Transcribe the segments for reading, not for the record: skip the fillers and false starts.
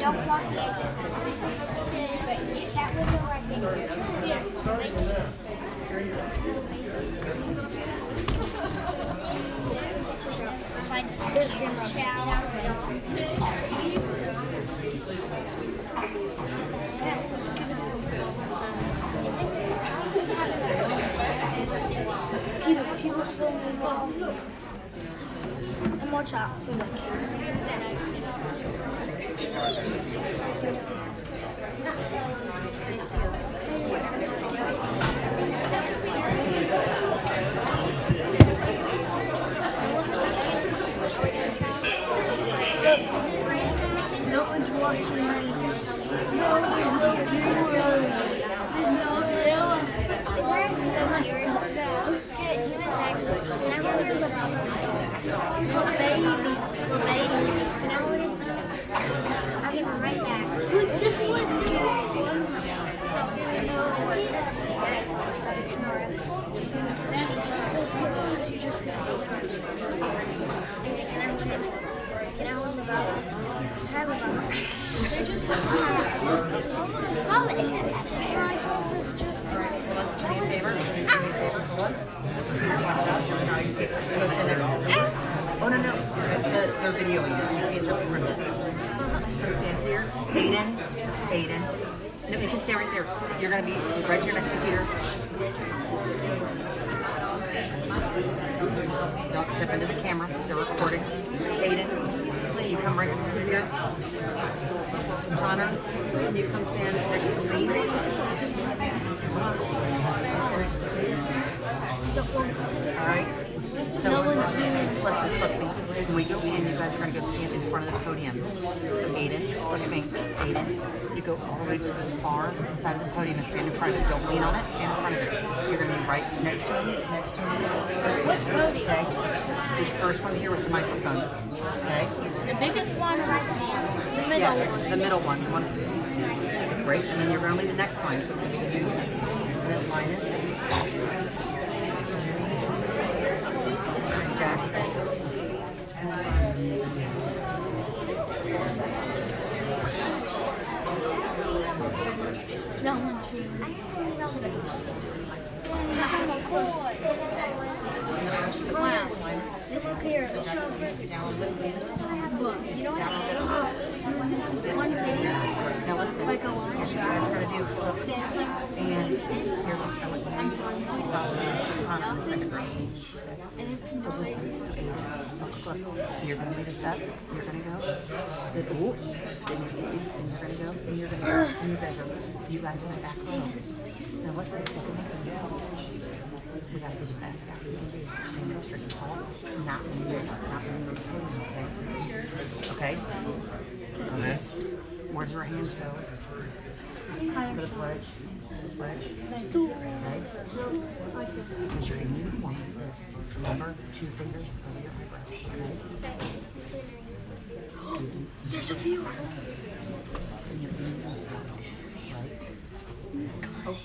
don't block the exit. But get that window right there. Slide the screen People still move. And watch out for the no one's watching right now. No, there's no viewers. There's no viewers. Where is the viewers now? Dude, you went back. And I wonder the baby. And I wouldn't know. I was right back. Look, this one. They're just Do me a favor. Hold on. Go stand next to me. Oh, no. They're videoing this. You can't jump in front of it. Go stand here. Aiden. No, you can stay right there. You're going to be right here next to Peter. Don't step into the camera. They're recording. Aiden, you come right next to Peter. Connor, you come stand next to Lee. Stand next to Lee. All right. So listen, look at me. When we go in, you guys are going to go stand in front of the podium. So Aiden, look at me. Aiden, you go all the way to the far side of the podium and stand in front of it. Don't lean on it. Stand in front of it. You're going to be right next to him. Which podium? Okay. This first one here with the microphone. Okay. The biggest one or the middle one? The middle one. Great. And then you're going to lead the next line. Middle line is Jackson. No one's feeling wow. This is clear. Down a little bit. But you know what? This is one thing. Now listen, Like a what you guys are going to do, look, and here's what I want you to do. Second grade. So listen, so look, you're going to lead us up, you're going to go, and you're going to go, and you're going to go, and you guys are, you guys are in the back row. Now listen, look at this. We got to do the best guys we can do. Stand up straight and tall, not moving the podium, okay? Okay? Where's your hands go? For the pledge. Okay? Because you're in uniform. Remember, 2 fingers over your eyebrow. Okay? There's a viewer. And you're in uniform. Right? Oh.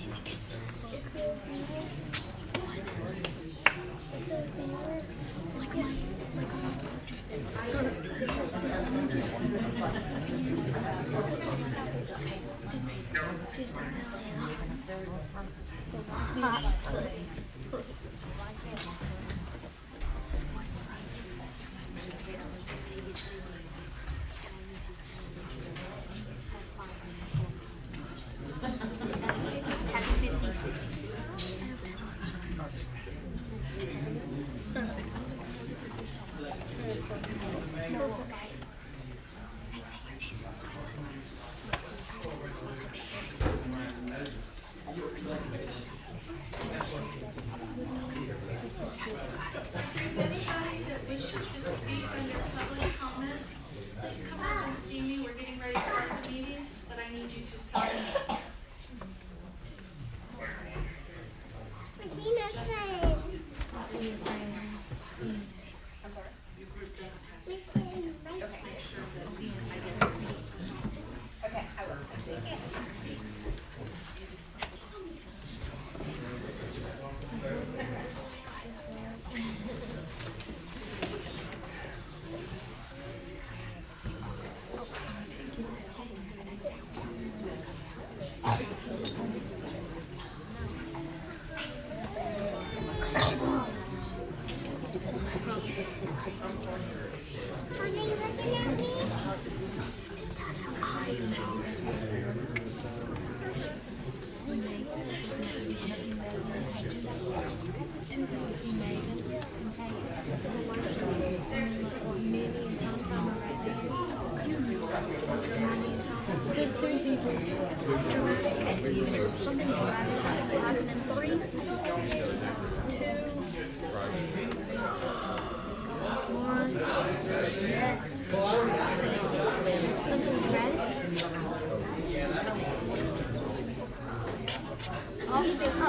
There's three people. Dramatic. Something dramatic. And then 3, 2, 1. Yeah. Something dramatic. I'll give it a 1.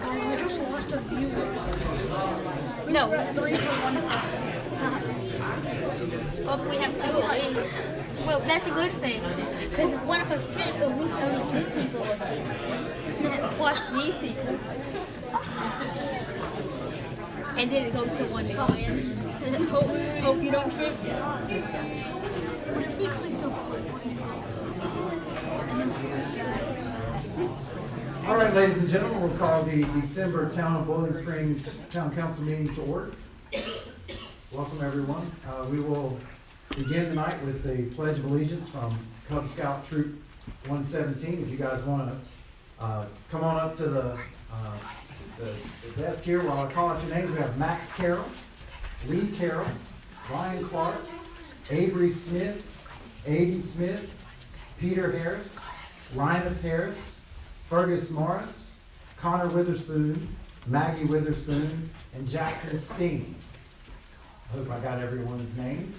I just lost a viewer. No, 3 for 1. Well, if we have 2, well, that's a good thing. Because if one of us trips, at least only 2 people will see. Plus these people. And then it goes to 1 to win. Hope you don't trip. What if we click the All right, ladies and gentlemen, we'll call the December Town of Boiling Springs Town Council meeting to order. Welcome, everyone. We will begin tonight with the Pledge of Allegiance from Cub Scout Troop 117. If you guys want to come on up to the desk here while I call out your names. We have Max Carroll, Lee Carroll, Ryan Clark, Avery Smith, Aiden Smith, Peter Harris, Rhinus Harris, Fergus Morris, Connor Witherspoon, Maggie Witherspoon, and Jackson Steen. I hope I got everyone's names.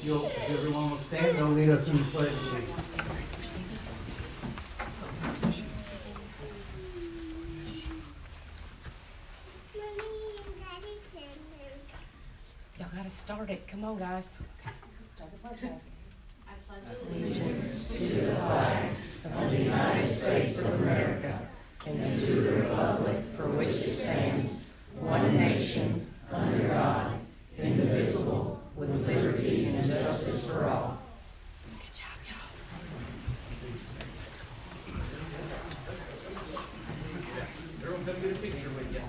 If everyone will stand, they'll lead us in the pledge of allegiance. Y'all gotta start it. Come on, guys. Start the pledge, guys. Allegiance to the flag of the United States of America and to the republic for which it stands, one nation, under God, indivisible, with liberty and justice for all. Good job, y'all. Everyone come get a picture with you.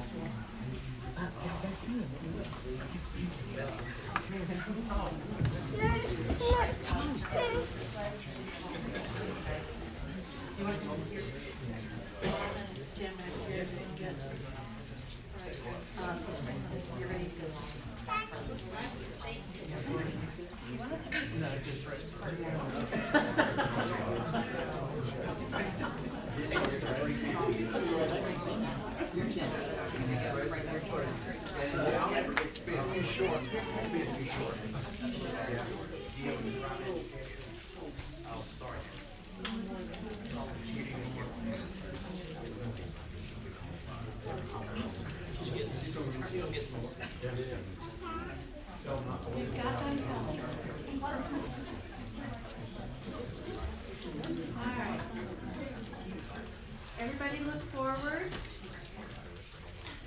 Y'all go stand. Alright. Everybody look forward.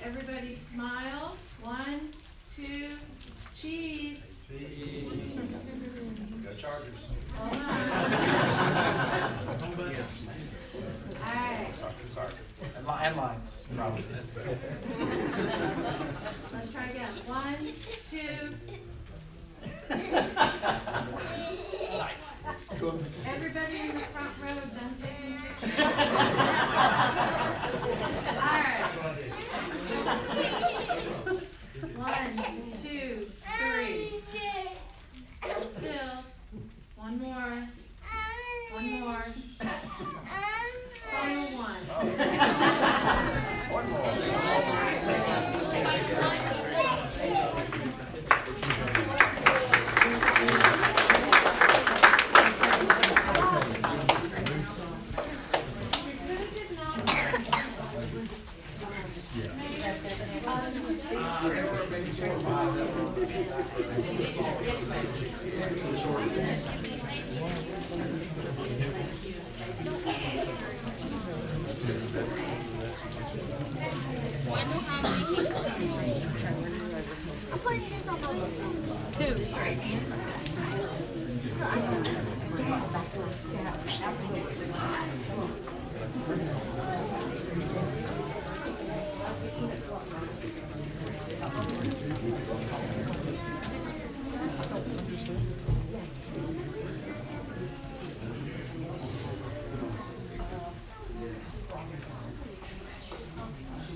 Everybody smile. 1, 2, cheese. Go Chargers. Hold on. Alright. Sorry. And lines, probably. Let's try again. 1, 2. Everybody in the front row done taking pictures. Alright. 1, 2, 3. Still. One more. One more. Final one. One more.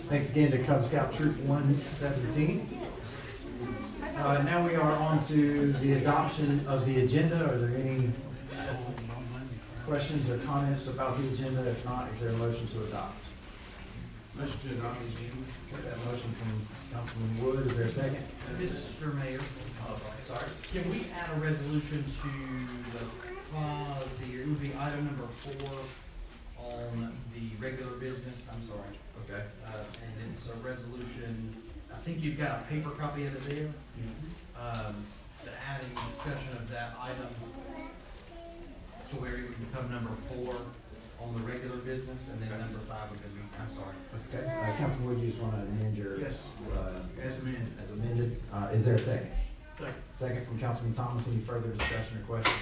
Thanks again to Cub Scout Troop 117. Now we are on to the adoption of the agenda. Are there any questions or comments about the agenda? If not, is there a motion to adopt? Motion to adopt the agenda. Got that motion from Councilman Wood. Is there a second? Mr. Mayor, Sorry. can we add a resolution to the, let's see here, it would be item number 4 on the regular business, I'm sorry. Okay. And it's a resolution, I think you've got a paper copy of it there. The adding discussion of that item to where it would become number 4 on the regular business, and then number 5 would be, I'm sorry. Okay. Councilman Wood, you just want to amend your? Yes. As amended. As amended. Is there a second? Second. Second from Councilman Thomas. Any further discussion or questions?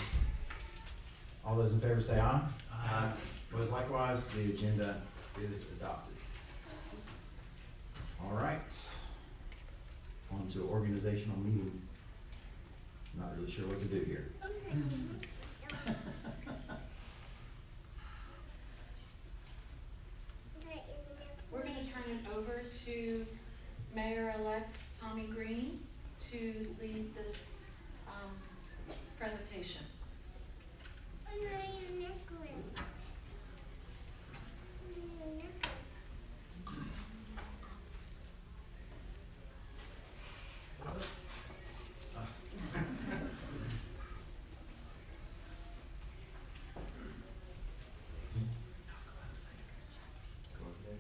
All those in favor say aye. Aye. Opposed likewise, the agenda is adopted. All right. On to organizational meeting. Not really sure what to do here. We're gonna turn it over to Mayor-elect Tommy Green to lead this, presentation.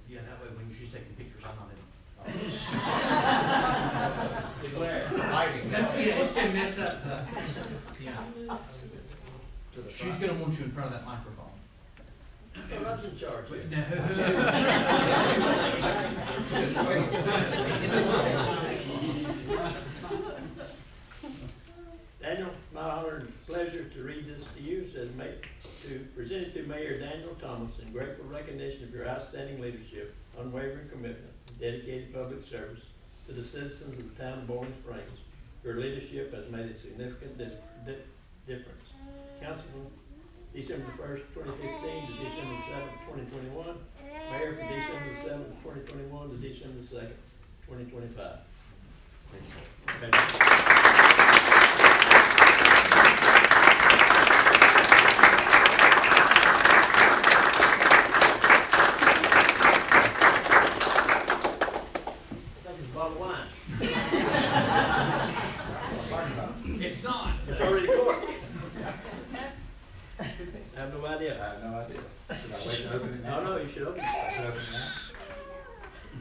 Yeah, that way when she's taking pictures, I'm not in. That's, yeah, it's gonna mess up the, yeah. She's gonna want you in front of that microphone. I'm in charge. But no. Daniel, my honor and pleasure to read this to you, to present it to Mayor Daniel Thomas in grateful recognition of your outstanding leadership, unwavering commitment, and dedicated public service to the citizens of the town of Bowling Springs. Your leadership has made a significant difference. Councilman, December 1st, 2015 to December 7th, 2021. Mayor from December 7th, 2021 to December 2nd, 2025. Bottle of wine. It's not. It's already corked. I have no idea. I have no idea. Should I wait to open it now? No, you should open it. I should open it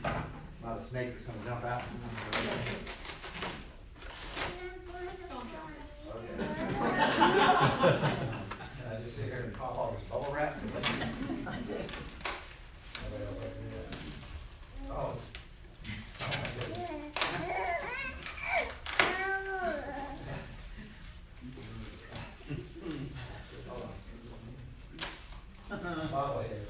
now. It's not a snake that's gonna jump out. Can I just sit here and pop all this bubble wrap? Nobody else has to do that. Oh, it's, oh my goodness. Bobble here.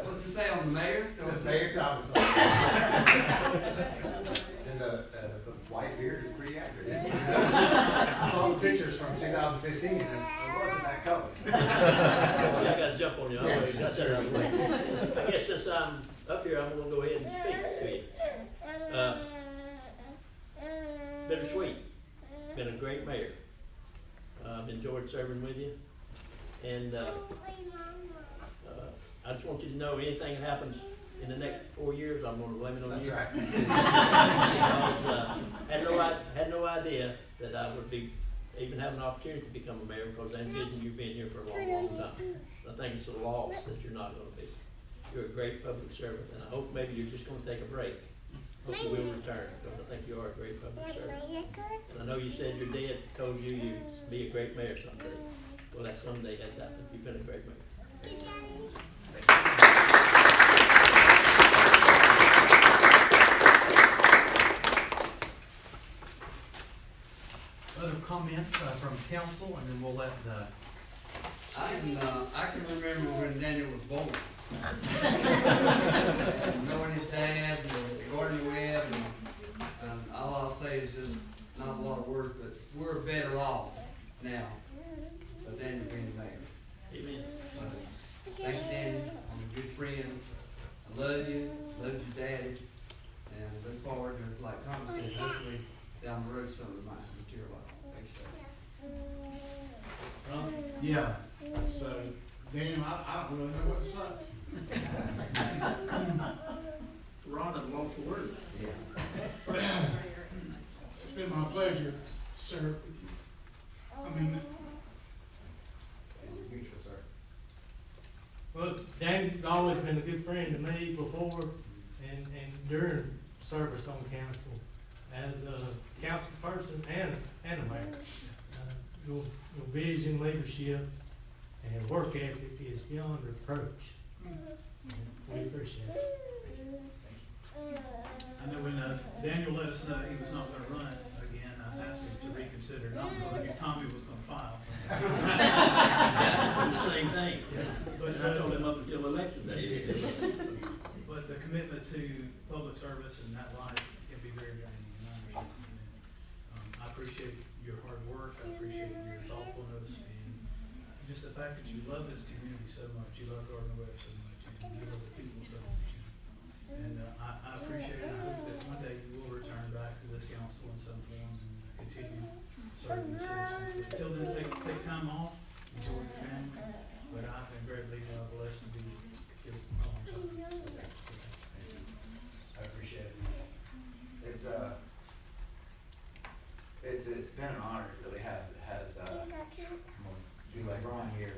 What's it say on the mayor? Just Mayor Thomas. And the white beard is pretty accurate. I saw the pictures from 2015 and it wasn't that color. Yeah, I gotta jump on you. I already Yes, got yes, that sir. out of the way. I guess since I'm up here, I'm gonna go ahead and speak to you. Bittersweet. Been a great mayor. I've enjoyed serving with you. And, I just want you to know, anything that happens in the next 4 years, I'm gonna blame it on you. That's right. Because, had no idea that I would be, even have an opportunity to become a mayor, because I envisioned you being here for a long, long time. I think it's a loss that you're not gonna be. You're a great public servant, and I hope maybe you're just gonna take a break. Hope you will return, because I think you are a great public servant. And I know you said your dad told you you'd be a great mayor someday. Well, that someday has happened. You've been a great mayor. Other comments from council, and then we'll let the, I can remember when Daniel was born. Knowing his dad, and Gordon Webb, and I say is just not a lot of words, but we're better off now, but Daniel being the mayor. Amen. Thank you, Daniel, I'm a good friend, I love you, your daddy, and look forward to, like Thomas said, hopefully down the road some of it might materialize. Thanks, sir. Yeah, so Daniel, I don't really know what to say. Ron, I've lost words. Yeah. It's been my pleasure to serve with you. I mean, Mutual, sir. Well, Dan's always been a good friend to me before and during service on council as a council person and a mayor. Your vision, leadership, and work ethic is beyond reproach. We appreciate it. I know when Daniel let us know he was not gonna run again, I asked him to reconsider not running, if Tommy was gonna file. The same thing. But I told him up until election day. But the commitment to public service and that life can be very draining, and I understand that. I appreciate your hard work, I appreciate your thoughtfulness, and just the fact that you love this community so much, you love Gardner Webb so much, and you love the people so much. And I appreciate it, I hope that one day you will return back to this council in some form and continue serving the citizens. Until then, take time off, enjoy your family, but I've been greatly blessed to be here alongside. I appreciate it. It's been an honor, it really has. It has, be like Ron here.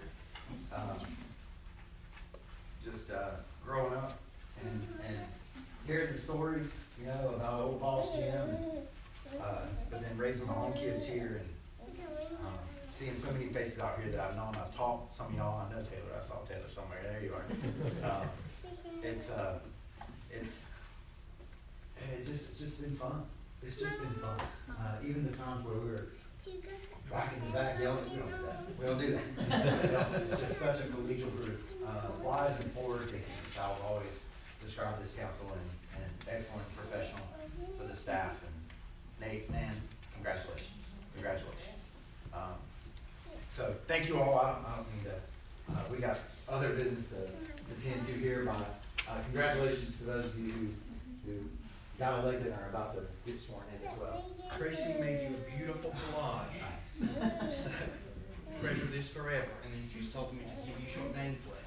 Just growing up and hearing the stories, you know, about old boss Jim, but then raising my own kids here and seeing so many faces out here that I've known. I've taught some of y'all. I know Taylor. I saw Taylor somewhere. There you are. It's just been fun. It's just been fun. Even the times where we were back in the back yelling, we don't do that. It's just such a collegial group. Wise and forward thinking is how I would always describe this council, and excellent professional for the staff. And Nate, man, congratulations. So thank you all. I don't need to, we got other business to attend to here, but congratulations to those of you who got elected and are about to get sworn in as well. Tracy made you a beautiful collage. Nice. So, treasure this forever, and then she's told me to give you your nameplate.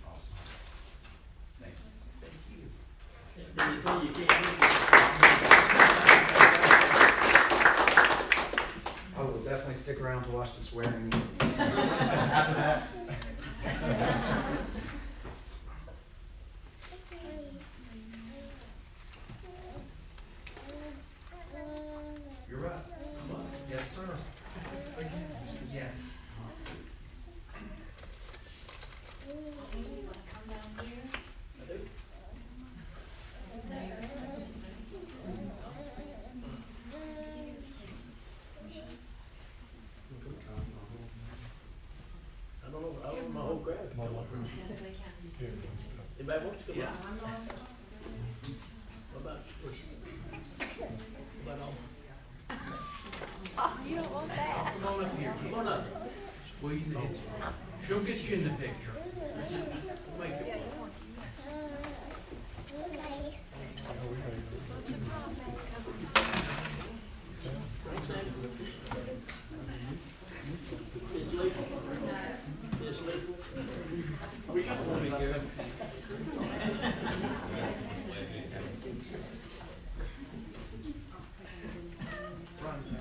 Awesome. Thank you. You can't I will definitely stick around to watch the swearing in. After that. You're right. Yes, sir. Yes. Come down here. I don't know my whole crowd. Yes, they can. Anybody wants to come up? What about? What about You don't want that. Come on up here, Come on up. squeeze it. She'll get you in the picture. Make it. It's legal. It's legal. We got one in here.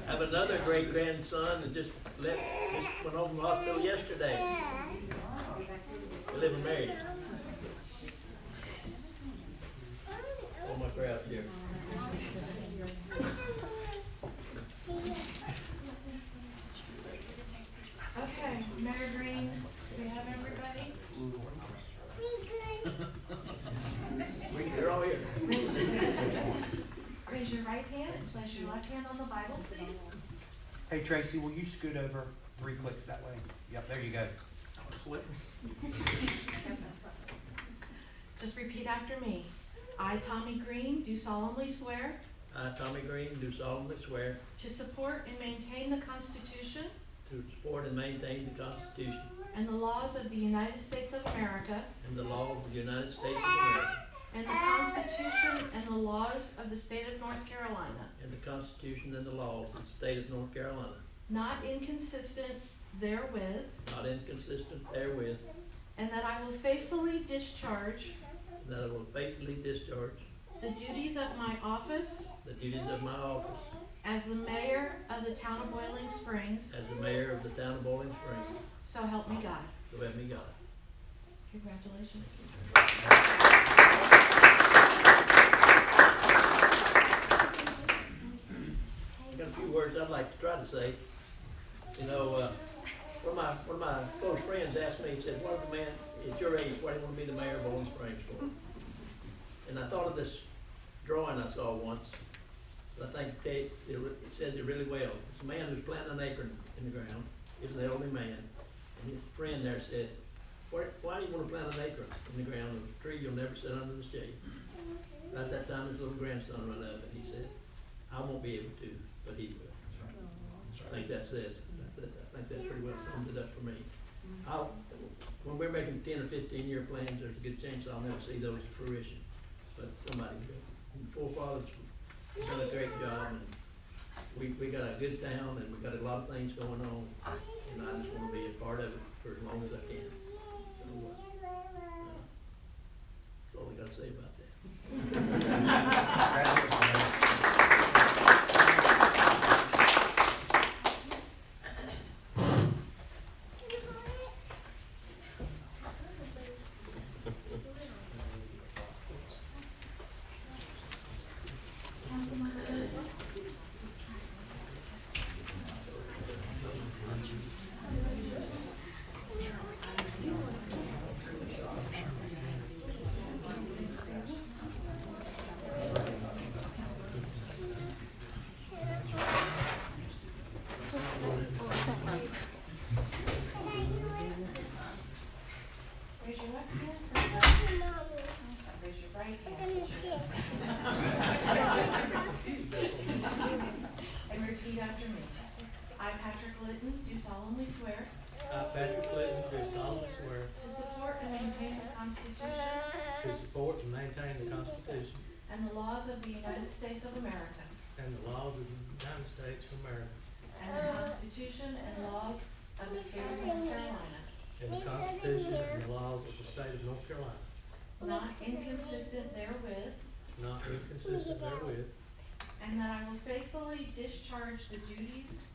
I have another great grandson that just went home from the hospital yesterday. They live in Marion. Oh, my crowd here. Okay, Mayor Green, do we have everybody? They're all here. Raise your right hand, place your left hand on the Bible, please. Hey Tracy, will you scoot over 3 clicks that way? Yep, there you go. Just Repeat after me. I, Tommy Green, do solemnly swear I, Tommy Green, do solemnly swear to support and maintain the Constitution to support and maintain the Constitution and the laws of the United States of America and the laws of the United States of America and the Constitution and the laws of the state of North Carolina, and the Constitution and the laws of the state of North Carolina, not inconsistent therewith, not inconsistent therewith, and that I will faithfully discharge and that I will faithfully discharge the duties of my office the duties of my office as the mayor of the town of Boiling Springs, as the mayor of the town of Boiling Springs. so help me God. So help me God. Congratulations. I got a few words I'd like to try to say. You know, one of my close friends asked me, he said, what is a man at your age, why do you want to be the mayor of Boiling Springs for? And I thought of this drawing I saw once. I think it says it really well. It's a man who's planting an acorn in the ground. He's an elderly man. And his friend there said, why do you want to plant an acorn in the ground of a tree you'll never sit under the shade? At that time, his little grandson ran up and he said, I won't be able to, but he will. I think that says, I think that pretty well sums it up for me. When we're making 10 or 15-year plans, there's a good chance I'll never see those to fruition. But somebody will. And forefathers have done a great job, and we got a good town, and we got a lot of things going on, and I just want to be a part of it for as long as I can. So, that's all I got to say about that. Raise your left hand. Raise your right hand. And repeat after me. I, Patrick Litton, do solemnly swear I, Patrick Litton, do solemnly swear to support and maintain the Constitution to support and maintain the Constitution and the laws of the United States of America and the laws of the United States of America and the Constitution and laws of the state of North Carolina, and the Constitution and the laws of the state of North Carolina, not inconsistent therewith, not inconsistent therewith, and that I will faithfully discharge the duties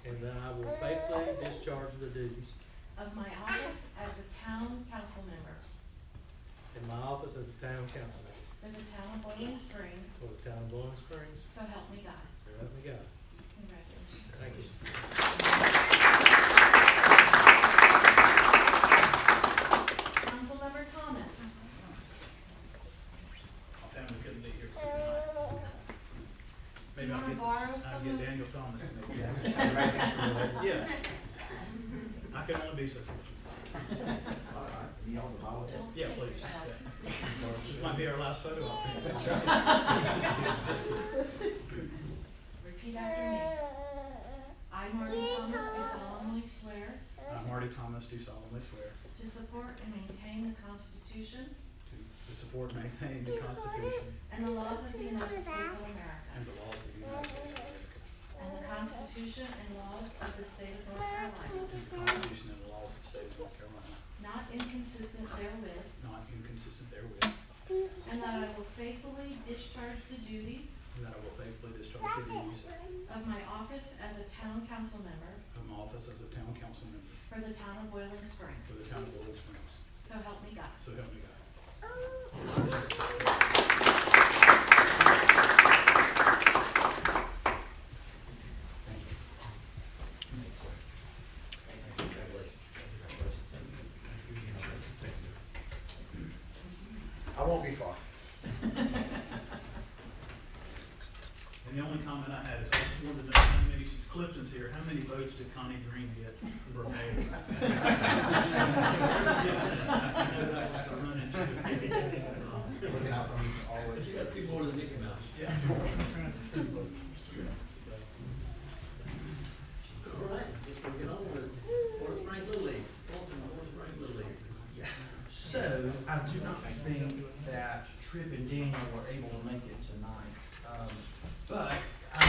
and that I will faithfully discharge the duties of my office as a town council member in my office as a town council member for the town of Boiling Springs, for the town of Boiling Springs. so help me God. So help me God. Congratulations. Thank you. Councilmember Thomas. Family couldn't be here tonight. Do Maybe you I'll want to get, borrow I'll some? get Daniel Thomas to make it. Yeah. I can only be so fortunate. Yeah, please. Yeah. This might be our last photo op. Repeat after me. I, Marty Thomas, do solemnly swear I, Marty Thomas, do solemnly swear to support and maintain the Constitution to support and maintain the Constitution and the laws of the United States of America and the laws of the United States of America, and the Constitution and laws of the state of North Carolina, and the Constitution and the laws of the state of North Carolina, not inconsistent therewith, not inconsistent therewith, and that I will faithfully discharge the duties and that I will faithfully discharge the duties of my office as a town council member of my office as a town council member for the town of Boiling Springs, for the town of Boiling Springs. so help me God. So help me God. I won't be far. And the only comment I had is I just wanted to know how many, since Clifton's here, how many votes did Connie Green get for mayor? I know that was the run into. more than Mickey Mouse. Yeah. All right, let's get on with Forest Spring Little League. Forest Spring Little League. So, I do not think that Tripp and Daniel were able to make it tonight. But I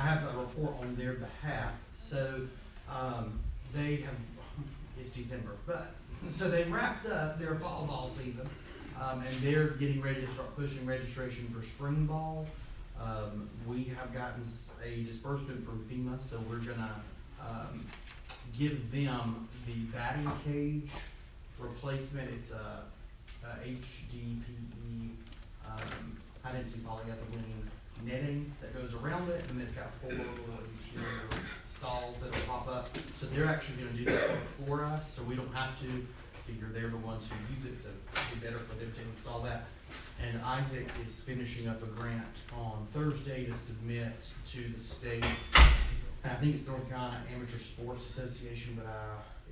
have a report on their behalf. So, they have, it's December, but, so they wrapped up their fall ball season. And they're getting ready to start pushing registration for spring ball. We have gotten a disbursement from FEMA, so we're gonna, give them the batting cage replacement. It's a HDPE, high density polyethylene netting that goes around it, and it's got 4 little interior stalls that will pop up. So they're actually gonna do that for us, so we don't have to. Figure they're the ones who use it, so it'd be better for them to install that. And Isaac is finishing up a grant on Thursday to submit to the state. And I think it's North Carolina Amateur Sports Association, but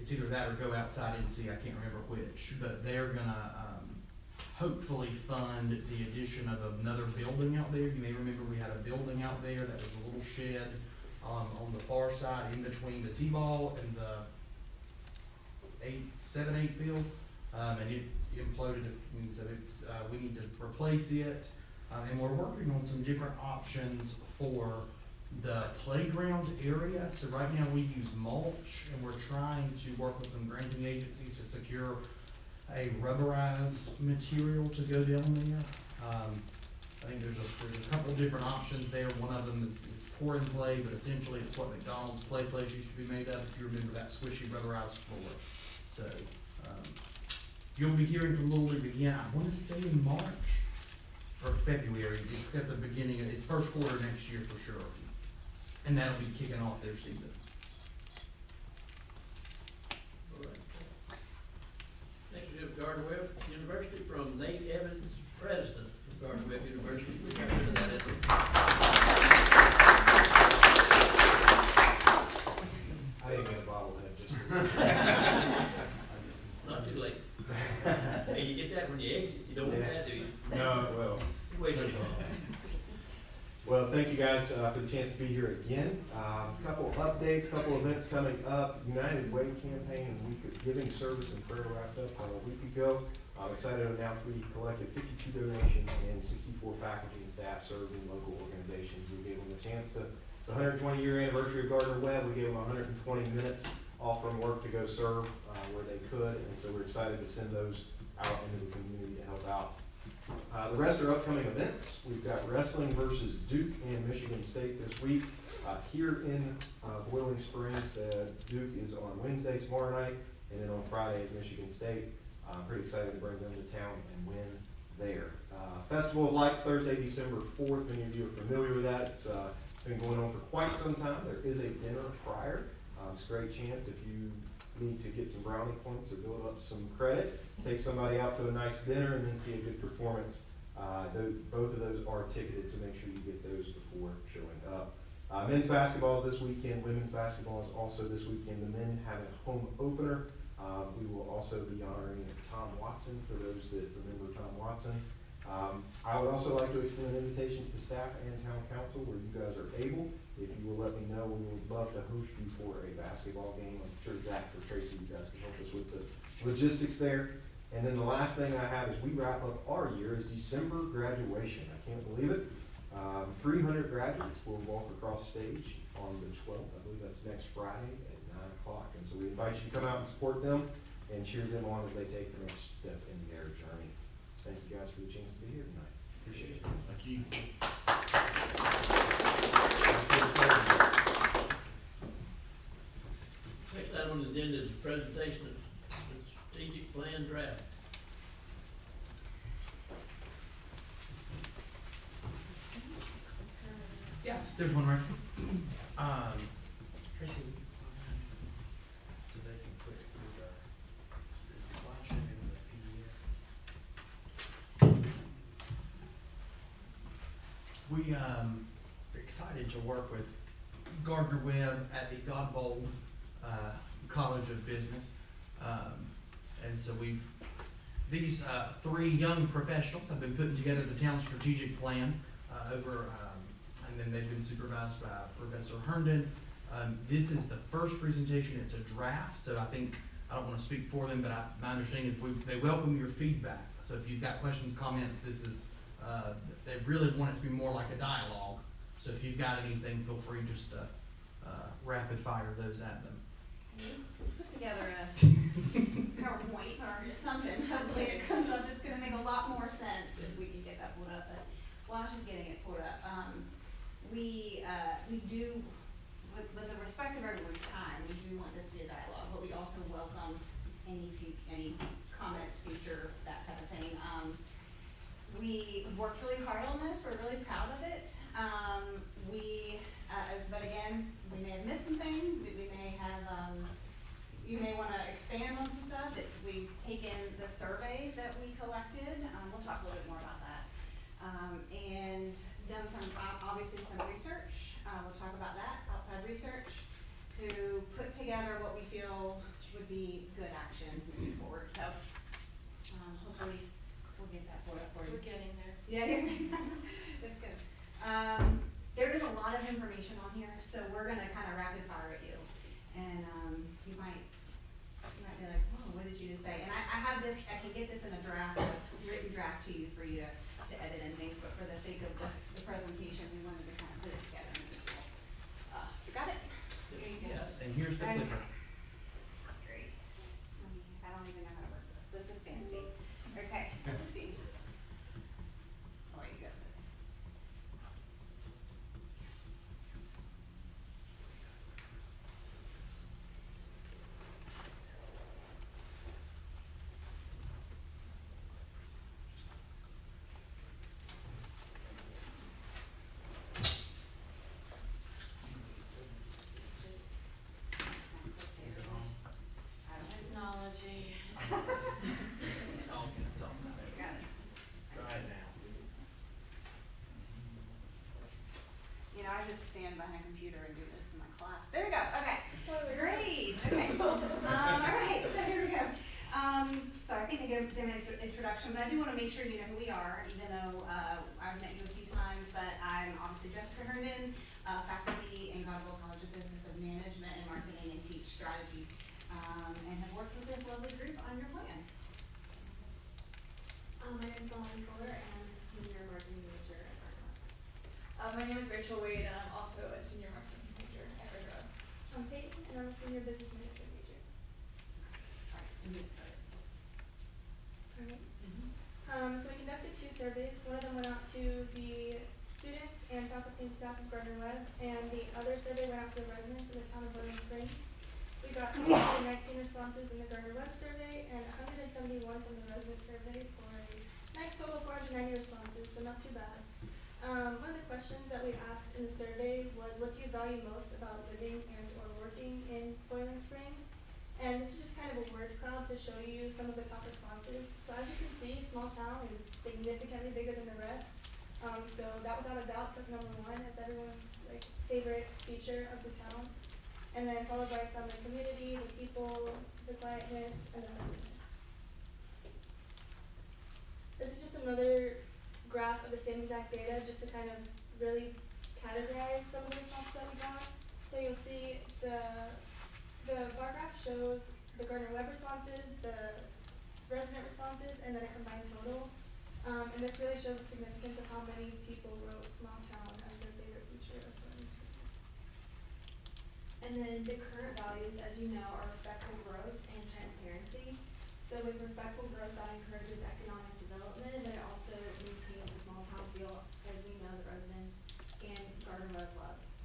it's either that or Go Outside NC, I can't remember which. But they're gonna hopefully fund the addition of another building out there. You may remember we had a building out there that was a little shed on the far side in between the T-ball and the 7-8 field, and it imploded, so it's, we need to replace it, and we're working on some different options for the playground area. So right now we use mulch, and we're trying to work with some granting agencies to secure a rubberized material to go down there. I think there's a couple different options there. One of them is pour and play, but essentially it's what McDonald's play place used to be made of, if you remember that squishy rubberized floor. So, you'll be hearing from Little League again, I want to say in March or February. It's at the beginning, it's first quarter next year for sure. And that'll be kicking off their season. All right. Next we have Gardner Webb University from Nate Evans, president of Gardner Webb University. We got rid of that, didn't we? I didn't get a bobblehead, just. Not too late. Hey, you get that when you exit, you don't want that, do you? No, well. Wait a minute. Well, thank you guys for the chance to be here again. Couple of updates, couple of events coming up. United Way campaign and week of giving, service, and prayer wrapped up a week ago. I'm excited to announce we collected 52 donations and 64 faculty and staff served in local organizations. We gave them a chance to, it's the 120-year anniversary of Gardner Webb. We gave them 120 minutes off from work to go serve where they could, and so we're excited to send those out into the community to help out. The rest are upcoming events. We've got wrestling versus Duke and Michigan State this week. Here in Boiling Springs, Duke is on Wednesday, tomorrow night, and then on Friday is Michigan State. I'm pretty excited to bring them to town and win there. Festival of Lights, Thursday, December 4th. Many of you are familiar with that. It's been going on for quite some time. There is a dinner prior. It's a great chance if you need to get some brownie points or build up some credit. Take somebody out to a nice dinner and then see a good performance. Both of those are ticketed, so make sure you get those before showing up. Men's basketball is this weekend. Women's basketball is also this weekend. The men have a home opener. We will also be honoring Tom Watson, for those that remember Tom Watson. I would also like to extend an invitation to the staff and town council where you guys are able. If you will let me know, we would love to host you for a basketball game. I'm sure Zach or Tracy, you guys can help us with the logistics there. And then the last thing I have as we wrap up our year is December graduation. I can't believe it. 300 graduates will walk across stage on the 12th. I believe that's next Friday at 9 o'clock. And so we invite you to come out and support them and cheer them on as they take the next step in their journey. Thank you guys for the chance to be here tonight. Appreciate it. Thank you. Next item on the agenda is a presentation of the strategic plan draft. Yeah, there's one right here. Tracy, so they can put it through the slideshow and the PDF. We are excited to work with Gardner Webb at the Godbold College of Business. And so we've These three young professionals have been putting together the town's strategic plan and then they've been supervised by Professor Herndon. This is the first presentation. It's a draft, so I don't want to speak for them, but my understanding is they welcome your feedback. So if you've got questions, comments, this is they really want it to be more like a dialogue. So if you've got anything, feel free just to rapid fire those at them. Put together a PowerPoint or something. Hopefully it comes up. It's gonna make a lot more sense if we can get that pulled up, but while she's getting it pulled up, we do, with the respect of everyone's time, we do want this to be a dialogue, but we also welcome any comments, future, that type of thing. We worked really hard on this. We're really proud of it. But again, we may have missed some things. We may have, you may want to expand on some stuff. We've taken the surveys that we collected. We'll talk a little bit more about that. And done obviously some research. We'll talk about that, outside research, to put together what we feel would be good actions moving forward. So hopefully we'll get that pulled up for you. We're getting there. Yeah, that's good. There is a lot of information on here, so we're gonna kind of rapid fire at you. And you might be like, oh, what did you just say? And I have this, I can get this in a draft, written draft to you for you to edit and things, but for the sake of the presentation, we wanted to kind of put it together. You got it? Here you go. Yes, and here's the Okay. clicker. Great. I don't even know how to work this. This is fancy. Okay, let's see. Oh, you got it. Technology. Oh, it's on now. Got it. Try it now. You know, I just stand behind a computer and do this in my class. There we go. Okay. Great. Okay. All right. So here we go. So I think I gave them an introduction, but I do want to make sure you know who we are, even though I've met you a few times. But I'm obviously Jessica Herndon, faculty in Godwell College of Business of Management and Marketing, and teach strategy, and have worked with this lovely group on your plan. My name is Molly Fuller, and I'm a senior marketing manager at Gartner. My name is Rachel Wade, and I'm also a senior marketing manager at Gartner. I'm Peyton, and I'm a senior business management major. All right. You get started. Alright. So we conducted 2 surveys. One of them went out to the students and faculty and staff of Gardner Webb, and the other survey went out to the residents of the town of Bowling Springs. We got 119 responses in the Gardner Webb survey and 171 from the resident survey for a nice total of 490 responses, so not too bad. One of the questions that we asked in the survey was, what do you value most about living and or working in Boiling Springs? And this is just kind of a word cloud to show you some of the top responses. So as you can see, small town is significantly bigger than the rest. So that without a doubt took number 1 as everyone's favorite feature of the town. And then followed by some of the community, the people, the quietness, and the friendliness. This is just another graph of the same exact data, just to kind of really categorize some of the responses that we got. So you'll see the bar graph shows the Gardner Webb responses, the resident responses, and then a combined total. And this really shows the significance of how many people wrote small town as their favorite feature of Bowling Springs. And then the current values, as you know, are respectful growth and transparency. So with respectful growth, that encourages economic development, but it also maintains a small town feel, as we know the residents and Gardner Webb loves.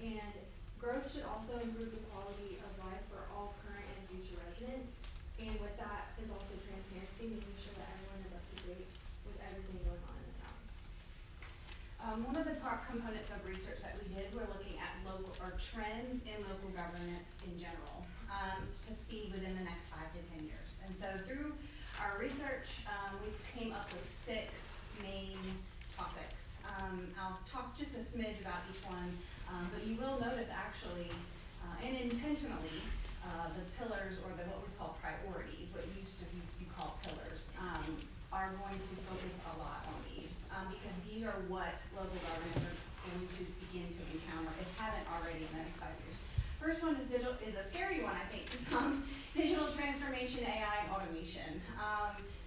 And growth should also improve the quality of life for all current and future residents. And with that is also transparency, making sure that everyone is up to date with everything going on in the town. One of the components of research that we did, we're looking at local or trends in local governance in general, to see within the next 5 to 10 years. And so through our research, we came up with 6 main topics. I'll talk just a smidge about each one, but you will notice actually, and intentionally, the pillars or what we call priorities, what used to be called pillars, are going to focus a lot on these, because these are what local governments are going to begin to encounter, if haven't already in the next 5 years. First one is a scary one, I think, to some: digital transformation, AI, and automation.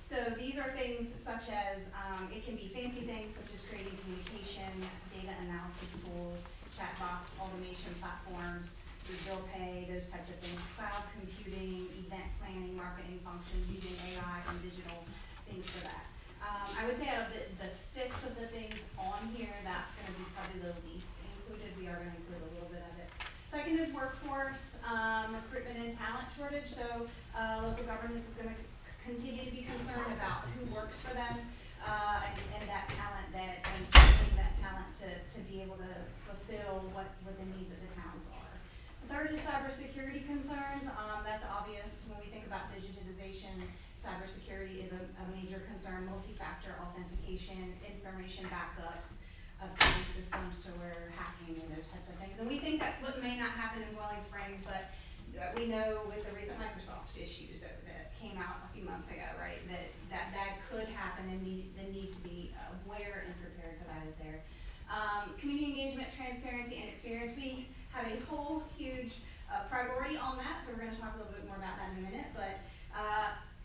So these are things such as, it can be fancy things such as creating communication, data analysis tools, chatbots, automation platforms, through bill pay, those types of things, cloud computing, event planning, marketing functions, using AI and digital things for that. I would say out of the 6 of the things on here, that's gonna be probably the least included. We are gonna include a little bit of it. Second is workforce, recruitment and talent shortage. So local governance is gonna continue to be concerned about who works for them, and that talent and getting that talent to be able to fulfill what the needs of the towns are. So third is cybersecurity concerns. That's obvious when we think about digitization. Cybersecurity is a major concern. Multi-factor authentication, information backups of county systems, so we're hacking and those types of things. And we think that what may not happen in Boiling Springs, but we know with the recent Microsoft issues that came out a few months ago, right, that could happen, and the need to be aware and prepared for that is there. Community engagement, transparency, and experience. We have a whole huge priority on that, so we're going to talk a little bit more about that in a minute. But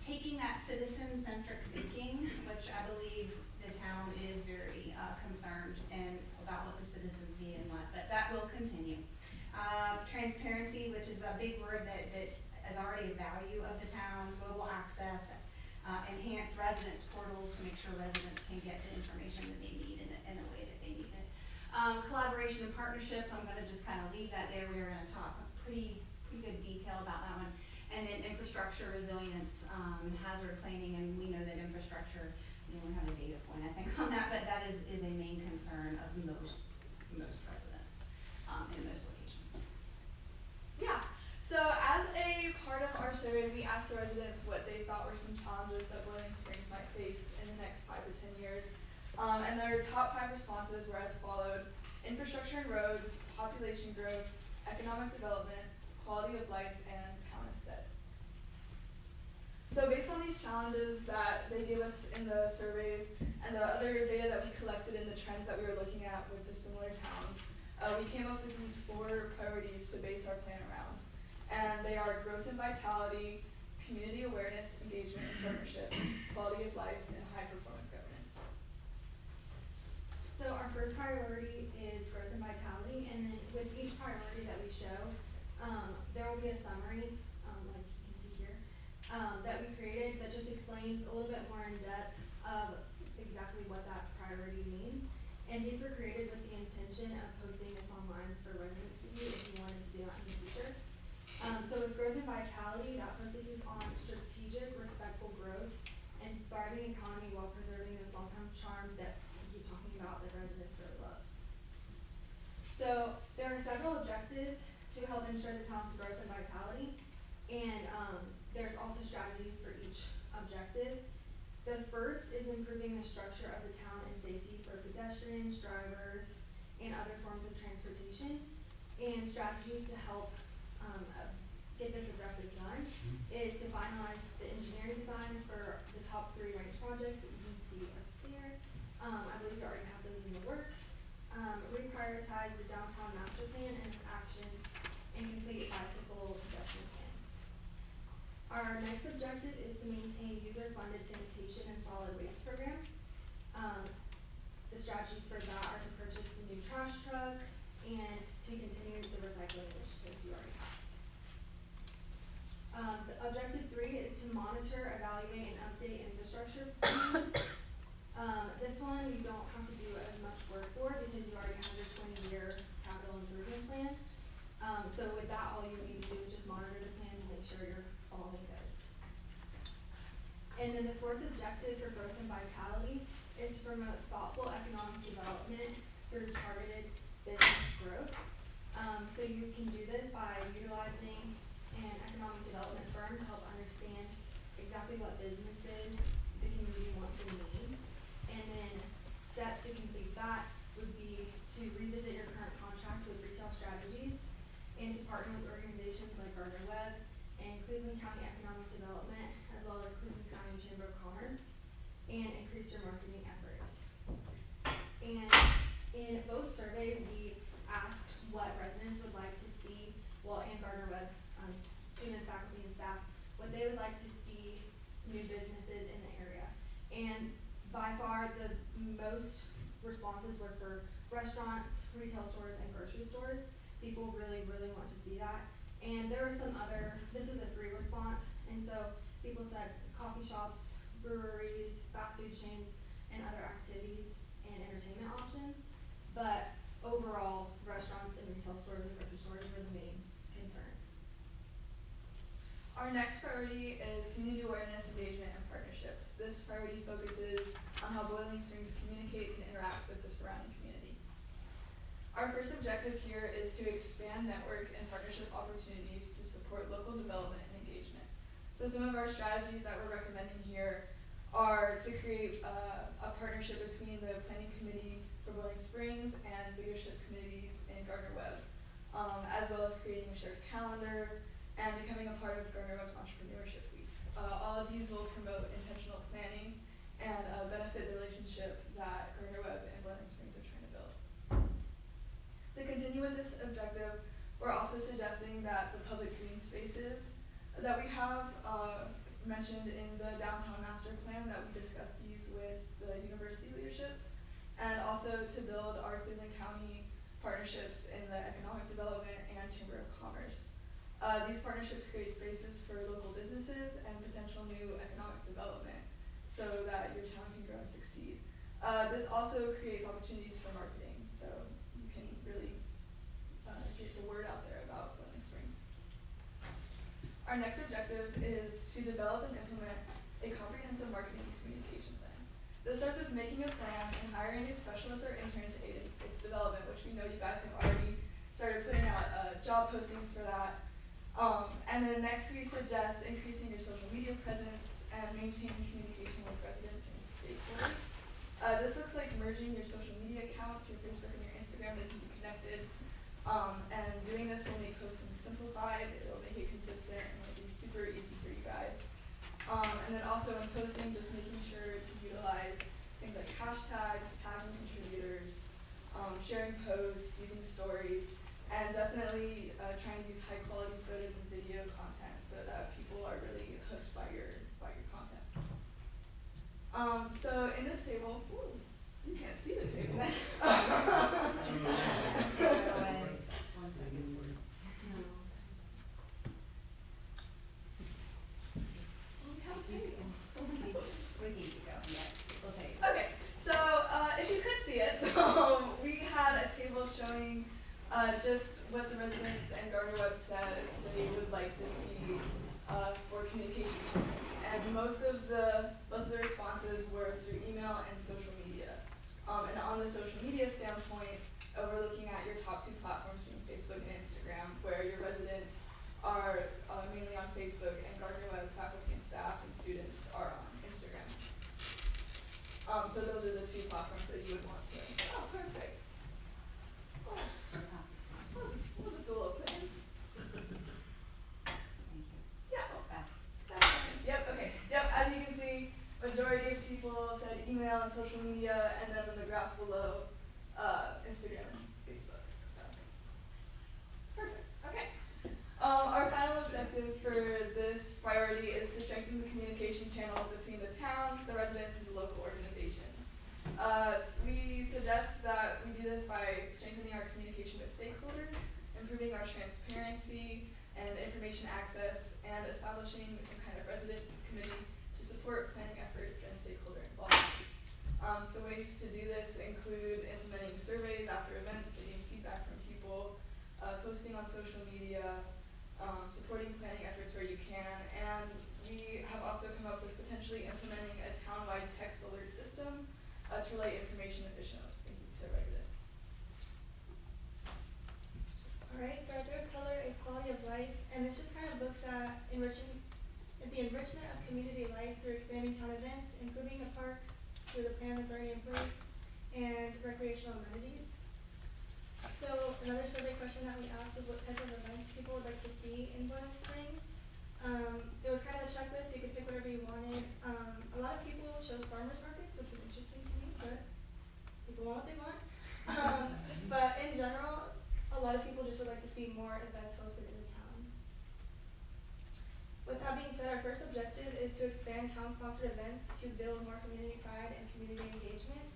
taking that citizen-centric thinking, which I believe the town is very concerned and about what the citizens need and want, but that will continue. Transparency, which is a big word that is already a value of the town. Mobile access, enhanced residents portals to make sure residents can get the information that they need in the way that they need it. Collaboration and partnerships, I'm gonna just kind of leave that there. We're gonna talk pretty good detail about that one. And then infrastructure resilience, hazard planning, and we know that infrastructure, we don't have a data point, I think, on that, but that is a main concern of most residents in most locations. Yeah, so as a part of our survey, we asked the residents what they thought were some challenges that Boiling Springs might face in the next 5 to 10 years. And their top 5 responses were as followed: infrastructure and roads, population growth, economic development, quality of life, and town aesthetic. So based on these challenges that they gave us in the surveys and the other data that we collected in the trends that we were looking at with the similar towns, we came up with these 4 priorities to base our plan around. And they are growth and vitality, community awareness, engagement and partnerships, quality of life, and high performance governance. So our first priority is growth and vitality, and then with each priority that we show, there will be a summary, like you can see here, that we created that just explains a little bit more in depth of exactly what that priority means. And these were created with the intention of posting this online for residents to view if you wanted to do that in the future. So with growth and vitality, that focuses on strategic, respectful growth and thriving economy while preserving this long-term charm that we keep talking about that residents really love. So there are several objectives to help ensure the town's growth and vitality, and there's also strategies for each objective. The first is improving the structure of the town and safety for pedestrians, drivers, and other forms of transportation. And strategies to help get this objective done is to finalize the engineering designs for the top 3 range projects that you can see up there. I believe you already have those in the works. Reprioritize the downtown master plan and its actions, and complete bicycle pedestrian plans. Our next objective is to maintain user-funded sanitation and solid waste programs. The strategies for that are to purchase the new trash truck and to continue the recycling initiatives you already have. The objective 3 is to monitor, evaluate, and update infrastructure plans. This one you don't have to do as much work for because you already have your 20-year capital improvement plans. So with that, all you need to do is just monitor the plan and make sure you're following those. And then the 4th objective for growth and vitality is to promote thoughtful economic development through targeted business growth. So you can do this by utilizing an economic development firm to help understand exactly what businesses the community wants and needs. And then steps to complete that would be to revisit your current contract with Retail Strategies and to partner with organizations like Gardner Webb and Cleveland County Economic Development, as well as Cleveland County Chamber of Commerce, and increase your marketing efforts. And in both surveys, we asked what residents would like to see, and Gardner Webb students, faculty, and staff, what they would like to see new businesses in the area. And by far, the most responses were for restaurants, retail stores, and grocery stores. People really, really want to see that. And there were some other, this was a free response, and so people said coffee shops, breweries, fast food chains, and other activities and entertainment options. But overall, restaurants and retail stores and grocery stores were the main concerns. Our next priority is community awareness, engagement, and partnerships. This priority focuses on how Boiling Springs communicates and interacts with the surrounding community. Our first objective here is to expand network and partnership opportunities to support local development and engagement. So some of our strategies that we're recommending here are to create a partnership between the planning committee for Boiling Springs and leadership committees in Gardner Webb, as well as creating a shared calendar and becoming a part of Gardner Webb's Entrepreneurship Week. All of these will promote intentional planning and benefit the relationship that Gardner Webb and Boiling Springs are trying to build. To continue with this objective, we're also suggesting that the public green spaces that we have mentioned in the downtown master plan, that we discuss these with the university leadership, and also to build our Cleveland County partnerships in the economic development and Chamber of Commerce. These partnerships create spaces for local businesses and potential new economic development so that your town can grow and succeed. This also creates opportunities for marketing, so you can really get the word out there about Boiling Springs. Our next objective is to develop and implement a comprehensive marketing and communication plan. This starts with making a plan and hiring a specialist or intern to aid in its development, which we know you guys have already started putting out job postings for that. And then next we suggest increasing your social media presence and maintaining communication with residents and stakeholders. This looks like merging your social media accounts, your Facebook and your Instagram, that can be connected. And doing this will make posting simplified, it'll make it consistent, and it'll be super easy for you guys. And then also in posting, just making sure to utilize things like hashtags, tagging contributors, sharing posts, using stories, and definitely trying to use high quality photos and video content so that people are really hooked by your content. So in this table, ooh, you can't see the table. Okay, so if you could see it, we had a table showing just what the residents and Gardner Webb said they would like to see for communication channels, and most of the responses were through email and social media. And on the social media standpoint, we're looking at your top two platforms being Facebook and Instagram, where your residents are mainly on Facebook, and Gardner Webb faculty and staff and students are on Instagram. So those are the two platforms that you would want to. Oh, perfect. Oh. We'll just a little thing. Yeah. That's fine. Yep. Okay. Yep. As you can see, majority of people said email and social media, and then in the graph below, Instagram and Facebook. So perfect. Okay. Our final objective for this priority is to strengthen the communication channels between the town, the residents, and the local organizations. We suggest that we do this by strengthening our communication with stakeholders, improving our transparency and information access, and establishing some kind of residents committee to support planning efforts and stakeholder involvement. So ways to do this include implementing surveys after events, getting feedback from people, posting on social media, supporting planning efforts where you can, and we have also come up with potentially implementing a town-wide text alert system to relay information efficiently to residents. Alright, so our third pillar is quality of life, and this just kind of looks at the enrichment of community life through expanding town events, improving the parks through the plan that's already in place, and recreational amenities. So another survey question that we asked was what type of events people would like to see in Boiling Springs. It was kind of a checklist, you could pick whatever you wanted. A lot of people chose farmers markets, which was interesting to me, but people want what they want. But in general, a lot of people just would like to see more events hosted in the town. With that being said, our first objective is to expand town-sponsored events to build more community pride and community engagement.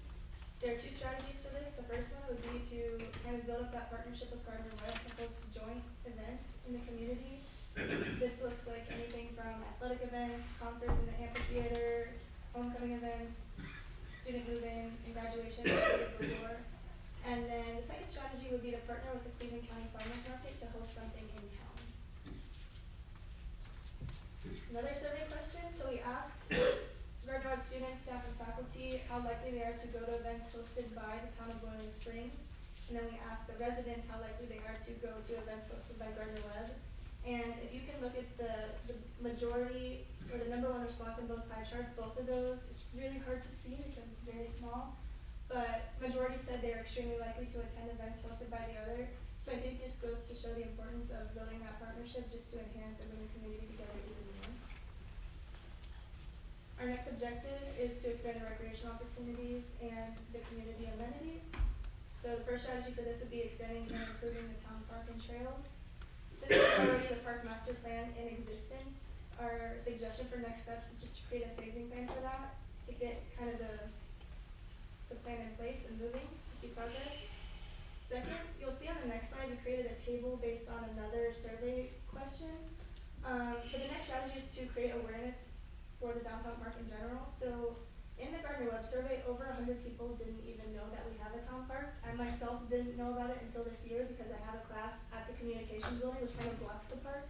There are two strategies for this. The first one would be to kind of build up that partnership with Gardner Webb to host joint events in the community. This looks like anything from athletic events, concerts in the amphitheater, homecoming events, student move-in, and graduation before. And then the second strategy would be to partner with the Cleveland County Farmers Market to host something in town. Another survey question, so we asked Gardner Webb students, staff, and faculty how likely they are to go to events hosted by the town of Boiling Springs. And then we asked the residents how likely they are to go to events hosted by Gardner Webb. And if you can look at the majority, or the number one response in both pie charts, both of those, it's really hard to see because it's very small. But majority said they are extremely likely to attend events hosted by the other. So I think this goes to show the importance of building that partnership just to enhance and bring the community together even more. Our next objective is to expand the recreational opportunities and the community amenities. So the first strategy for this would be expanding and improving the town park and trails. Since there's already the park master plan in existence, our suggestion for next steps is just to create a phasing plan for that, to get kind of the plan in place and moving to see progress. Second, you'll see on the next slide, we created a table based on another survey question. But the next strategy is to create awareness for the downtown park in general. So in the Gardner Webb survey, over 100 people didn't even know that we have a town park. I myself didn't know about it until this year because I have a class at the communications building, which kind of blocks the park.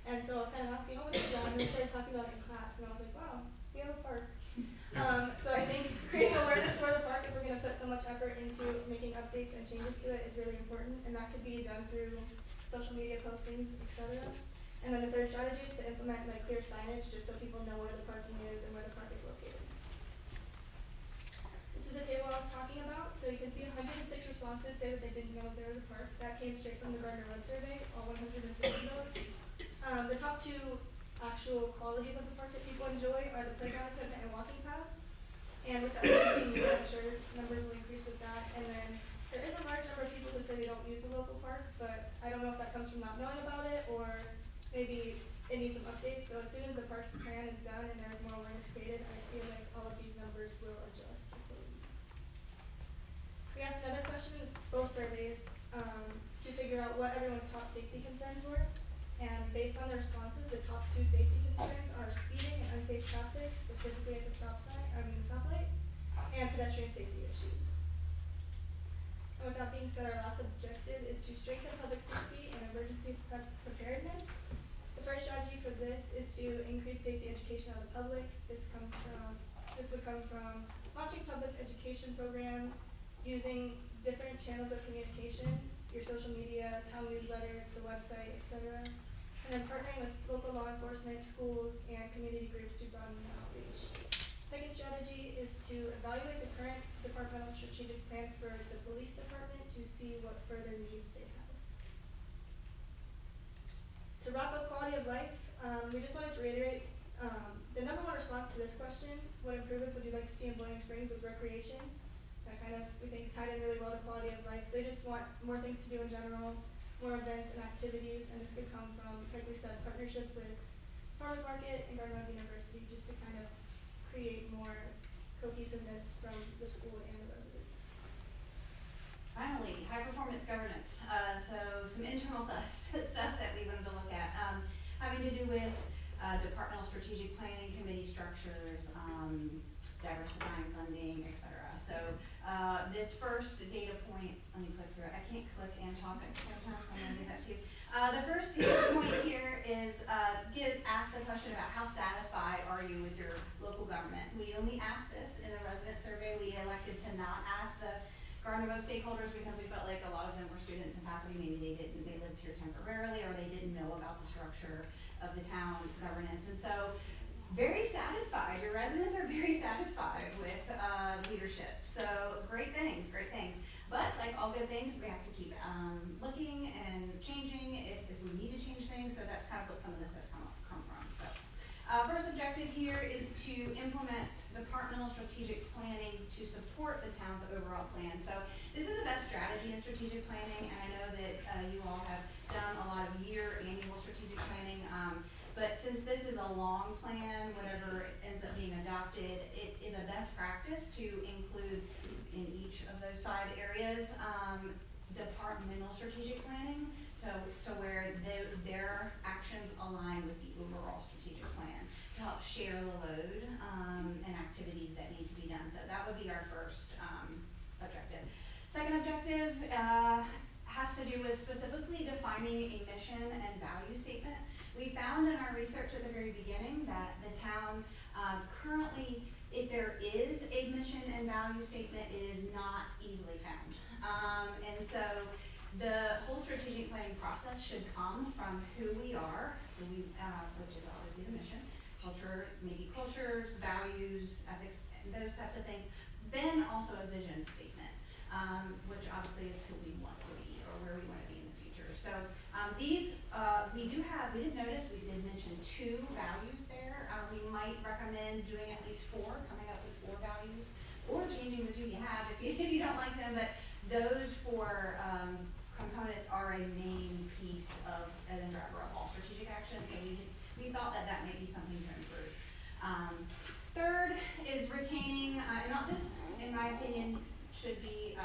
And so I was kind of asking, oh, what is that? And we started talking about it in class, and I was like, wow, we have a park. So I think creating awareness for the park, if we're going to put so much effort into making updates and changes to it, is really important, and that could be done through social media postings, etc. And then the third strategy is to implement like clear signage, just so people know where the parking is and where the park is located. This is the table I was talking about. So you can see 106 responses say that they didn't know there was a park. That came straight from the Gardner Webb survey, all 106 of those. The top two actual qualities of the park that people enjoy are the playground equipment and walking paths. And with that, I'm sure numbers will increase with that. And then there is a large number of people who say they don't use the local park, but I don't know if that comes from not knowing about it or maybe it needs some updates. So as soon as the park plan is done and there's more awareness created, I feel like all of these numbers will adjust. We asked another question, both surveys, to figure out what everyone's top safety concerns were. And based on the responses, the top two safety concerns are speeding and unsafe traffic, specifically at the stoplight, and pedestrian safety issues. And with that being said, our last objective is to strengthen public safety and emergency preparedness. The first strategy for this is to increase safety education of the public. This would come from launching public education programs, using different channels of communication, your social media, town newsletter, the website, etc. And then partnering with local law enforcement, schools, and community groups to broaden the outreach. Second strategy is to evaluate the current departmental strategic plan for the police department to see what further needs they have. To wrap up quality of life, we just wanted to reiterate the number one response to this question, what improvements would you like to see in Boiling Springs, was recreation. That kind of, we think, tied in really well to quality of life. So they just want more things to do in general, more events and activities, and this could come from, like we said, partnerships with Farmers Market and Gardner Webb University, just to kind of create more cohesiveness from the school and the residents. Finally, high performance governance. So some internal stuff that we wanted to look at, having to do with departmental strategic planning, committee structures, diversifying funding, etc. So this first data point, let me click through it. I can't click and talk at the same time, so I'm going to do that too. The first data point here is ask the question about how satisfied are you with your local government. We only asked this in the resident survey. We elected to not ask the Gardner Webb stakeholders because we felt like a lot of them were students and faculty. Maybe they lived here temporarily, or they didn't know about the structure of the town governance. And so very satisfied. Your residents are very satisfied with leadership. So great things. But like all good things, we have to keep looking and changing if we need to change things. So that's kind of what some of this has come from. First objective here is to implement departmental strategic planning to support the town's overall plan. So this is a best strategy in strategic planning, and I know that you all have done a lot of annual strategic planning. But since this is a long plan, whatever ends up being adopted, it is a best practice to include in each of those 5 areas departmental strategic planning. So where their actions align with the overall strategic plan to help share the load and activities that need to be done. So that would be our first objective. Second objective has to do with specifically defining a mission and value statement. We found in our research at the very beginning that the town currently, if there is a mission and value statement, it is not easily found. And so the whole strategic planning process should come from who we are, which is obviously the mission, maybe cultures, values, ethics, and those types of things. Then also a vision statement, which obviously is who we want to be or where we want to be in the future. So these, we did notice, we did mention 2 values there. We might recommend doing at least 4, coming up with 4 values, or changing the 2 you have if you don't like them, but those 4 components are a main piece of an driver of all strategic action, so we thought that may be something to improve. Third is retaining, and this, in my opinion, should be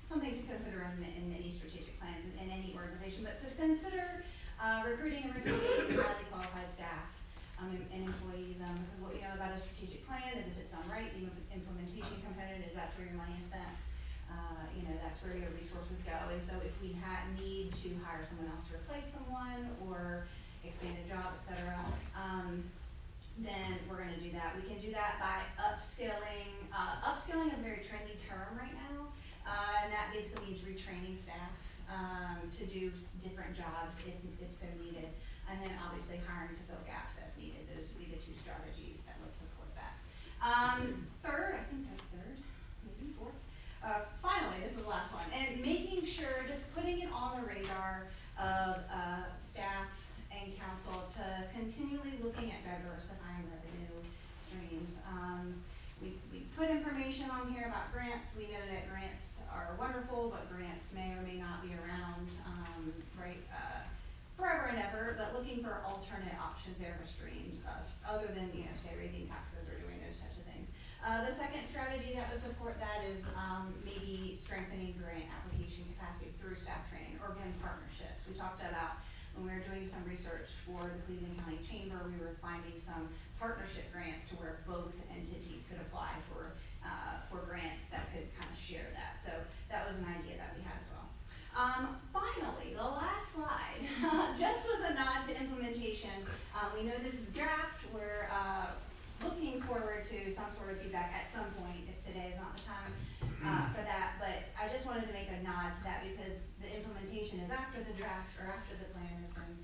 something to consider in many strategic plans in any organization, but to consider recruiting and retaining highly qualified staff and employees, because what we know about a strategic plan is if it's done right, the implementation component is that's where your money is spent. That's where your resources go. And so if we need to hire someone else to replace someone or expand a job, et cetera, then we're going to do that. We can do that by upskilling. Upskilling is a very trendy term right now, and that basically means retraining staff to do different jobs if so needed. And then obviously hiring to fill gaps as needed. Those would be the 2 strategies that would support that. Third, I think that's third, maybe 4th. Finally, this is the last one, and making sure, just putting it on the radar of staff and council to continually looking at diversifying revenue streams. We put information on here about grants. We know that grants are wonderful, but grants may or may not be around forever and ever, but looking for alternate options there for streams, other than, say, raising taxes or doing those types of things. The second strategy that would support that is maybe strengthening grant application capacity through staff training or again partnerships. We talked about when we were doing some research for the Cleveland County Chamber, we were finding some partnership grants to where both entities could apply for grants that could kind of share that. So that was an idea that we had as well. Finally, the last slide just was a nod to implementation. We know this is draft. We're looking forward to some sort of feedback at some point, if today is not the time for that. But I just wanted to make a nod to that because the implementation is after the draft or after the plan has been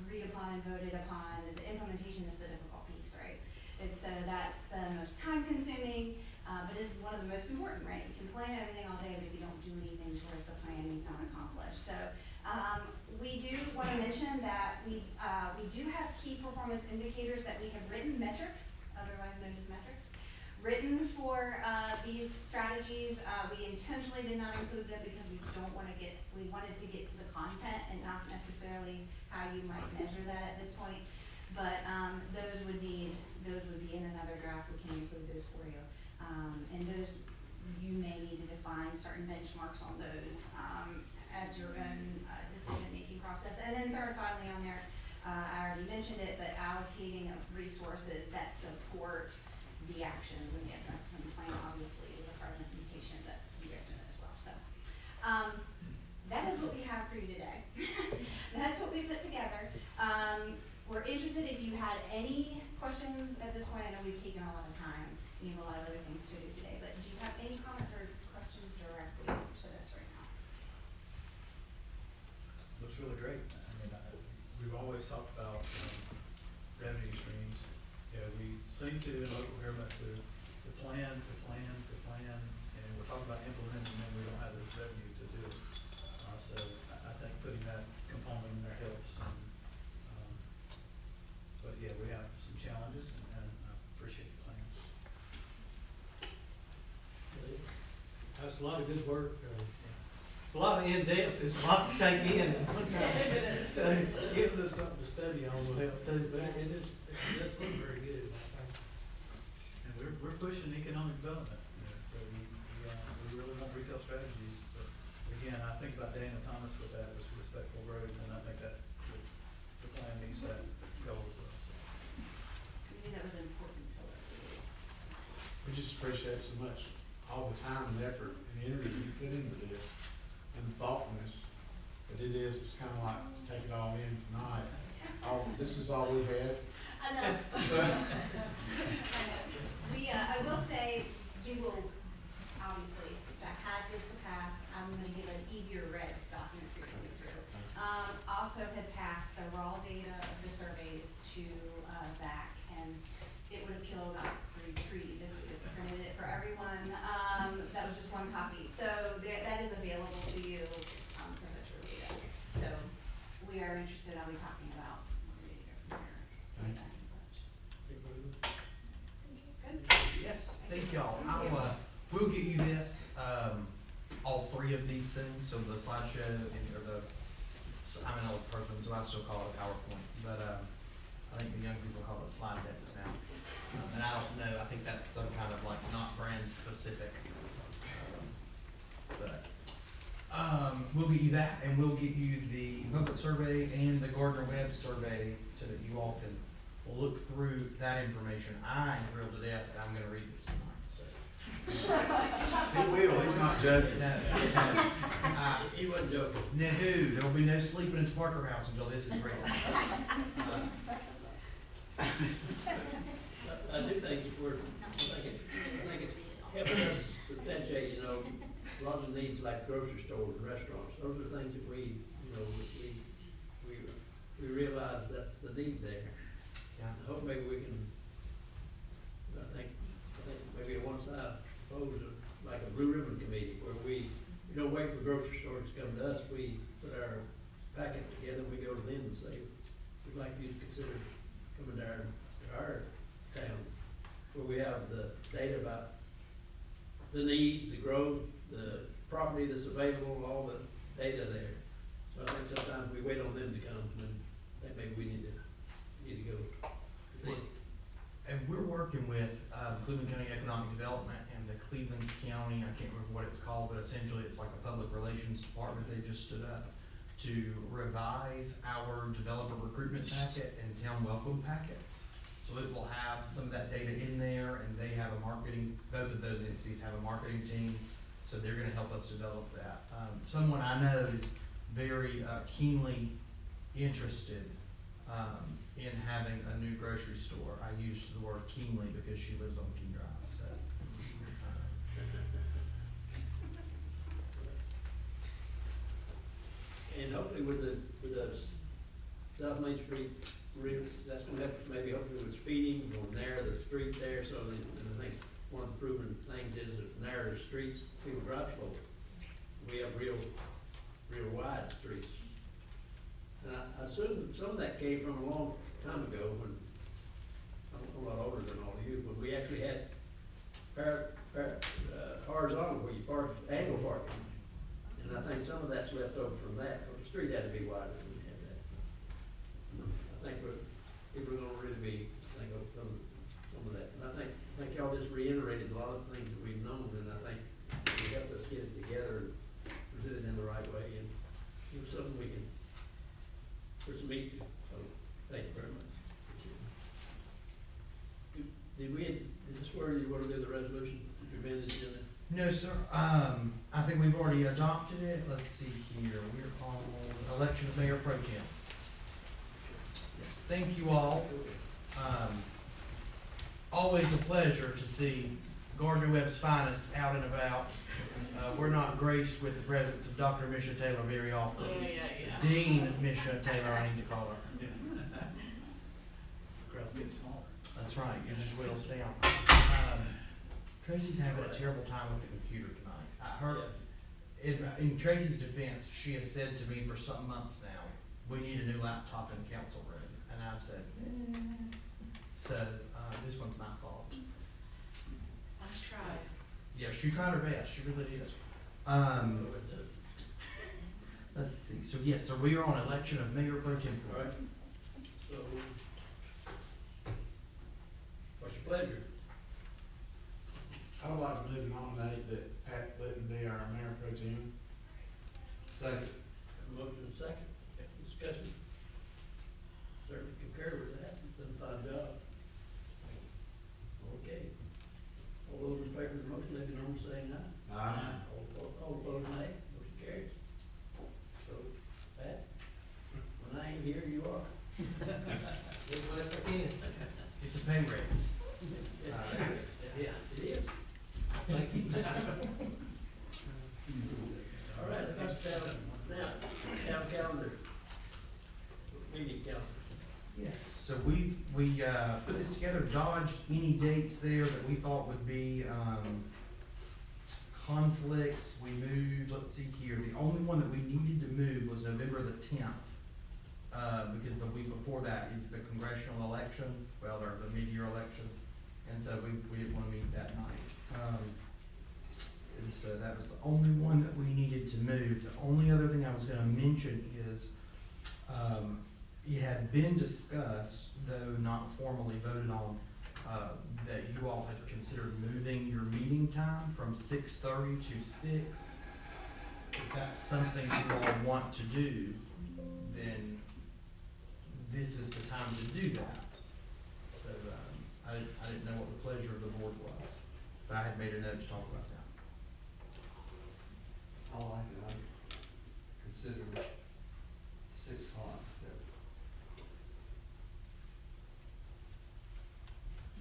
agreed upon and voted upon. The implementation is the difficult piece, right? And so that's the most time consuming, but is one of the most important, right? You can plan everything all day, but if you don't do anything towards the plan, you can't accomplish. So we do want to mention that we do have key performance indicators that we have written metrics, otherwise known as metrics, written for these strategies. We intentionally did not include them because we wanted to get to the content and not necessarily how you might measure that at this point. But those would be in another draft. We can include those for you. And those, you may need to define certain benchmarks on those as your own decision-making process. And then third, finally on there, I already mentioned it, but allocating of resources that support the actions and the investment plan obviously is a part of the implementation that you guys know as well. So that is what we have for you today. That's what we put together. We're interested if you had any questions at this point. I know we've taken a lot of time. We have a lot of other things to do today, but do you have any comments or questions directly to this right now? Looks really great. I mean, we've always talked about revenue streams. We seem to in local government to plan, and we're talking about implementing, and then we don't have the revenue to do it. So I think putting that component in there helps. But yeah, it's a lot of good work. It's a lot of in-depth, it's a lot to take in at one time. So giving us something to study on will help too, but it does look very good, I think. And we're pushing economic development, you know, so we really want retail strategies, but again, I think about Dana Thomas with that, was respectful growth, and I think that the plan meets that goal as well, so. I knew that was an important pillar. We just appreciate so much all the time and effort and energy you put into this and the thoughtfulness. But it's kind of like to take it all in tonight. This is all we had. I know. So, I know. I will say, you will, obviously, that has this to pass, I'm gonna give an easier read document for you to read through. Also had passed the raw data of the surveys to, Zach, and it would have killed about 3 trees if we had printed it for everyone. That was just one copy, so that is available to you, perpetual data. So, we are interested, I'll be talking about what we're gonna do from here. Thank Good? Yes, thank y'all. We'll get you this, all 3 of these things, so the slideshow or I'm an old person, so I still call it a PowerPoint, but, I think the young people call it slide decks now. And I don't know, I think that's some kind of like not brand specific. We'll get you that, and we'll get you the public survey and the Gardner-Webb survey so that you all can look through that information. I am thrilled to death that I'm gonna read this tonight, so. he will, he's not judging. No, He wasn't joking. no, there will be no sleeping at the Parker House until this is ready. I do think it's helping us potentiate, you know, a lot of the needs like grocery stores and restaurants. Those are things that we realize that's the need there. Yeah. I hope maybe we can, I think maybe a one-side proposal, like a Blue Ribbon Committee, where we don't wait for grocery stores to come to us. We put our packet together, we go to them and say, we'd like you to consider coming down to our town, where we have the data about the need, the growth, the property that's available, all the data there. So I think sometimes we wait on them to come, and I think maybe we need to go to them. And we're working with, Cleveland County Economic Development and the Cleveland County, I can't remember what it's called, but essentially it's like a public relations department they just stood up to revise our developer recruitment packet and town welcome packets. So it will have some of that data in there, and they have a marketing, both of those entities have a marketing team, so they're gonna help us develop that. Someone I know is very keenly interested in having a new grocery store. I used the word keenly because she lives on King Drive, so. And hopefully with the South Main Street, that's gonna help, maybe hopefully with speeding, we'll narrow the street there, so that, and I think one of the proven things is that narrow streets, people drive slower. We have real wide streets. And I assume some of that came from a long time ago when, I'm a lot older than all of you, but we actually had horizontal where you park, angle parking. And I think some of that's left over from that, but the street had to be wider when we had that. I think people are gonna really be, from some of that. And I think y'all just reiterated a lot of things that we've known, and I think we helped us get it together and present it in the right way, and it was something we can, for some meat to, so, thank you very much. Is this where you wanna do the resolution, to amend the agenda? No, sir. I think we've already adopted it. Let's see here. We're on election of mayor pro tem. Yes, thank you all. Always a pleasure to see Gardner-Webb's finest out and about. We're not graced with the presence of Dr. Misha Taylor very often. Dean Misha Taylor, I need to call her. Crowd's getting smaller. That's right, it just whittles down. Tracy's having a terrible time with the computer tonight. I heard, in Tracy's defense, she has said to me for some months now, we need a new laptop in the council room. And I've said, so, this one's my fault. Let's try. Yeah, she tried her best, she really did. Let's see, so yes, so we are on election of mayor pro tempore. All right. So, what's your pleasure? I would like to move and nominate that Pat Litton be our mayor pro tem. Second. Have a motion and a second, any discussion? Certainly concur with that, it's a fine job. Okay. All those in favor of the motion, let it be known by saying aye. Aye. All opposed, nay. Motion carries. So, Pat, when I ain't here, you are. Do the best I can. It's a pay raise. Yeah, it is. Thank you. All right, let's now, town calendar. Meeting calendar. Yes, so we put this together, dodged any dates there that we thought would be, conflicts. We moved, let's see here, the only one that we needed to move was November the 10th. Because the week before that is the congressional election, well, or the mid-year election, and so we didn't wanna meet that night. And so that was the only one that we needed to move. The only other thing I was gonna mention is, it had been discussed, though not formally voted on, that you all had considered moving your meeting time from 6:30 to 6. If that's something you all want to do, then this is the time to do that. So, I didn't know what the pleasure of the board was, but I had made a note to talk about that. I like it, I consider 6 o'clock, so.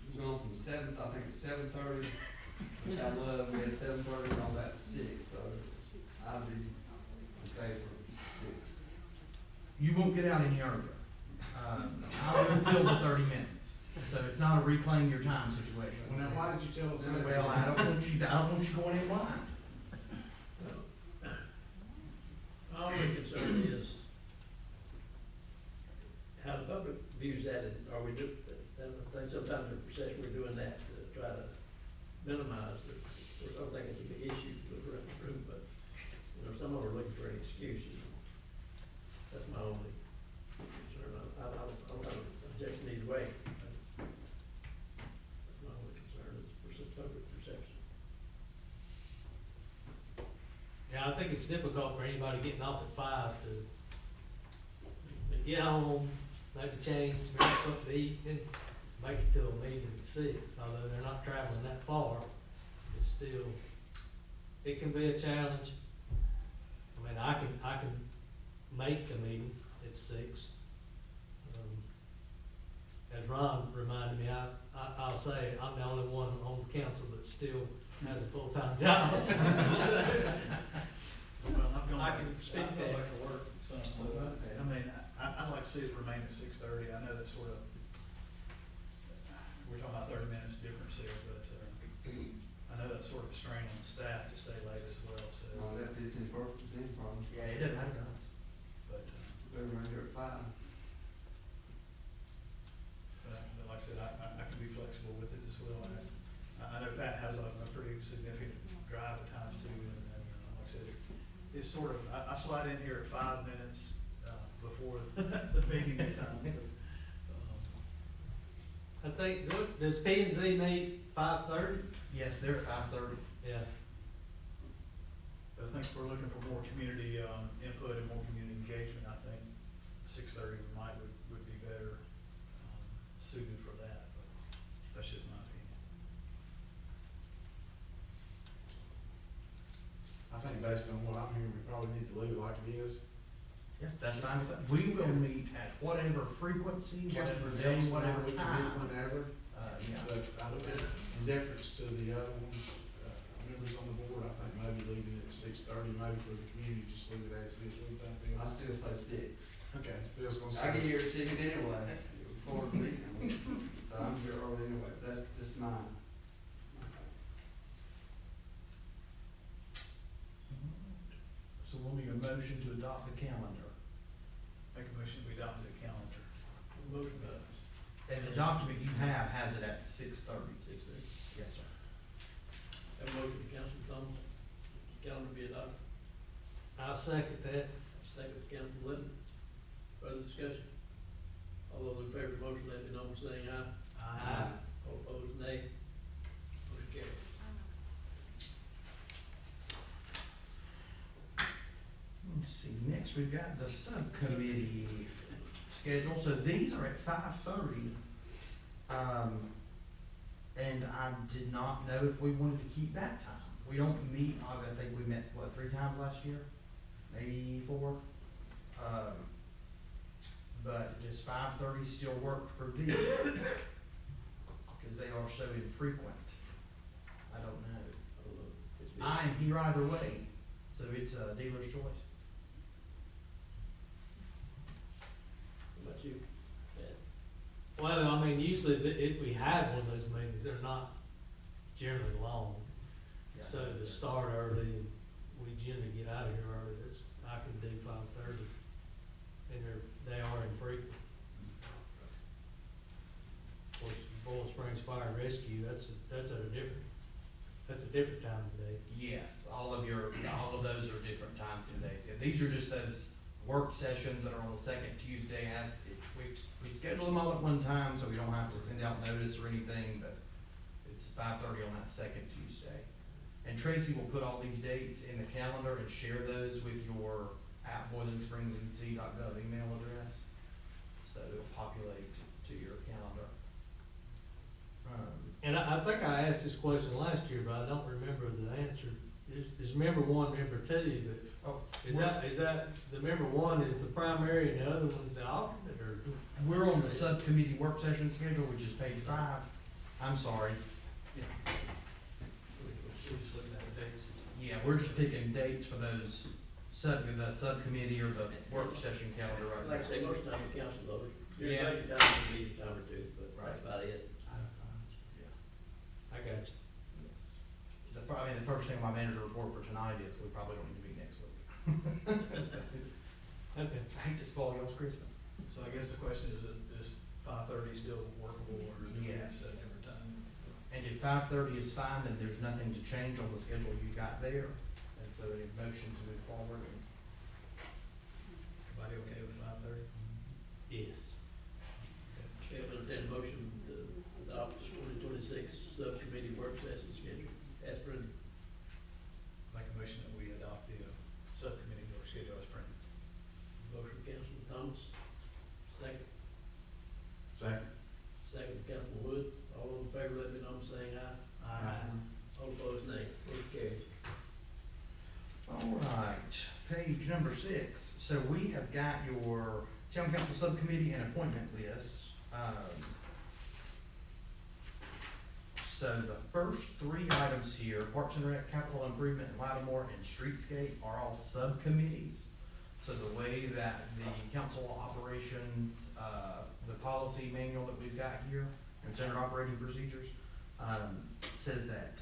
We've gone from 7, I think it's 7:30, which I love, we had 7:30, gone back to 6, so I'd be in favor of 6. You won't get out any earlier. I'll fill the 30 minutes, so it's not a reclaim your time situation. Well, now, why did you tell us that? Well, I don't want you going in blind. Our only concern is how the public views that, and are we do, I think sometimes in perception we're doing that to try to minimize the, I don't think it's a big issue to look around the room, but, you know, some of them are looking for an excuse, you know. That's my only concern. I don't have an objection either way. That's my only concern is public perception. Yeah, I think it's difficult for anybody getting off at 5 to get home, maybe change, grab something to eat, and make it to a meeting at 6. Although they're not traveling that far, it's still, it can be a challenge. I mean, I can make the meeting at 6. As Ron reminded me, I'll say, I'm the only one on the council that still has a full-time job. Well, I'm going, I can speak I go that. back to work, so, I mean, I'd like to see it remain at 6:30. I know that's sort of, we're talking about 30 minutes difference here, but, I know that's sort of a strain on the staff to stay late as well, so. No, that fits in perfect, any problem. Yeah, it doesn't matter to us. But, They're around here at 5. but like I said, I can be flexible with it as well. I know Pat has a pretty significant drive at times too, and like I said, it's sort of, I slide in here at 5 minutes, before the meeting at times, so. I think, does P and Z meet 5:30? Yes, they're at 5:30. Yeah. But I think if we're looking for more community, input and more community engagement, I think 6:30 would be better, suited for that, but that's just my opinion. I think based on what I'm hearing, we probably need to leave it like it is. Yeah, that's fine with that. We will meet at whatever frequency, whatever day, Council whatever we can time. meet whenever, Yeah. but in deference to the other ones, members on the board, I think maybe leaving it at 6:30, maybe for the community, just leave it as it is. What do you think, Bill? I still say 6. Okay, Bill's gonna say. I get here at 6 anyway, before the meeting, so I'm here early anyway, but that's just mine. So we'll need a motion to adopt the calendar. Make a motion, we adopt the calendar. Motion by And the document you have has it at 6:30. 6:30. Yes, sir. Have a motion, Councilman Thomas, calendar be adopted. second that. Second, Councilman Litton. Further discussion? All those in favor of the motion, let me know by saying aye. Aye. All opposed, nay. Motion carries. Let's see, next we've got the subcommittee schedule, so these are at 5:30. And I did not know if we wanted to keep that time. We don't meet, I think we met, what, 3 times last year? Maybe 4? But does 5:30 still work for these? Because they are so infrequent. I don't know. I am here either way, so it's a dealer's choice. How about you? Well, I mean, usually if we have one of those meetings, they're not generally long. So to start early, we generally get out of here early. I can do 5:30. And they are infrequent. Of course, Boyle Springs Fire Rescue, that's at a different time of day. Yes, all of those are different times and dates. Yeah, these are just those work sessions that are on the second Tuesday. We schedule them all at one time, so we don't have to send out notice or anything, but it's 5:30 on that second Tuesday. And Tracy will put all these dates in the calendar and share those with your @BoilingSpringsNC.gov email address. So it'll populate to your calendar. And I think I asked this question last year, but I don't remember the answer. Is member 1, member 2, but is that, the member 1 is the primary and the other one's the alternate, or? We're on the subcommittee work session schedule, which is page 5. I'm sorry. We're just looking at the dates. Yeah, we're just picking dates for those the subcommittee or the work session calendar right Like I now. say, most time the council votes. Yeah. Your budget time will be a time or two, but that's about it. I got you. Yes. The first thing my manager reported for tonight is we probably don't need to meet next week. Okay. I hate to spoil y'all's Christmas. So I guess the question is 5:30 still workable, or is it Yes. set a different time? And if 5:30 is fine, then there's nothing to change on the schedule you got there. And so a motion to move forward. Everybody okay with 5:30? Yes. Okay, I'm entertaining a motion to adopt the 2026 subcommittee work session schedule as printed. Make a motion that we adopt the subcommittee work schedule as printed. Motion, Councilman Thomas. Second. Second. Second, Councilman Wood. All those in favor, let me know by saying aye. Aye. All opposed, nay. Motion carries. All right, page number 6. So we have got your town council subcommittee and appointment list. So the first 3 items here, Parks and Rec, Capital Improvement, Lattimore, and Streetscape are all subcommittees. So the way that the council operations, the policy manual that we've got here, and standard operating procedures, says that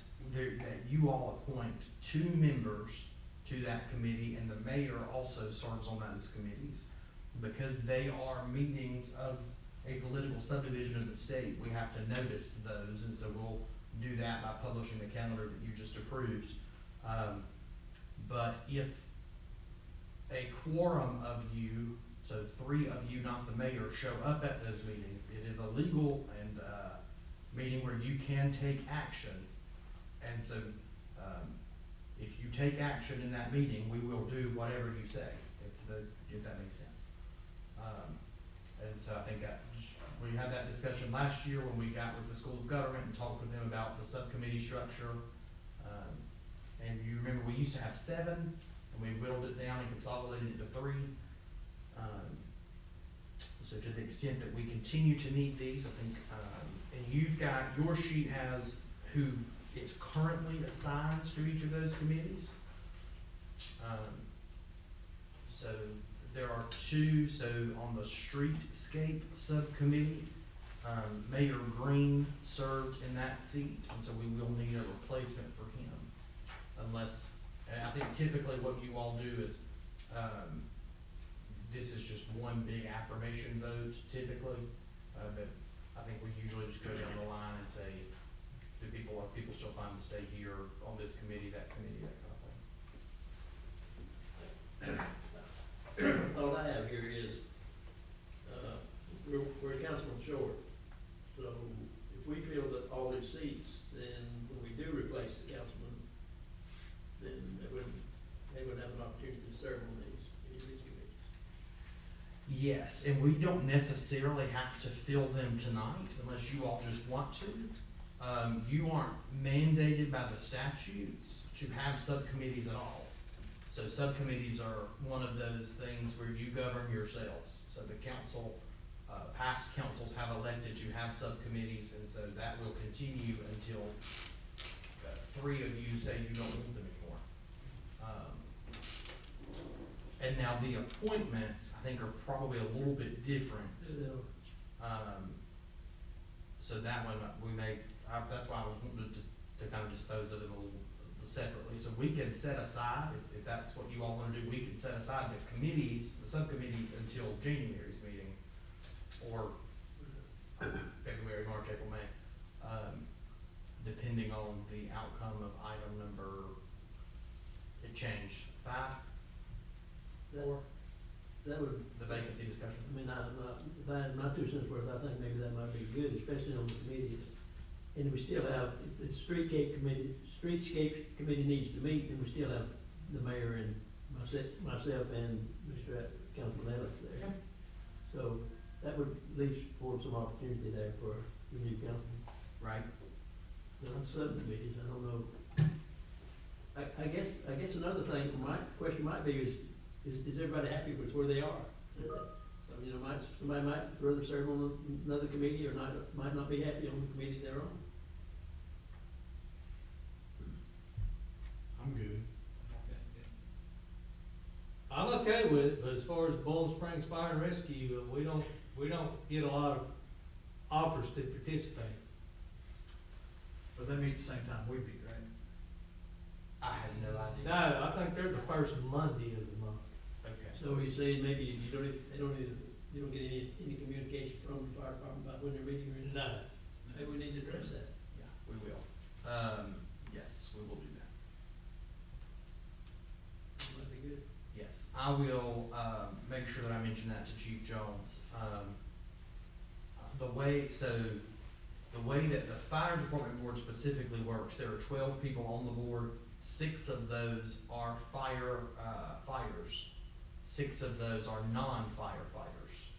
you all appoint 2 members to that committee, and the mayor also serves on those committees. Because they are meetings of a political subdivision of the state, we have to notice those, and so we'll do that by publishing the calendar that you just approved. But if a quorum of you, so 3 of you, not the mayor, show up at those meetings, it is a legal and meeting where you can take action. And so if you take action in that meeting, we will do whatever you say, if that makes sense. And so I think we had that discussion last year when we got with the School of Government and talked with them about the subcommittee structure. And you remember we used to have 7, and we whittled it down and consolidated it to 3. So to the extent that we continue to need these, I think, and you've got, your sheet has who is currently assigned to each of those committees. So there are 2, so on the Streetscape subcommittee, Mayor Green served in that seat, and so we will need a replacement for him. Unless, and I think typically what you all do is, this is just one big affirmation vote typically, but I think we usually just go down the line and say, are people still fine to stay here on this committee, that committee, that kind of thing. Yes, and we don't necessarily have to fill them tonight unless you all just want to. You aren't mandated by the statutes to have subcommittees at all. So subcommittees are one of those things where you govern yourselves. So the council, past councils have elected to have subcommittees, and so that will continue until three of you say you don't want them anymore. And now the appointments, I think, are probably a little bit different. So that one, that's why I was wanting to kind of dispose of it a little separately. So we can set aside, if that's what you all want to do, we can set aside the committees, the subcommittees until January's meeting, or February, March, April, May, depending on the outcome of item number, it changed, 5? That would, The vacancy discussion. I mean, if I had my 2 cents worth, I think maybe that might be good, especially on the committees. And we still have, if the streetscape committee needs to meet, and we still have the mayor and myself and Mr. Councilman Ellis there. Okay. So that would at least afford some opportunity there for the new council. Right. Now, subcommittees, I don't know. I guess another thing, my question might be is everybody happy with where they are? So, you know, somebody might rather serve on another committee or might not be happy on the committee they're on. I'm good. I'm okay with it, but as far as Boiling Springs Fire and Rescue, we don't get a lot of offers to participate. But they meet the same time we meet, right? I had no idea. No, I think they're the first Monday of the month. Okay. So you're saying maybe you don't get any communication from the fire department about when they're meeting or anything? No. Maybe we need to address that. Yeah, we will. Yes, we will do that. That might be good. Yes, I will, make sure that I mention that to Chief Jones. The way that the fire department board specifically works, there are 12 people on the board. 6 of those are fighters. 6 of those are non-firefighters.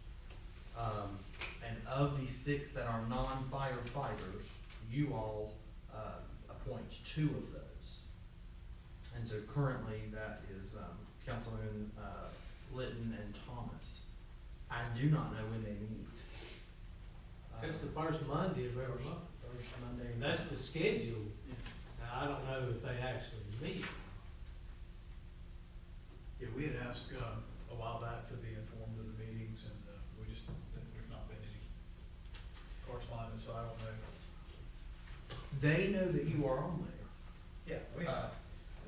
And of the 6 that are non-firefighters, you all, appoint 2 of those. And so currently that is, Councilman, Litton and Thomas. I do not know when they meet. It's the first Monday of every month. First Monday. That's the schedule. Now, I don't know if they actually meet. Yeah, we had asked, a while back to be informed of the meetings, and, there's not been any correspondence, so I don't know. They know that you are on there. Yeah, we,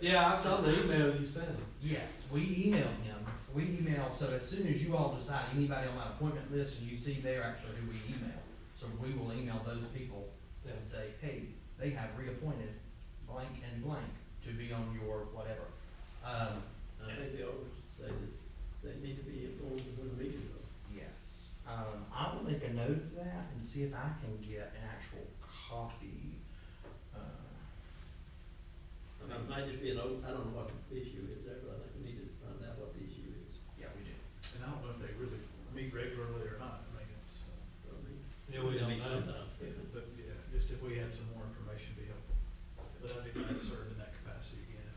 Yeah, I saw the email you sent them. Yes, we email him. So as soon as you all decide, anybody on my appointment list, and you see there actually who we email. So we will email those people and say, hey, they have reappointed blank and blank to be on your whatever. I think they always say that they need to be informed of when the meeting is. Yes. I will make a note of that and see if I can get an actual copy. It might just be I don't know what the issue is there, but I think we need to find out what the issue is. Yeah, we do. and I don't know if they really meet regularly or not, I mean, it's, Yeah, we don't know. but, yeah, just if we had some more information, it'd be helpful. But I'd be glad to serve in that capacity again.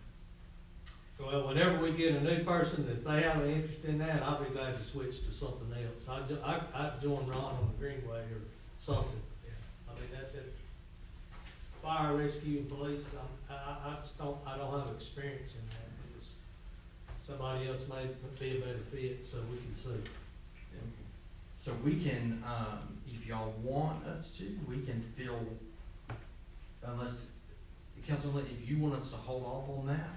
Well, whenever we get a new person, if they have an interest in that, I'll be glad to switch to something else. I'd join Ron on the Greenway or something. I mean, that fire, rescue, and police, I don't have experience in that. It's, somebody else may be a better fit, so we can see. So we can, if y'all want us to, we can fill, unless, Councilman, if you want us to hold off on that,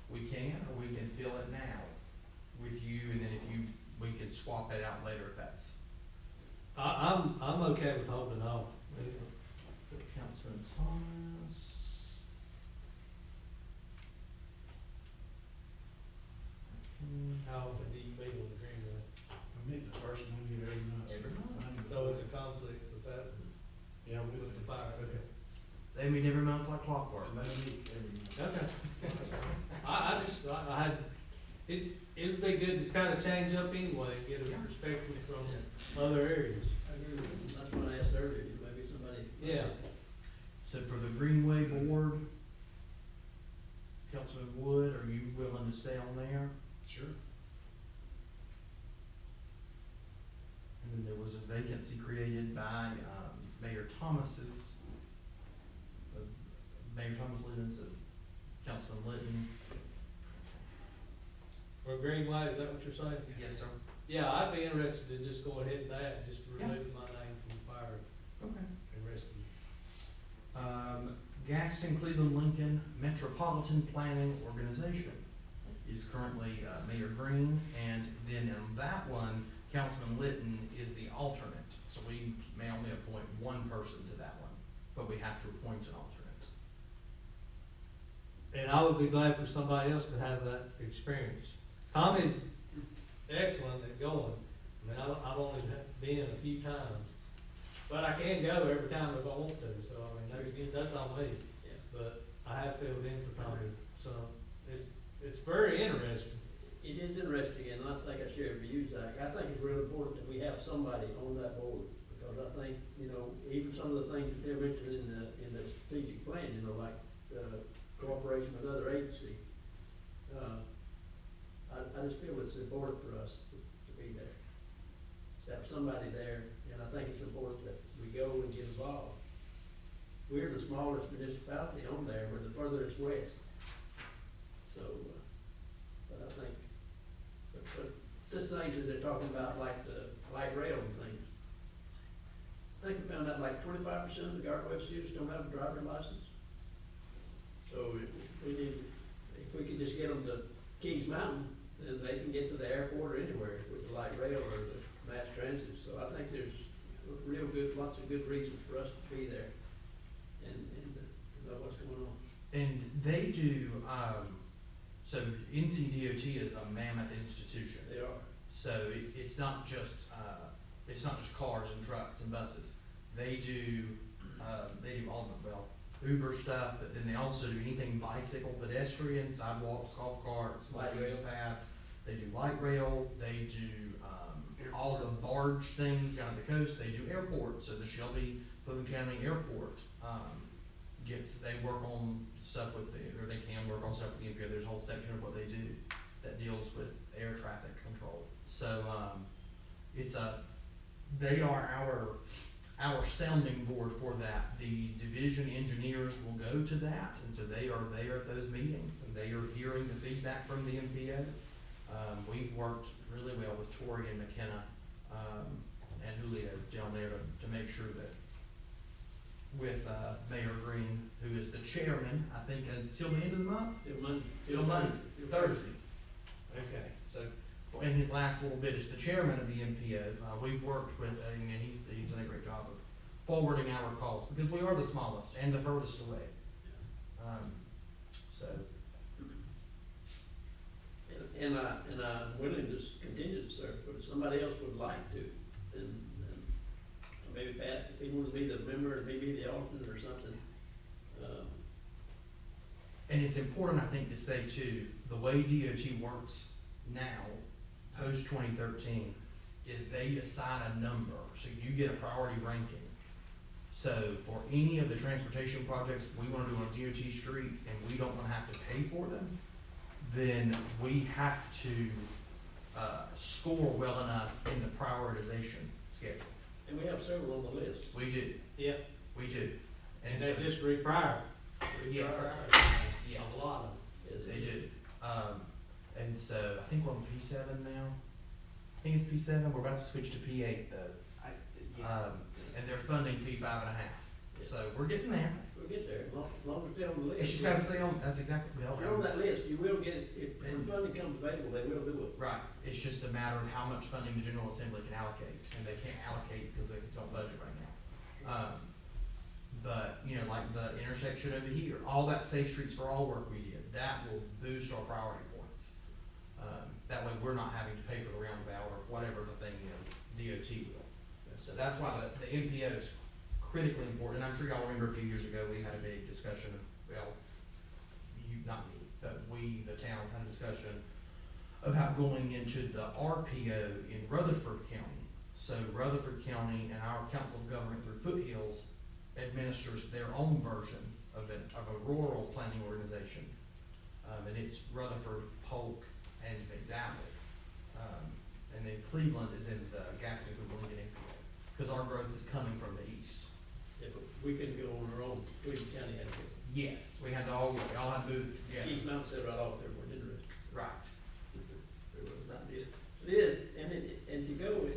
we can, or we can fill it now with you, and then we could swap it out later if that's. I'm okay with holding off. Councilman Thomas. How often do you meet on the Greenway? I meet the first Monday of every month. Every month. So it's a conflict with that, Yeah, we with the fire, okay. They meet every month like clockwork. They meet every month. Okay. I had, it'd be be good to kind of change up anyway, get a perspective from other areas. I agree with you. That's what I asked earlier, maybe somebody. Yeah. So for the Greenway Board, Councilman Wood, are you willing to stay on there? Sure. And then there was a vacancy created by, Mayor Thomas's, Mayor Thomas leaving, so Councilman Litton. For Greenway, is that what you're saying? Yes, sir. Yeah, I'd be interested in just going ahead with that, just removing my name from fire Okay. and rescue. Gaston Cleveland Lincoln Metropolitan Planning Organization is currently, Mayor Green, and then in that one, Councilman Litton is the alternate. So we may only appoint one person to that one, but we have to appoint an alternate. And I would be glad for somebody else to have that experience. Tommy's excellent at going. I mean, I've only been a few times, but I can go every time if I want to, so I mean, that's on me. Yeah. But I have filled in for Tommy, so it's very interesting. It is interesting, and I think I share your views, Zach. I think it's real important that we have somebody on that board, because I think, you know, even some of the things that they're mentioned in the strategic plan, you know, like, cooperation with other agency, I just feel it's important for us to be there. To have somebody there, and I think it's important that we go and get involved. We're the smallest municipality on there, we're the furthest west. So, but I think, but since things that they're talking about, like the light rail and things, I think we found out like 25% of the Garden Web students don't have a driver's license. So we need, if we could just get them to Kings Mountain, then they can get to the airport or anywhere with the light rail or the mass transit. So I think there's real good, lots of good reasons for us to be there and to know what's going on. And they do, so NCDOT is a mammoth institution. They are. So it's not just cars and trucks and buses. They do all of the, well, Uber stuff, but then they also do anything bicycle, pedestrian, sidewalks, golf carts, multi-use paths. They do light rail, they do, all the barge things down the coast. They do airports, so the Shelby Boone County Airport, they work on stuff with or they can work on stuff with the MPO. There's a whole section of what they do that deals with air traffic control. So, they are our sounding board for that. The division engineers will go to that, and so they are there at those meetings, and they are hearing the feedback from the MPO. We've worked really well with Tori and McKenna, and Julio down there to make sure that with, Mayor Green, who is the chairman, I think, until the end of the month? Till Monday, Thursday. Okay, so, in his last little bit as the chairman of the MPO, we've worked with, and he's done a great job of forwarding our calls, because we are the smallest and the furthest away. So. And I'm willing to continue to serve, but if somebody else would like to, then maybe Pat, if he wants to be the member and maybe the alternate or something. And it's important, I think, to say too, the way DOT works now, post 2013, is they assign a number, so you get a priority ranking. So for any of the transportation projects we wanna do on DOT street and we don't wanna have to pay for them, then we have to, score well enough in the prioritization schedule. And we have several on the list. We do. Yeah. We do. And they just reprior. Yes. Yes. A lot of them. They do. And so I think we're on P7 now. I think it's P7. We're about to switch to P8 though. And they're funding P5.5. So we're getting there. We'll get there, as long as they're on the list. It's just gotta stay on, that's exactly, If you're on that list, you will get, if when funding comes available, they will do it. right. It's just a matter of how much funding the General Assembly can allocate, and they can't allocate because they don't budget right now. But, you know, like the intersection over here, all that Safe Streets for All work we did, that will boost our priority points. That way we're not having to pay for the roundabout or whatever the thing is, DOT will. So that's why the MPO is critically important. And I'm sure y'all remember a few years ago, we had a big discussion, well, not me, but we, the town, had a discussion about going into the RPO in Rutherford County. So Rutherford County and our Council of Government through Foothills administers their own version of a rural planning organization. And it's Rutherford, Polk, and McDowell. And then Cleveland is in the Gaston Cooper Lincoln MPO, because our growth is coming from the east. Yeah, but we couldn't go on our own, Cleveland County had to go. Yes, we had to all had to move it together. Keith Mountain said right off there, we're interested. Right. There was an idea. It is, and to go,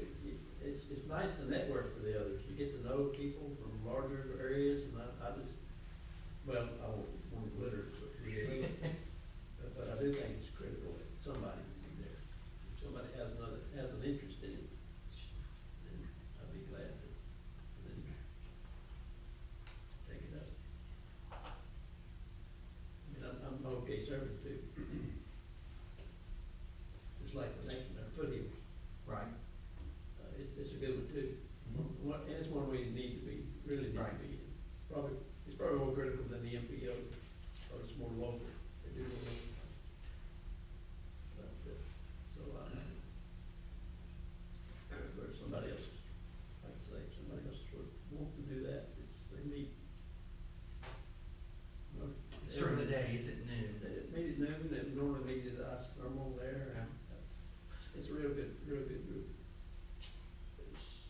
it's nice to network with the others. You get to know people from larger areas, and I just, well, I won't glitter, but I do think it's critical that somebody be there. If somebody has an interest in it, then I'd be glad to then take it up. I mean, I'm okay serving too. Just like the next one, Foothills. Right. It's a good one too. And it's one we need to be, really need to be. It's probably more critical than the MPO, or it's more local. They do more local. But somebody else, like I say, somebody else would want to do that, they meet. Well, It's during the day, it's at noon. They meet at noon, and normally meet at us, I'm over there. It's a real good group.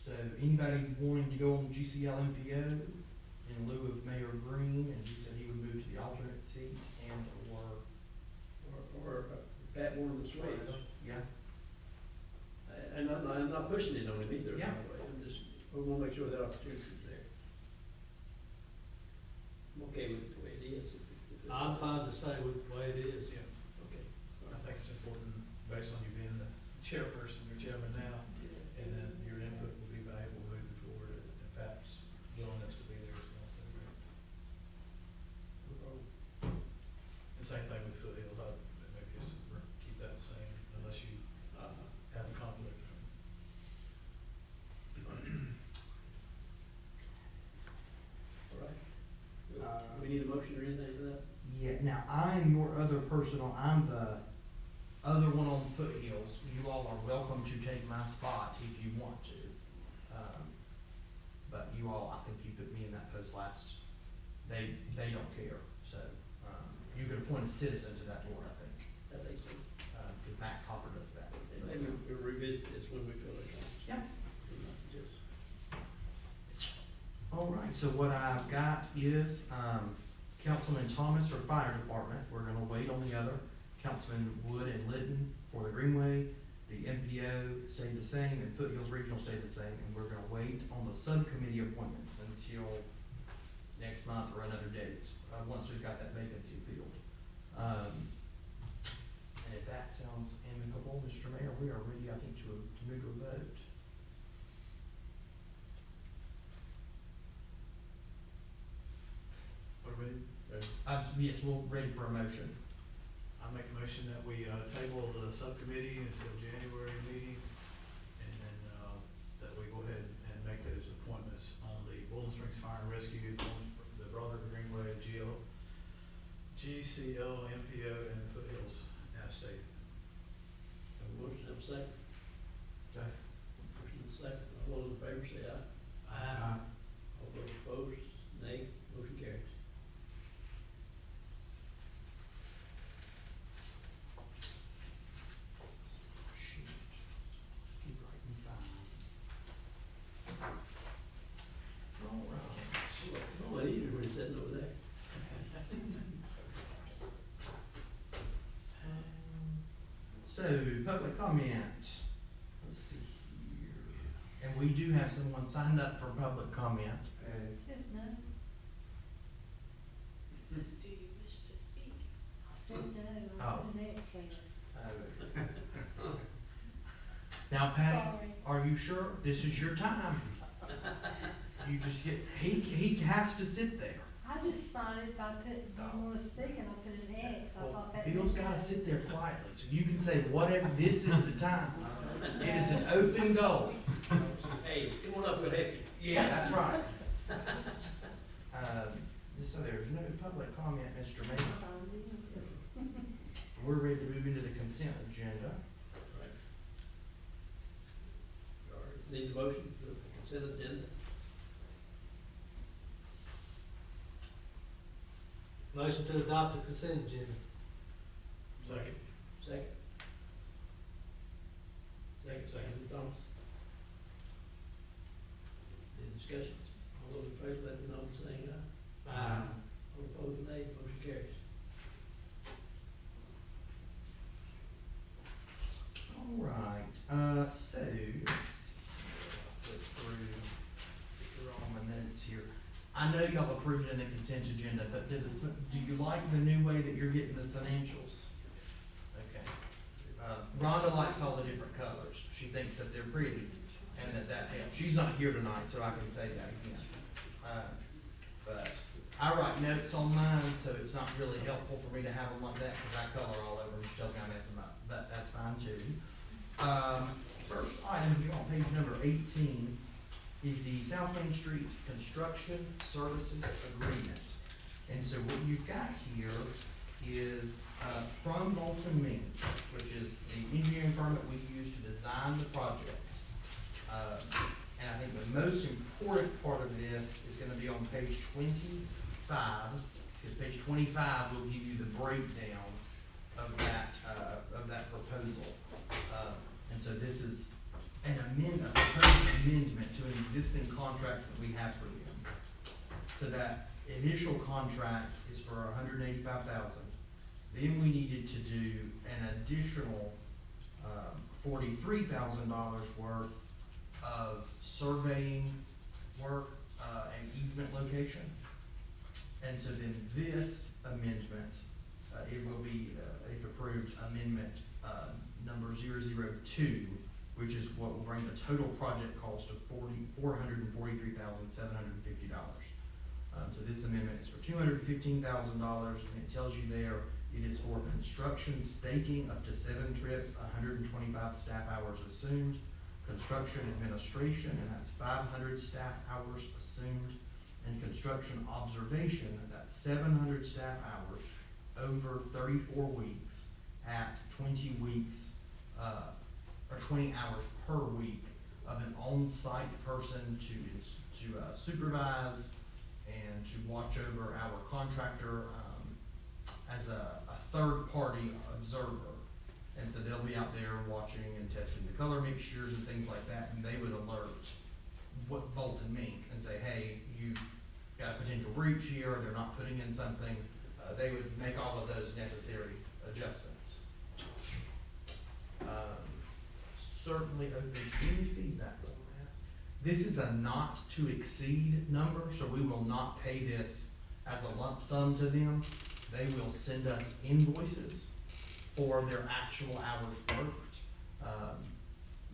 So anybody wanting to go on GCL MPO in lieu of Mayor Green, and he said he would move to the alternate seat and Or Pat wanted to switch. Yeah. And I'm not pushing it on him either, by Yeah. the way, we wanna make sure that opportunity's there. I'm okay with it the way it is. I'm fine to stay with the way it is, yeah. Okay. I think it's important, based on you being the chairperson or chairman now, and then your input will be valuable moving forward, and Pat's willingness to be there is also great. And same thing with Foothills, I'd maybe just keep that the same, unless you have a conflict. All right. Do we need a motion or anything for that? Yeah, now I'm your other personal, I'm the other one on Foothills. You all are welcome to take my spot if you want to. But you all, I think you put me in that post last, they don't care, so, you could appoint a citizen to that board, I think. I think so. Because Max Hopper does that. And maybe we'll revisit this when we feel like it. Yes. Just All right, so what I've got is, Councilman Thomas for Fire Department, we're gonna wait on the other. Councilman Wood and Litton for the Greenway, the MPO stayed the same, and Foothills Regional stayed the same, and we're gonna wait on the subcommittee appointments until next month or another date, once we've got that vacancy filled. And if that sounds amicable, Mr. Mayor, we are ready, I think, to move to a vote. Are we ready? Yes, we're ready for a motion. I make a motion that we, table the subcommittee until January meeting, and then, that we go ahead and make those appointments on the Bowling Springs Fire and Rescue, the Broader Greenway, GCL, MPO, and Foothills as stated. have a motion, have a second. Second. Motion and second. All those in favor say aye. Aye. All those opposed, nay. Motion carries. Shoot. Keep writing fast. All right. Well, easier when you're sitting over there. So, public comment. Let's see here. And we do have someone signed up for public comment. It says no. Do you wish to speak? I said no, I put an X there. Now, Patty, Sorry. are you sure? This is your time. You just get, he has to sit there. I just signed it by putting, do you wanna speak, and I put an X, I thought that. Bill's gotta sit there quietly, so you can say whatever, this is the time. It is an open goal. Hey, come on up, we'll help you. Yeah, that's right. So there's no public comment, Mr. Mayor. we're ready to move into the consent agenda. Need a motion for the consent agenda? Motion to adopt the consent agenda. Second. Second? Second, Mr. Thomas. Any discussions? All those in favor, let me know by saying aye. Aye. All opposed, nay. Motion carries. All right, so, let's flip through all my notes here. I know y'all approved it in the consent agenda, but do you like the new way that you're getting the financials? Okay. Rhonda likes all the different colors. She thinks that they're pretty and that helps. She's not here tonight, so I can say that again. But I write notes on mine, so it's not really helpful for me to have them like that because I color all over them. She tells me I mess them up, but that's fine too. First item here on page number 18 is the South Main Street Construction Services Agreement. And so what you've got here is from Bolton Mink, which is the engineering firm that we use to design the project. And I think the most important part of this is going to be on page 25, because page 25 will give you the breakdown of that proposal. And so this is a proposed amendment to an existing contract that we have for them. So that initial contract is for $185,000. Then we needed to do an additional $43,000 worth of surveying work and easement location. And so then this amendment, it will be, if approved, amendment number 002, which is what will bring the total project cost of $443,750. So this amendment is for $215,000, and it tells you there it is for construction staking up to 7 trips, 125 staff hours assumed, construction administration, and that's 500 staff hours assumed, and construction observation, and that's 700 staff hours over 34 weeks at 20 weeks, or 20 hours per week of an on-site person to supervise and to watch over our contractor as a third-party observer. And so they'll be out there watching and testing the color mixtures and things like that, and they would alert what Bolton Mink and say, hey, you've got a potential breach here, or they're not putting in something. They would make all of those necessary adjustments. Certainly open to any feedback on that. This is a not to exceed number, so we will not pay this as a lump sum to them. They will send us invoices for their actual hours worked,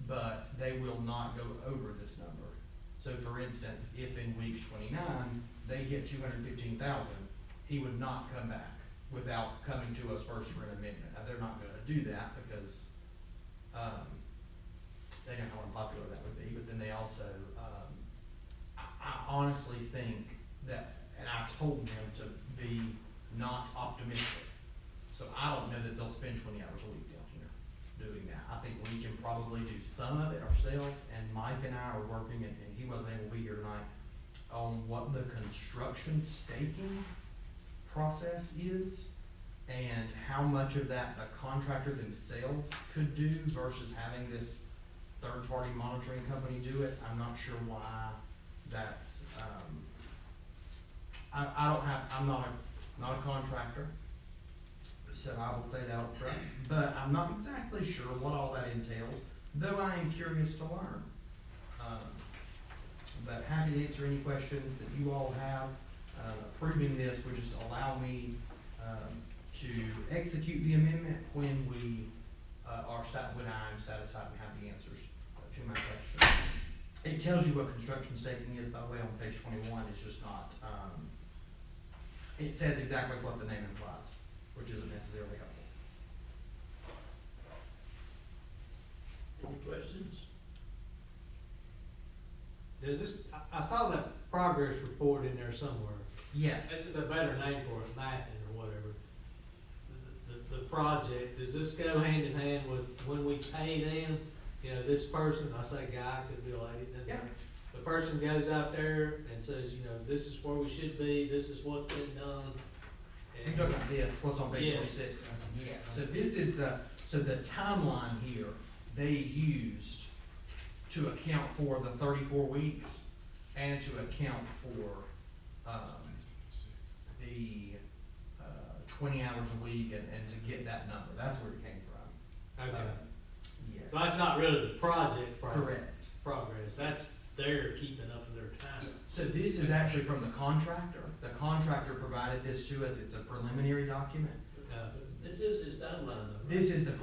but they will not go over this number. So for instance, if in week 29, they hit 215,000, he would not come back without coming to us first for an amendment. Now, they're not gonna do that because, they know how unpopular that would be, but then they also, I honestly think that, and I told them to be not optimistic. So I don't know that they'll spend 20 hours a week down here doing that. I think we can probably do some of it ourselves, and Mike and I are working, and he wasn't able to be here tonight, on what the construction staking process is and how much of that the contractor themselves could do versus having this third-party monitoring company do it. I'm not sure why that's, I'm not a contractor, so I will say that up front, but I'm not exactly sure what all that entails, though I am curious to learn. But happy to answer any questions that you all have. Approving this would just allow me to execute the amendment when when I'm satisfied and have the answers to my questions. It tells you what construction staking is, by the way, on page 21. It's just not, it says exactly what the name implies, which isn't necessarily helpful. Any questions? Does this, I saw that progress report in there somewhere. Yes. This is a better name for it, mapping or whatever. The project, does this go hand in hand with when we pay them? You know, this person, I say guy, could be a lady, doesn't Yeah. matter. The person goes out there and says, you know, this is where we should be, this is what's been done. You and- talking about this, what's on page Yes. 26? Yeah, so this is so the timeline here, they used to account for the 34 weeks and to account for, the, 20 hours a week and to get that number. That's where it came from. Okay. Yes. So that's not really the project Correct. progress, that's their keeping up with their time. So this is actually from the contractor. The contractor provided this to us. It's a preliminary document. This is his timeline though. This is this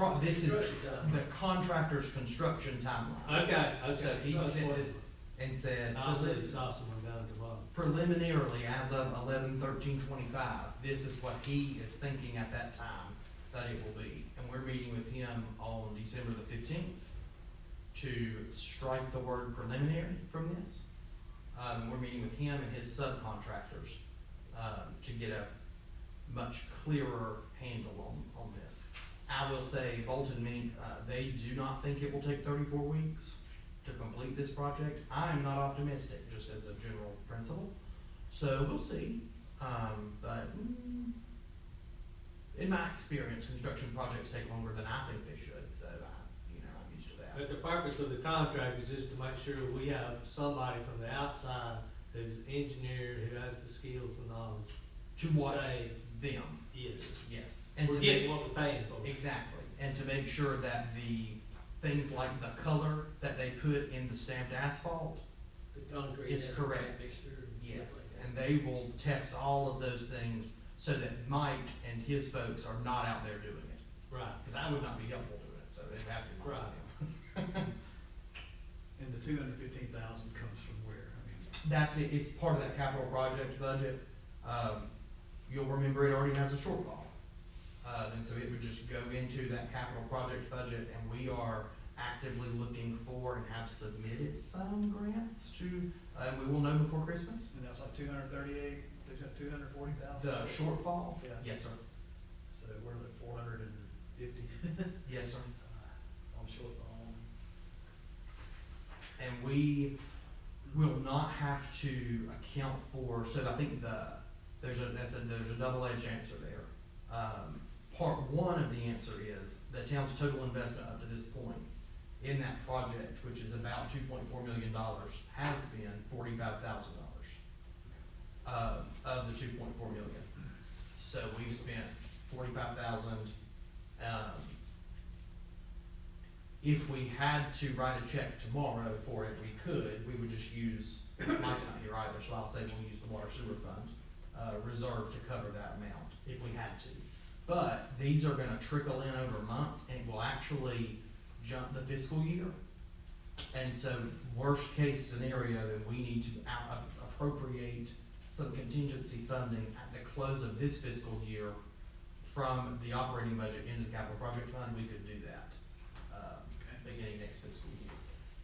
is Construction timeline. the contractor's construction timeline. Okay, So okay. he That's sent what- this and said, I said saw someone down at the bottom. preliminarily, as of 11/13/25, this is what he is thinking at that time that it will be. And we're meeting with him on December the 15th to strike the word preliminary from this. We're meeting with him and his subcontractors to get a much clearer handle on this. I will say Bolton Mink, they do not think it will take 34 weeks to complete this project. I am not optimistic, just as a general principle. So we'll see. In my experience, construction projects take longer than I think they should, so I'm used to that. But the purpose of the contract is just to make sure we have somebody from the outside who's an engineer, who has the skills and knowledge. To watch say, them. Yes, Yes. we're to getting make- what we're paying for. Exactly, and to make sure that the things like the color that they put in the stamped asphalt The concrete. is has correct. mixture and stuff Yes, like and they will test all of those things so that Mike and his folks are not out there doing it. Right. Because I would not be helpful to it, so it'd have to be Right. And the 215,000 comes from where? I mean, That's it, it's part of that capital project budget. You'll remember it already has a shortfall. And so it would just go into that capital project budget, and we are actively looking for and have submitted some grants to, we will know before Christmas. and that's like 238, 240,000? The shortfall? Yeah. Yes, sir. So we're at 450 Yes, sir. on shortfall. And we will not have to account for, so I think there's a double-edged answer there. Part one of the answer is the town's total investment up to this point in that project, which is about $2.4 million, has been $45,000 of the $2.4 million. So we've spent $45,000. If we had to write a check tomorrow for it, we could. We would just use, Mike's not here either, so I'll say we'll use the water sewer fund reserve to cover that amount if we had to. But these are gonna trickle in over months and will actually jump the fiscal year. And so worst case scenario, then we need to appropriate some contingency funding at the close of this fiscal year from the operating budget into the capital project fund. We could do that beginning next fiscal year.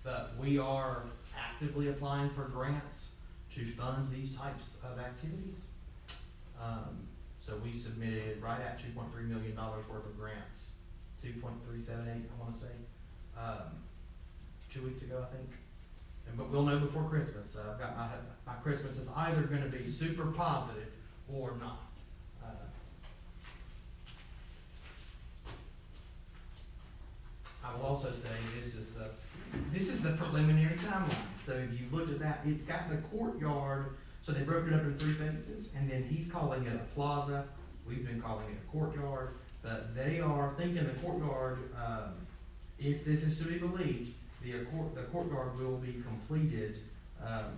But we are actively applying for grants to fund these types of activities. So we submitted right at $2.3 million worth of grants, 2.378, I wanna say, 2 weeks ago, I think. But we'll know before Christmas. I've got my Christmas is either gonna be super positive or not. I will also say this is the preliminary timeline. So if you looked at that, it's got the courtyard. So they broke it up in 3 phases, and then he's calling it a plaza. We've been calling it a courtyard, but they are thinking the courtyard. If this is to be believed, the courtyard will be completed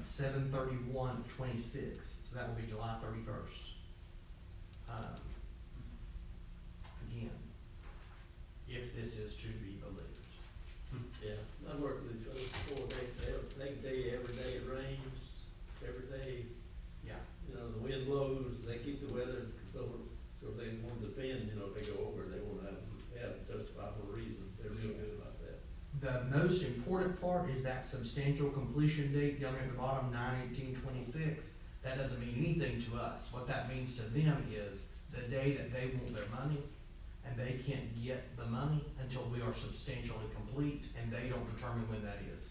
7/31/26. So that will be July 31st. Again, if this is to be believed. Yeah, I worked with these folks before, they can tell you every day it rains, every day, Yeah. you know, the wind blows, they keep the weather controlled, so they want to defend, you know, if they go over, they won't have to justify for a reason, they're real good about that. The most important part is that substantial completion date down there at the bottom, 9/18/26. That doesn't mean anything to us. What that means to them is the day that they want their money and they can't get the money until we are substantially complete, and they don't determine when that is.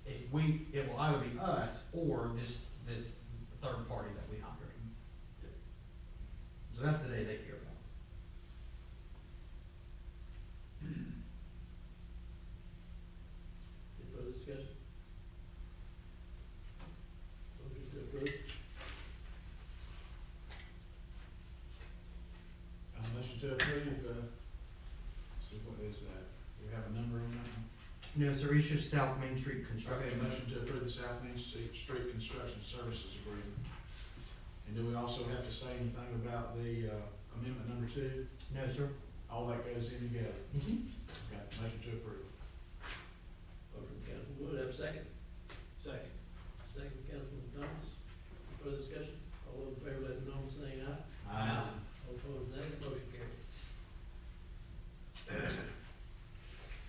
It will either be us or this third party that we hired. So that's the day they care about. Any further discussion? Motion to approve? Motion to approve, see, what is that? Do we have a number on that one? No, sir, it's just South Main Street Okay, construction. motion to approve the South Main Street Construction Services Agreement. And do we also have to say anything about the, amendment number 2? No, sir. All that goes in together. Mm-hmm. Okay, motion to approve. Motion from Councilman Wood, have a second? Second. Second from Councilman Thomas. Any further discussion? All those in favor, let it be known by saying aye. Aye. All opposed, nay. Motion carries.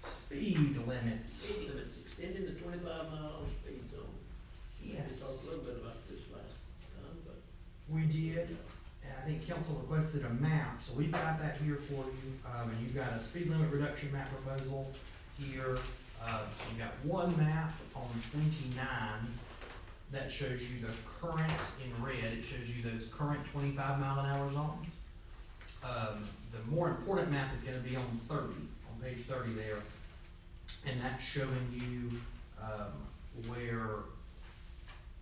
Speed limits. Speed limits extending the 25-mile speed zone. We Yes. talked a little bit about this last time, but. We did, and I think council requested a map, so we've got that here for you. And you've got a speed limit reduction map proposal here. So you've got one map on 29 that shows you the current in red. It shows you those current 25-mile-an-hour zones. The more important map is gonna be on 30, on page 30 there. And that's showing you, where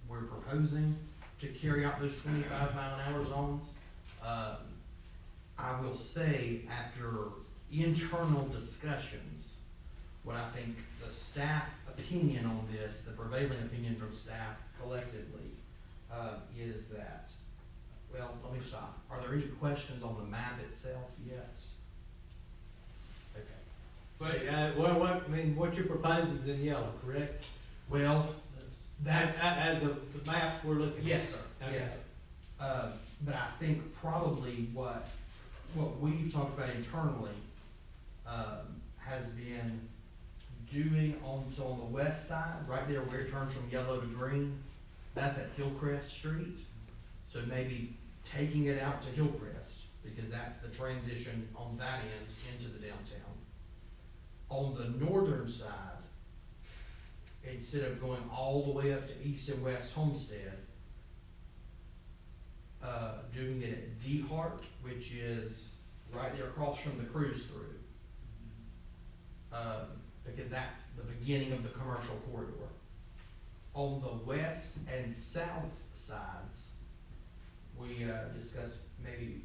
we're proposing to carry out those 25-mile-an-hour zones. I will say, after internal discussions, what I think the staff opinion on this, the prevailing opinion from staff collectively, is that, well, let me stop. Are there any questions on the map itself yet? Okay. But, what you're proposing is in yellow, correct? Well, that's. As of the map we're looking at? Yes, sir. Okay. Yes, sir. But I think probably what we've talked about internally, has been doing on the west side, right there where it turns from yellow to green, that's at Hillcrest Street. So maybe taking it out to Hillcrest, because that's the transition on that end into the downtown. On the northern side, instead of going all the way up to East and West Homestead, doing it at DeHart, which is right there across from the cruise through. Because that's the beginning of the commercial corridor. On the west and south sides, we discussed maybe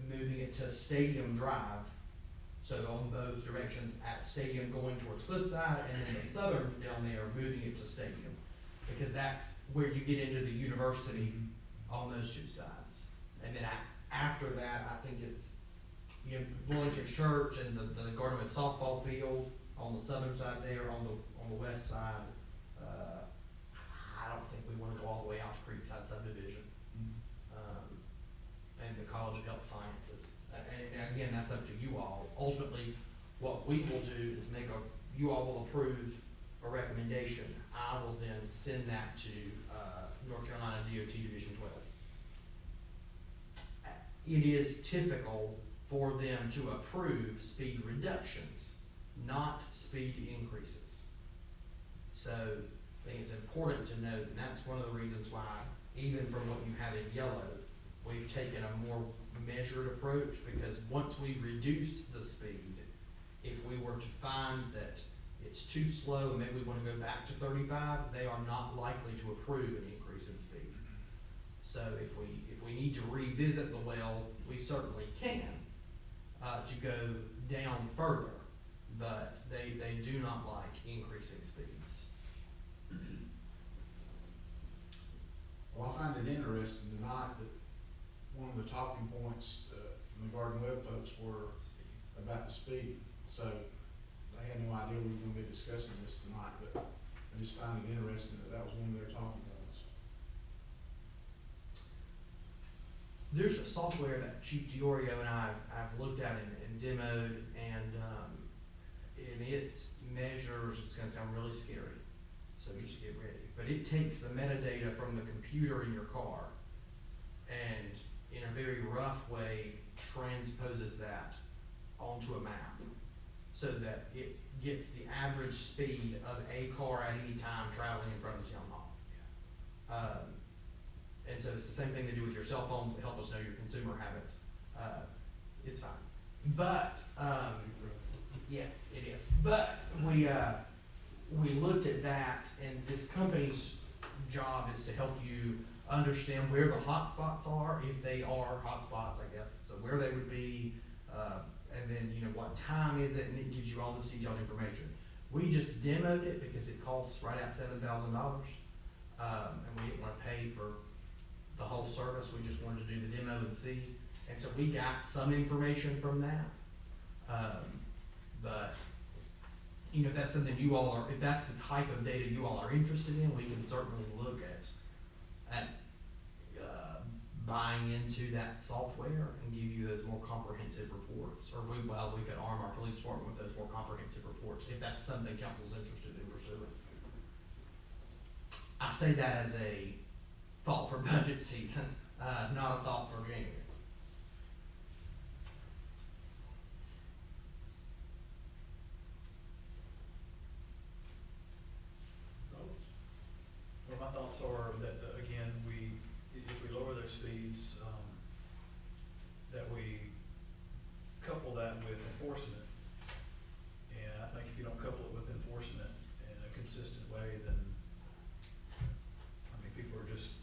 moving it to Stadium Drive. So on both directions at Stadium going towards Footside, and then the southern down there, moving it to Stadium. Because that's where you get into the university on those two sides. And then after that, I think it's, Bullington Church and the Gardenwood softball field on the southern side there. On the west side, I don't think we wanna go all the way out to Creekside subdivision. And the College of Health Sciences. And again, that's up to you all. Ultimately, what we will do is you all will approve a recommendation. I will then send that to, North Carolina DOT Division 12. It is typical for them to approve speed reductions, not speed increases. So I think it's important to note, and that's one of the reasons why, even from what you have in yellow, we've taken a more measured approach, because once we reduce the speed, if we were to find that it's too slow and maybe we wanna go back to 35, they are not likely to approve an increase in speed. So if we need to revisit the well, we certainly can, to go down further, but they do not like increasing speeds. Well, I find it interesting tonight that one of the talking points, from the Garden Web folks were about the speed. So they had no idea we were gonna be discussing this tonight, but I just find it interesting that was one of their talking points. There's a software that Chief Diorio and I've looked at and demoed, and it measures, it's gonna sound really scary, so just get ready. But it takes the metadata from the computer in your car, and in a very rough way, transposes that onto a map so that it gets the average speed of a car at any time traveling in front of the town hall. And so it's the same thing they do with your cell phones to help us know your consumer habits. It's fine. But, yes, it is. But we looked at that, and this company's job is to help you understand where the hot spots are, if they are hot spots, I guess, so where they would be, and then, you know, what time is it, and it gives you all this detailed information. We just demoed it because it costs right at $7,000, and we didn't wanna pay for the whole service, we just wanted to do the demo and see, and so we got some information from that. But, you know, if that's something you all are, if that's the type of data you all are interested in, we can certainly look at buying into that software and give you those more comprehensive reports, or we could arm our police department with those more comprehensive reports, if that's something council's interested in pursuing. I say that as a thought for budget season, not a thought for January. Well, my thoughts are that, again, if we lower those fees, that we couple that with enforcement. And I think if you don't couple it with enforcement in a consistent way, then, I mean, people are just,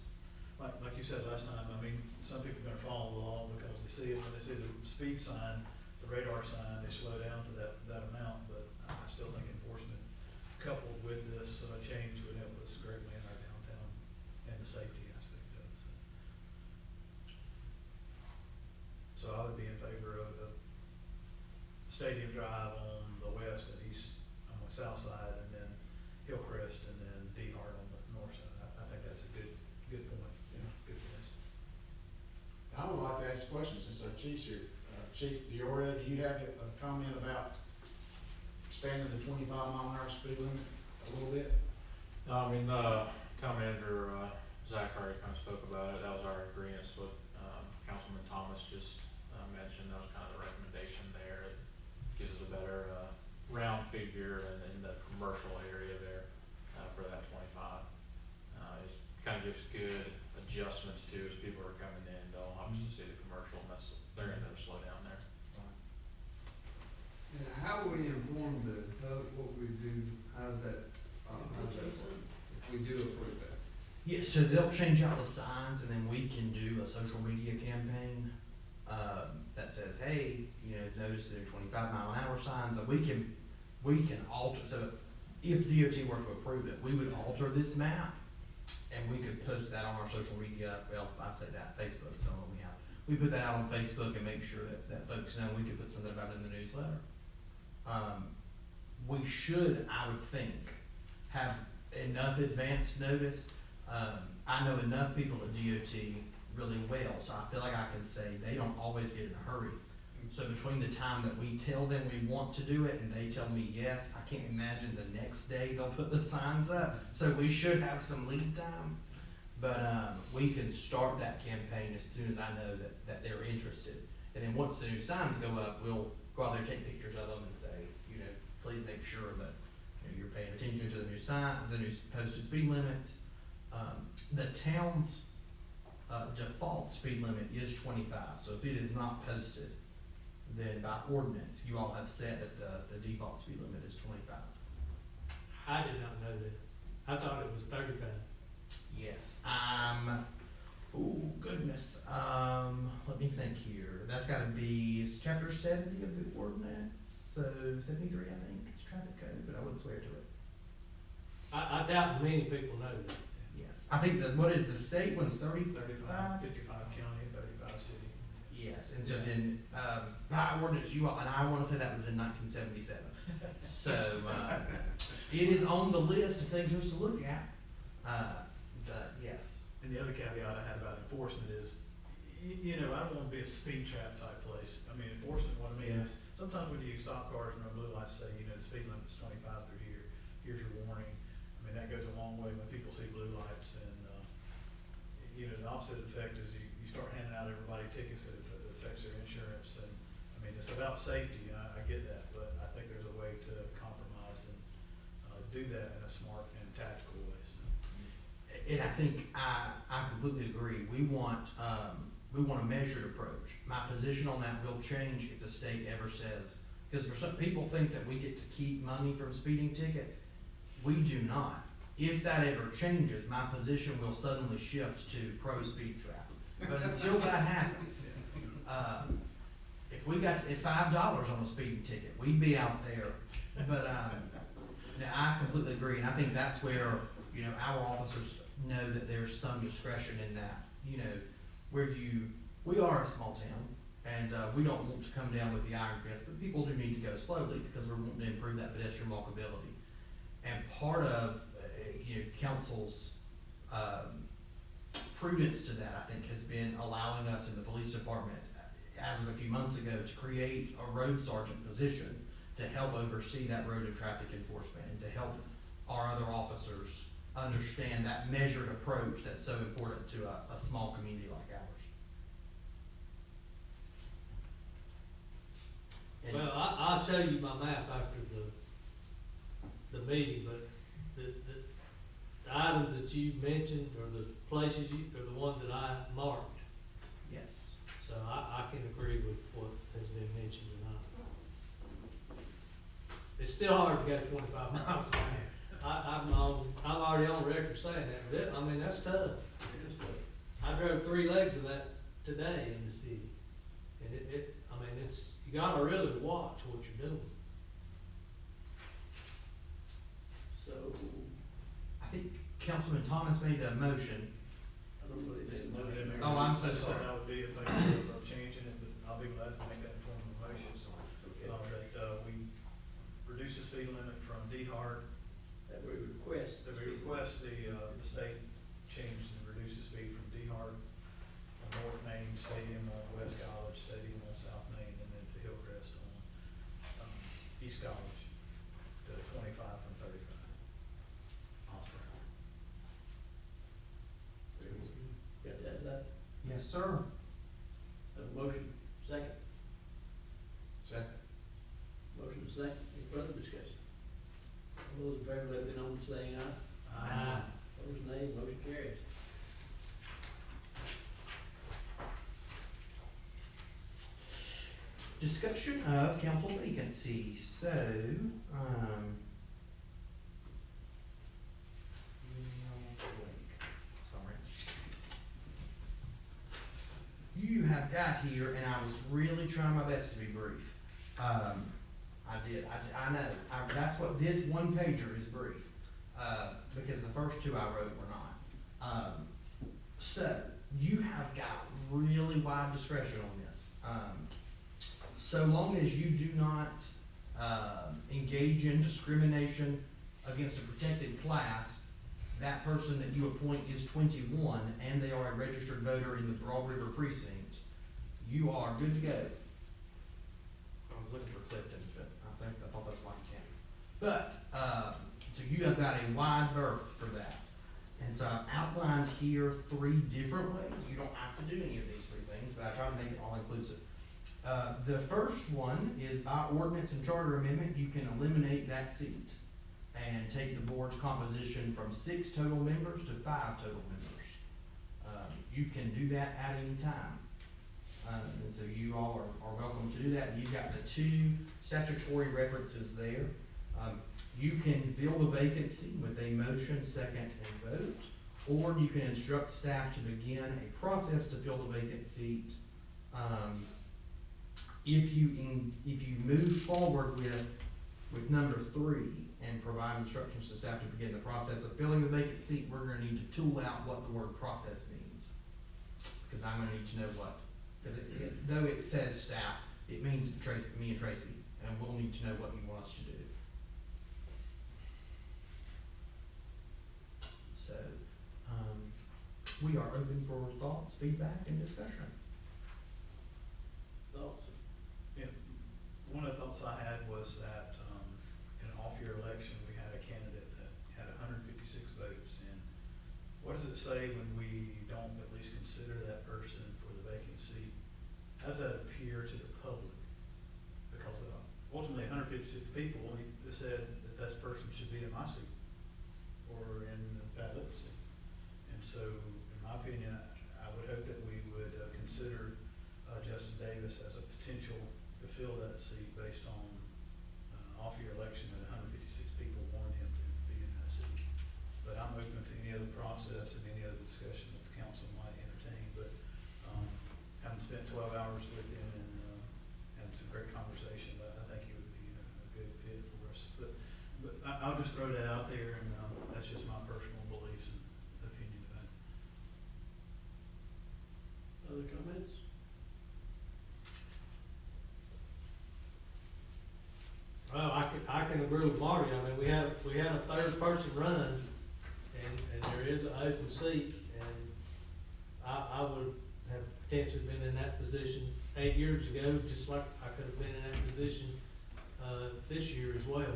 like you said last time, I mean, some people are gonna follow the law because they see it, when they see the speed sign, the radar sign, they slow down to that amount, but I still think enforcement coupled with this change would help us greatly in our downtown and the safety aspect of it. So I would be in favor of Stadium Drive on the west and east, on the south side, and then Hillcrest, and then D Hart on the north side. I think that's a good point, good place. I would like to ask a question since our chief's here. Chief Diora, do you have a comment about expanding the 25-mile-an-hour speed limit a little bit? No, I mean, Town Manager, Zach already kind of spoke about it. That was our agreement with, Councilman Thomas just, mentioned. That was kind of the recommendation there. It gives us a better, round figure in the commercial area there, for that 25. It kind of gives good adjustments too, as people are coming in, they'll obviously see the commercial, and they're gonna slow down there. And how do we inform the public what we do, how's that work, if we do approve that? Yeah, so they'll change out the signs, and then we can do a social media campaign, that says, hey, you know, notice there are 25-mile-an-hour signs, and we can alter, so if DOT were to approve it, we would alter this map, and we could post that on our social media, well, I say that, Facebook, so we have, we put that out on Facebook and make sure that folks know, we could put something about it in the newsletter. We should, I would think, have enough advance notice. I know enough people at DOT really well, so I feel like I can say they don't always get in a hurry. So between the time that we tell them we want to do it and they tell me yes, I can't imagine the next day they'll put the signs up. So we should have some lead time, but we can start that campaign as soon as I know that they're interested. And then once the new signs go up, we'll go out there, take pictures of them, and say, you know, please make sure that, you know, you're paying attention to the new sign, the new posted speed limits. The town's default speed limit is 25. So if it is not posted, then by ordinance, you all have set that the default speed limit is 25. I did not know that. I thought it was 35. Yes, oh goodness, let me think here. That's gotta be, it's chapter 70 of the ordinance, so 73, I think, it's traffic code, but I wouldn't swear to it. I doubt many people know that. Yes, I think that, what is the state one's 30? 55 county, 35 city. Yes, and so then, by ordinance, you all, and I wanna say that was in 1977. So, it is on the list of things just to look at, but yes. And the other caveat I had about enforcement is, you know, I don't wanna be a speed trap type place. I mean, enforcement, what I mean is, sometimes when you stop cars and our blue lights say, you know, the speed limit's 25 through here, here's your warning. I mean, that goes a long way when people see blue lights, and, you know, the opposite effect is you start handing out everybody tickets that affects fix their insurance, and, I mean, it's about safety, I get that, but I think there's a way to compromise and, do that in a smart and tactical way, so. And I think I completely agree. We want a measured approach. My position on that will change if the state ever says, because for some people think that we get to keep money from speeding tickets. We do not. If that ever changes, my position will suddenly shift to pro speed trap. But until that happens, if $5 on a speeding ticket, we'd be out there. But now I completely agree, and I think that's where, you know, our officers know that there's some discretion in that. You know, we are a small town, and we don't want to come down with the iron fist, but people do need to go slowly because we're wanting to improve that pedestrian walkability. And part of you know, council's prudence to that, I think, has been allowing us in the police department, as of a few months ago, to create a road sergeant position to help oversee that road and traffic enforcement and to help our other officers understand that measured approach that's so important to a small community like ours. And Well, I'll show you my map after the meeting, but the items that you mentioned or the places are the ones that I marked. yes. So I can agree with what has been mentioned tonight. It's still hard to go 25 miles an hour. I'm already on record saying that. I mean, that's tough. I drove 3 legs of that today in the city. And you gotta really watch what you're doing. So, I think Councilman Thomas made a motion. I don't really think much. Oh, I'm so I just sorry. thought that would be a thing of changing it, but I'll be glad to make that form of motion. That we reduce the speed limit from D-Hart, That we request. that we request the state change and reduce the speed from D-Hart on North Main, Stadium on West College, Stadium on South Main, and then to Hillcrest on, East College to 25 from 35 miles per hour. Got that, that, Yes, sir. have a motion, second, Second. motion second, any further discussion? All those in favor, let it be known by saying aye. Aye. Opposed, nay, motion carries. Discussion of council vacancies. So, sorry. You have got here, and I was really trying my best to be brief. I did. I know. That's what this one pager is brief, because the first 2 I wrote were not. So you have got really wide discretion on this. So long as you do not engage in discrimination against a protected class, that person that you appoint is 21 and they are a registered voter in the Broad River precinct, you are good to go. I was looking for Clifton, but I thought that's why you can't. But, so you have got a wide berth for that. And so I've outlined here 3 different ways. You don't have to do any of these 3 things, but I try to make it all inclusive. The first one is by ordinance and charter amendment, you can eliminate that seat and take the board's composition from 6 total members to 5 total members. You can do that at any time. And so you all are welcome to do that. You've got the 2 statutory references there. You can fill the vacancy with a motion, second, and vote, or you can instruct staff to begin a process to fill the vacant seat. If you move forward with number 3 and provide instructions to staff to begin the process of filling the vacant seat, we're gonna need to tool out what the word process means. Cause I'm gonna need to know what, cause though it says staff, it means me and Tracy, and we'll need to know what you want us to do. So, we are open for thoughts, feedback, and discussion. Thoughts? Yeah, one of the thoughts I had was that, in an off-year election, we had a candidate that had 156 votes, and what does it say when we don't at least consider that person for the vacant seat? How does that appear 156 people, he said that person should be in my seat or in Pat Lipp's seat. And so, in my opinion, I would hope that we would consider Justin Davis as a potential to fill that seat based on off-year election that 156 people wanted him to be in that seat. But I'm open to any other process and any other discussion that the council might entertain. But having spent 12 hours with him and had some great conversation, I think he would be a good fit for us. But I'll just throw that out there, and that's just my personal beliefs and opinion about it. Other comments? Well, I can agree with Marty. I mean, we had a third person run, and there is an open seat, and I would have potentially been in that position 8 years ago, just like I could have been in that position this year as well.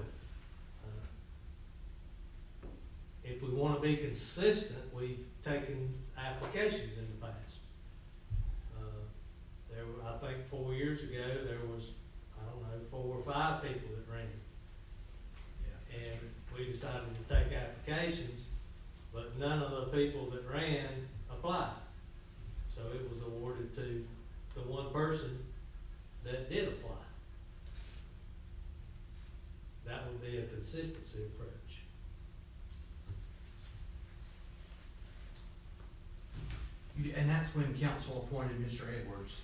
If we want to be consistent, we've taken applications in the past. I think 4 years ago, there was, I don't know, 4 or 5 people that ran. And we decided to take applications, but none of the people that ran applied. So it was awarded to the one person that did apply. That would be a consistency approach. And that's when council appointed Mr. Edwards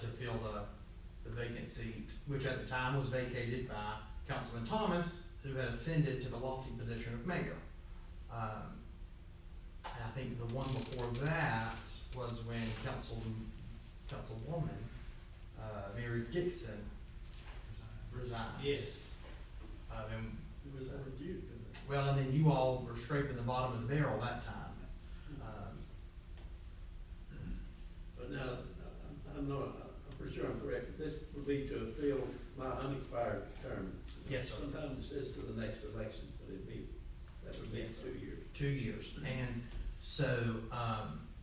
to fill the vacant seat, which at the time was vacated by Councilman Thomas, who had ascended to the lofty position of mayor. And I think the one before that was when Councilwoman Mary Dixon resigned. Yes. And It was overdue, didn't it? well, and then you all were scraping the bottom of the barrel that time. But now, I'm pretty sure I'm correct, this would be to fill my unexpired term. Yes, sir. Sometimes it says to the next election, but that would be Yes, sir. 2 years. 2 years. And so,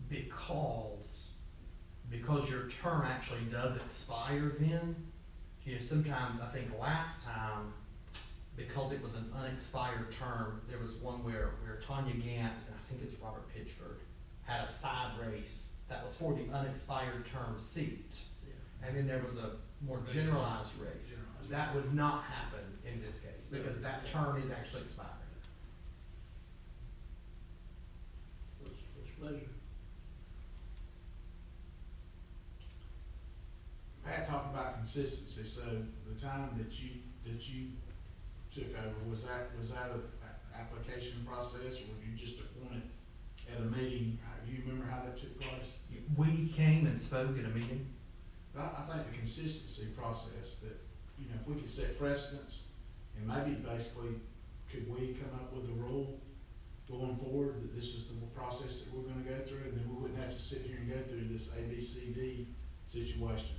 because your term actually does expire then, you know, sometimes I think last time, because it was an unexpired term, there was one where Tanya Gant, and I think it's Robert Pitchford, had a side race that was for the unexpired term seat. And then there was a more generalized race. That would not happen in this case, because that term is actually expired. What's pleasure? Pat talked about consistency, so the time that you took over, was that an application process, or were you just appointed at a meeting? Do you remember how that took place? We came and spoke at a meeting. I think the consistency process, that, you know, if we could set precedents, and maybe basically, could we come up with a rule going forward, that this is the process that we're gonna go through, and then we wouldn't have to sit here and go through this ABCD situation.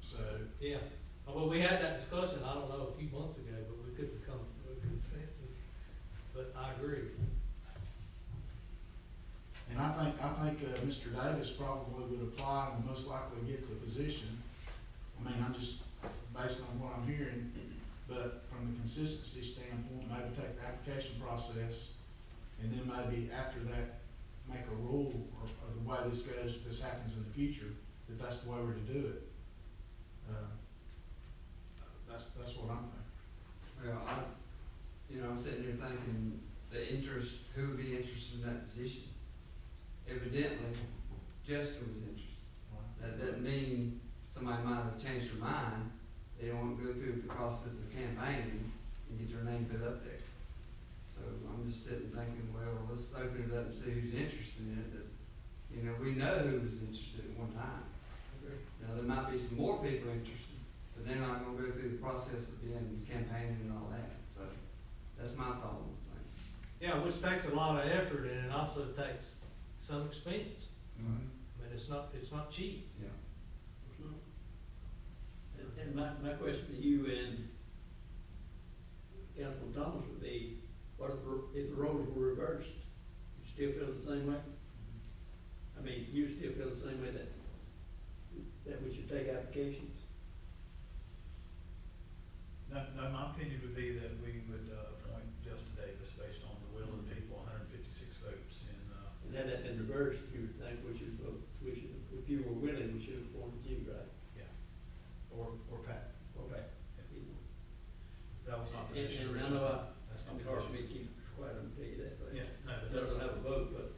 So, Yeah, well, we had that discussion, I don't know, a few months ago, but we couldn't come to a consensus, but I agree. and I think Mr. Davis probably would apply and most likely get the position. I mean, I'm just, based on what I'm hearing, but from the consistency standpoint, maybe take the application process, and then maybe after that, make a rule, or the way this goes, if this happens in the future, that's the way we're to do it. That's what I'm thinking. Well, I'm sitting here thinking who would be interested in that position? Evidently, Justin was interested. That doesn't mean somebody might have changed their mind. They won't go through the process of campaigning and get their name put up there. So I'm just sitting thinking, well, let's open it up and see who's interested in it. We know who was interested at one time. Now, there might be some more people interested, but they're not gonna go through the process of being campaigning and all that. So that's my thought on the thing. Yeah, which takes a lot of effort, and it also takes some expense. I mean, it's not cheap. Yeah. And my question to you and Councilman Thomas would be, what if the roles were reversed? You still feel the same way? I mean, you still feel the same way that we should take applications? we should have appointed you, right? Or Pat. Okay. That was not the And, issue. and I know That's I'm not hard for the me to keep quiet, I'm tell you that, but. Yeah, no, but They that's. don't have a vote, but.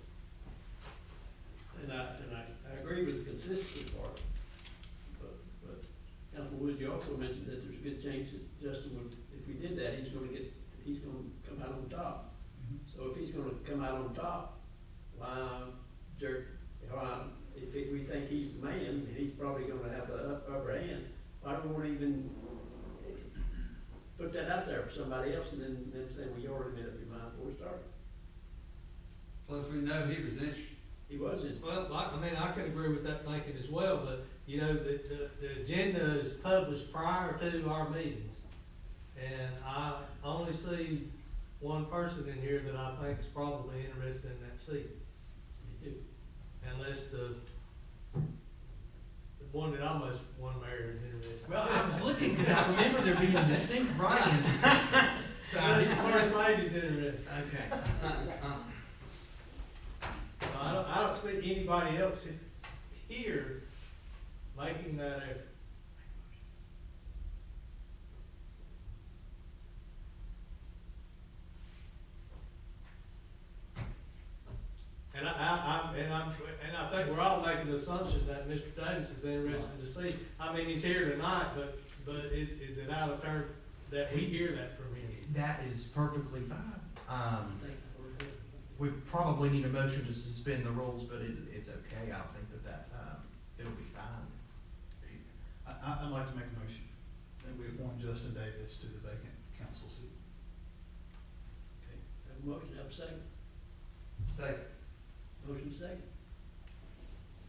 And I agree with the consistency part, but Councilman Wood, you also mentioned that there's a good chance that Justin would, if we did that, he's gonna come out on top. So if he's gonna come out on top, why, if we think he's the man, and he's probably gonna have the upper hand, why don't we even put that out there for somebody else and then say, well, you already made up your mind before we started? Plus, we know he was interested. He was in. Well, I mean, I can agree with that thinking as well, but, you know, the agenda is published prior to our meetings. And I only see one person in here that I think is probably interested in that seat. Me too. Unless the one that I most want to marry is interested. Well, I was looking, because I remember there being distinct writing. So I Unless the didn't- first lady's interested. Okay. I don't see anybody else here making that effort. And I think we're all making the assumption that Mr. Davis is interested to see. I mean, he's here tonight, but is it out of turn that we hear that from him? That is perfectly fine. We probably need a motion to suspend the rules, but it's okay. I don't think that, it'll be fine. I'd like to make a motion that we appoint Justin Davis to the vacant council seat. Okay, have a motion, have a second. Second. Motion second.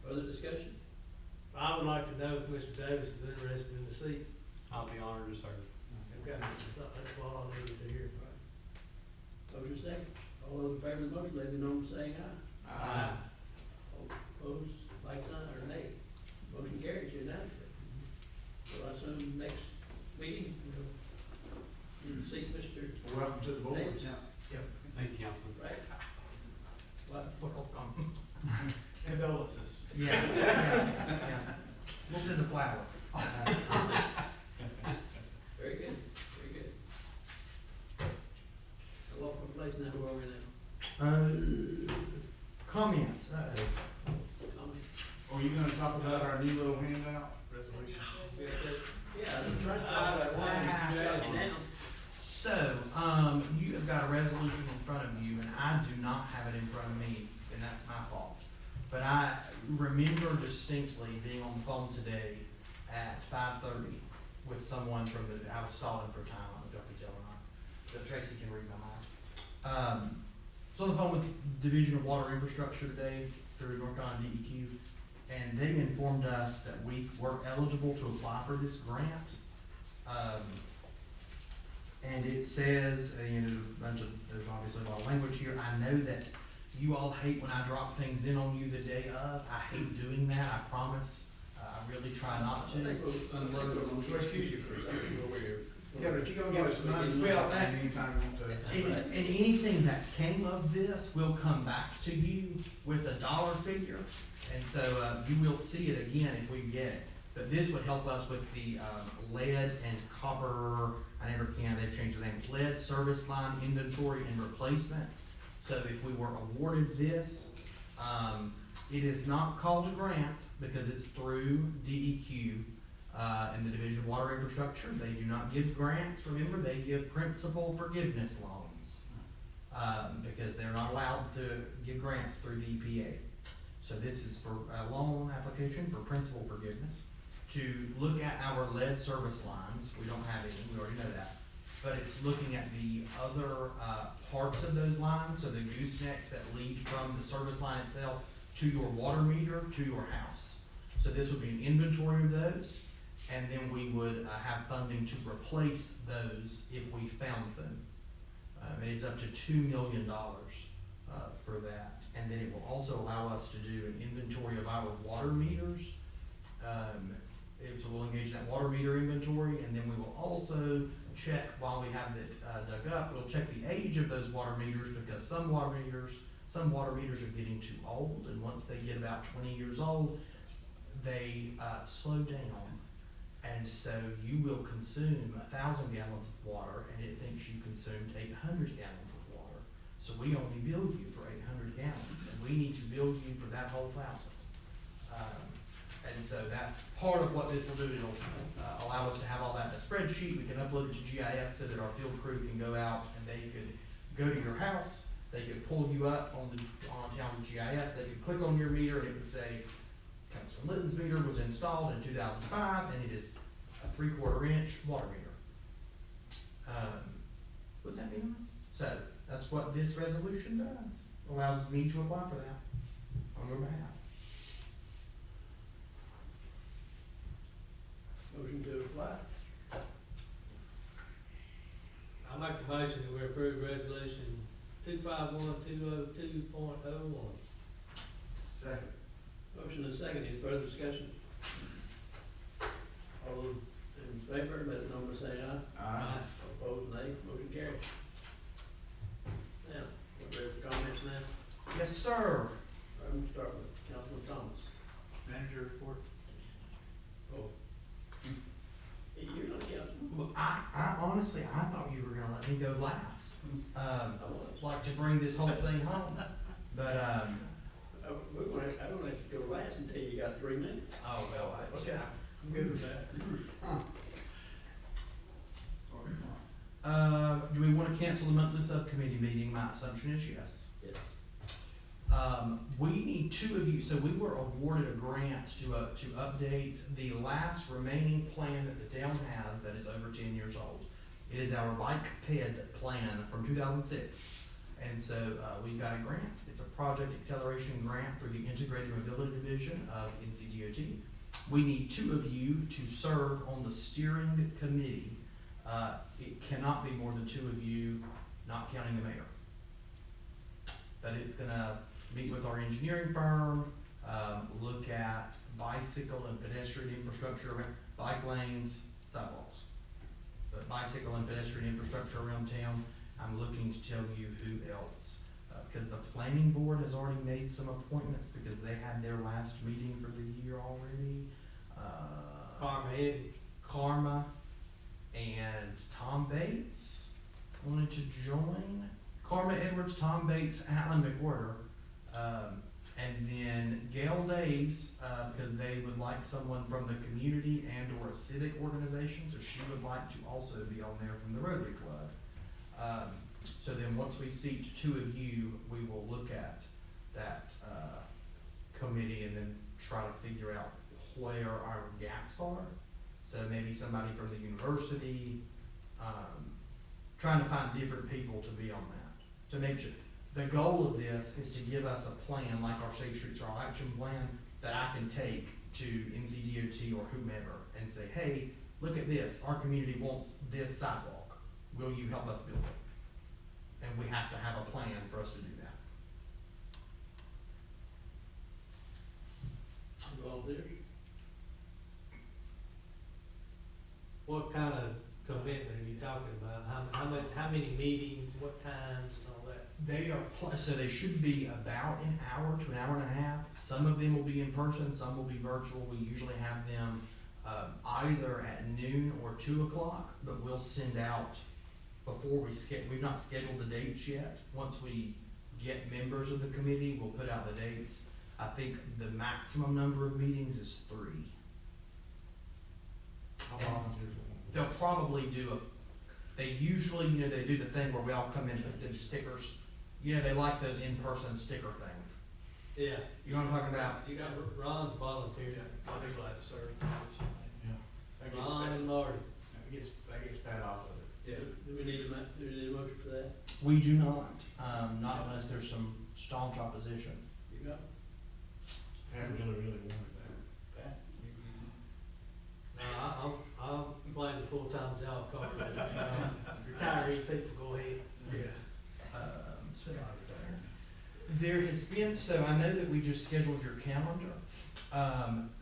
Further discussion? I would like to know if Mr. Davis is interested in the seat. I'll be honored to serve. Okay, that's all I needed to hear. Motion second. All those in favor of the motion, let me know by saying aye. Aye. All opposed, like sign, or nay. Motion carries unanimously. So I assume next meeting, we'll see Mr. Welcome to the board. Davis. Yep. Thank you, Councilman. Right? What? Welcome. Condolences. Yeah, yeah. We'll send a flower. Very good, very good. I walk my place now, where are we now? Comments, Comment? Are you gonna talk about our new little handout resolution? Yeah, I'm trying to talk about why you got it down. So, you have got a resolution in front of you, and I do not have it in front of me, and that's my fault. But I remember distinctly being on the phone today at 5:30 with someone from I was stalling for time, I don't know if y'all could tell or not, but Tracy can read my mind. So on the phone with Division of Water Infrastructure today through North Carolina DEQ, and they informed us that we were eligible to apply for this grant. And it says, there's obviously a lot of language here. I know that you all hate when I drop things in on you the day of. I hate doing that, I promise. I really try not I to. think we'll excuse you for a second, where we're. Yeah, but if you're gonna give us money, Well, that's- anytime you want to. And anything that came of this will come back to you with a dollar figure. And so, you will see it again if we get it. But this would help us with the, lead and copper, they've changed the name, lead service line inventory and replacement. So if we were awarded this, it is not called a grant because it's through DEQ, and the Division of Water Infrastructure. They do not give grants, remember, they give principal forgiveness loans. Because they're not allowed to give grants through the EPA. So this is for a loan application for principal forgiveness to look at our lead service lines. We don't have any, we already know that. But it's looking at the other, parts of those lines, so the goosenecks that lead from the service line itself to your water meter, to your house. So this would be an inventory of those, and then we would, have funding to replace those if we found them. And it's up to $2 million, for that. And then it will also allow us to do an inventory of our water meters. So we'll engage that water meter inventory, and then we will also check, while we have it dug up, we'll check the age of those water meters, because some water meters are getting too old, and once they get about 20 years old, they, slow down. And so you will consume 1,000 gallons of water, and it thinks you consumed 800 gallons of water. So we only bill you for 800 gallons, and we need to bill you for that whole 1,000. And so that's part of what this will do. It'll allow us to have all that in a spreadsheet. We can upload it to GIS so that our field crew can go out and they could go to your house. They could pull you up on town's GIS. They could click on your meter and it would say, Councilman Litton's meter was installed in 2005 and it is a 3/4 inch water meter. Wouldn't that be nice? So that's what this resolution does. Allows me to apply for that on your behalf. Motion to apply. I make the motion that we approve resolution 251-202.01. Second. Motion and second, any further discussion? All those in favor, let it know by saying aye. Aye. Opposed, nay, motion carries. Now, we're ready for comments now? Yes, sir. All right, we'll start with Councilman Thomas. Manager report. Oh. You're not councilman. Well, I honestly, I thought you were gonna let me go last. I was. Like to bring this whole thing home. But, I don't let you go last until you got 3 minutes. oh, well, Okay. I'm good with that. do we wanna cancel the monthly subcommittee meeting? My assumption is yes. Yes. We need 2 of you, so we were awarded a grant to update the last remaining plan that the town has that is over 10 years old. It is our bike ped plan from 2006. And so, we got a grant. It's a project acceleration grant through the Integrated Mobility Division of NCDOT. We need 2 of you to serve on the steering committee. It cannot be more than 2 of you, not counting the mayor. But it's gonna meet with our engineering firm, look at bicycle and pedestrian infrastructure, bike lanes, sidewalks. But bicycle and pedestrian infrastructure around town, I'm looking to tell you who else. Because the planning board has already made some appointments because they had their last meeting for the year already. Karma and Tom Bates wanted to join. Karma Edwards, Tom Bates, Alan McWhorter, and then Gail Daves, because they would like someone from the community and or a civic organization, so she would like to also be on there from the Rotary Club. So then once we seat 2 of you, we will look at that, committee and then try to figure out where our gaps are. So maybe somebody from the university, trying to find different people to be on that. To make sure, the goal of this is to give us a plan, like our Safe Streets Are All Action Plan, that I can take to NCDOT or whomever and say, hey, look at this, our community wants this sidewalk. Will you help us build it? And we have to have a plan for us to do that. Volunteers? What kind of commitment are you talking about? How many meetings, what times, and all that? They are, so they should be about an hour to an hour and a half. Some of them will be in person, some will be virtual. We usually have them either at noon or 2 o'clock, but we'll send out before we've not scheduled the dates yet. Once we get members of the committee, we'll put out the dates. I think the maximum number of meetings is 3. I'll volunteer for one. They'll probably do they usually, they do the thing where we all come in and do stickers. They like those in-person sticker things. Yeah. You know what I'm talking about? You got Ron's volunteered. I'll be glad to serve. Yeah. That gets Ron Pat- and Marty. that gets Pat off of it. Yeah. Do we need a motion for that? We do not, not unless there's some staunch opposition. You got it? Pat really wanted that. Pat? No, I'll play the full-time job, retiree people go ahead. There has been, so I know that we just scheduled your calendar.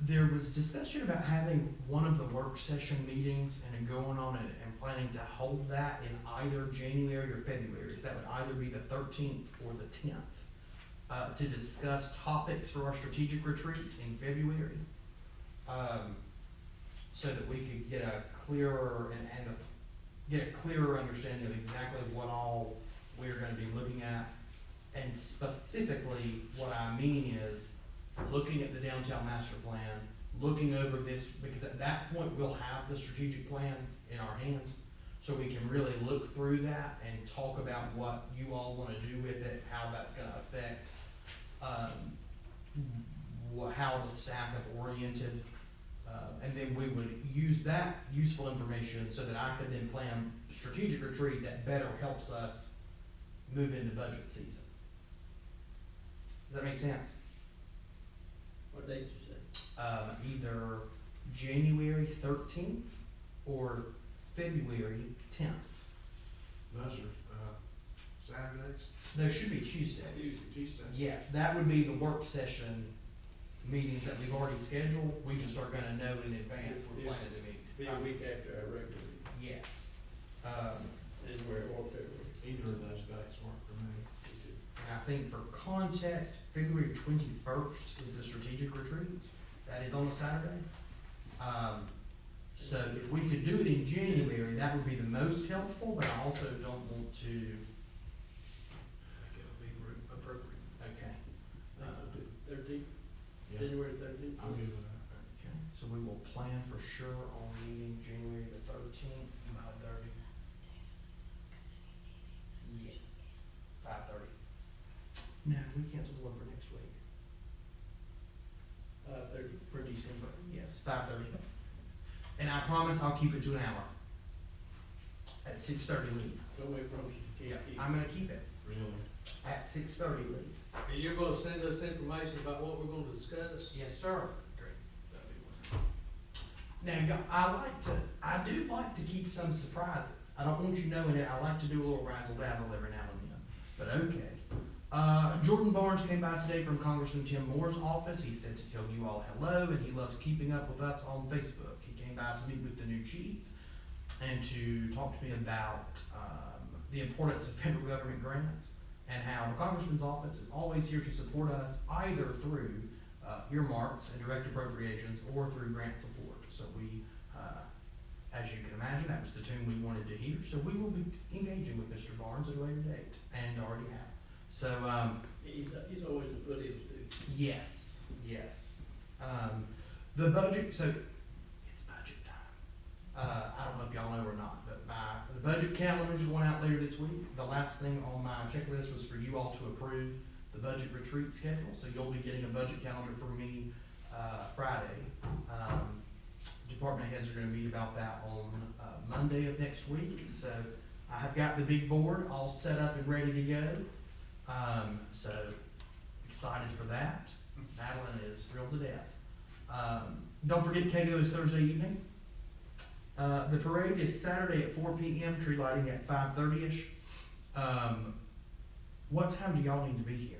There was discussion about having one of the work session meetings and going on and planning to hold that in either January or February. So that would either be the 13th or the 10th, to discuss topics for our strategic retreat in February. so that we could get a clearer get a clearer understanding of exactly what all we're gonna be looking at. And specifically, what I mean is, looking at the downtown master plan, looking over this, because at that point, we'll have the strategic plan in our hand. So we can really look through that and talk about what you all wanna do with it, how that's gonna affect, how the staff have oriented. And then we would use that useful information so that I could then plan a strategic retreat that better helps us move into budget season. Does that make sense? What date you say? Either January 13th or February 10th. Those are, Saturdays? Those should be Tuesdays. Tuesdays. Yes, that would be the work session meetings that we've already scheduled. We just are gonna know in advance we're planning to meet. Be a week after our regular meeting, Yes. January or February. Either of those dates work for me. And I think for context, February 21st is the strategic retreat. That is on a Saturday. So if we could do it in January, that would be the most helpful, but I also don't want to. I think it'll be appropriate. Okay. Thirteenth, Yeah, January 13th. I'm good with that. Okay, so we will plan for sure on meeting January the 13th. 5:30. Yes. 5:30. No, we canceled one for next week. 5:30. For December, yes, 5:30. And I promise I'll keep it to an hour. At 6:30 leave. Don't wait for you, you Yeah, can't keep. I'm gonna keep it Really? at 6:30 leave. And you're gonna send us information about what we're gonna discuss? Yes, sir. Great. That'd be wonderful. Now, I do like to keep some surprises. I don't want you knowing it. I like to do a little razzle dazzle every now and then, but okay. Jordan Barnes came by today from Congressman Tim Moore's office. He said to tell you all hello, and he loves keeping up with us on Facebook. He came by to meet with the new chief and to talk to me about the importance of federal government grants and how the Congressman's office is always here to support us either through earmarks and direct appropriations or through grant support. So we, as you can imagine, that was the tune we wanted to hear. So we will be engaging with Mr. Barnes at a later date and already have. So, He's always a foothills too. yes, yes. The budget, so it's budget time. I don't know if y'all know or not, but the budget calendar's going out later this week. The last thing on my checklist was for you all to approve the budget retreat schedule, so you'll be getting a budget calendar from me, Friday. Department heads are gonna meet about that on, Monday of next week, so I have got the big board all set up and ready to go. So excited for that. Madeline is thrilled to death. Don't forget KGO is Thursday evening. The parade is Saturday at 4 p.m., tree lighting at 5:30ish. What time do y'all need to be here?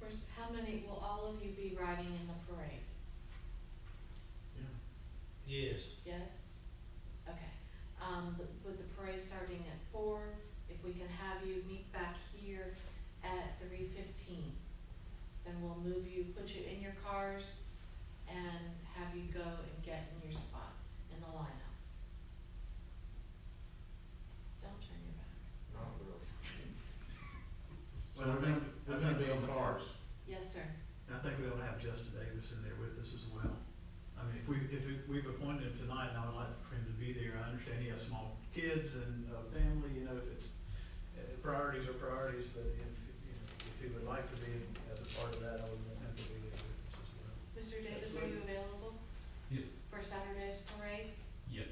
First, how many, will all of you be riding in the parade? Yes. Yes? Okay. With the parade starting at 4, if we can have you meet back here at 3:15, then we'll move you, put you in your cars, and have you go and get in your spot in the lineup. Don't turn your back. Not really. Well, I think we own cars. Yes, sir. I think we ought to have Justin Davis in there with us as well. I mean, if we've appointed him tonight, and I would like for him to be there, I understand he has small kids and a family, you know, if it's, priorities are priorities, but if he would like to be as a part of that, I would want him to be there with us as well. Mr. Davis, are you available Yes. for Saturday's parade? Yes.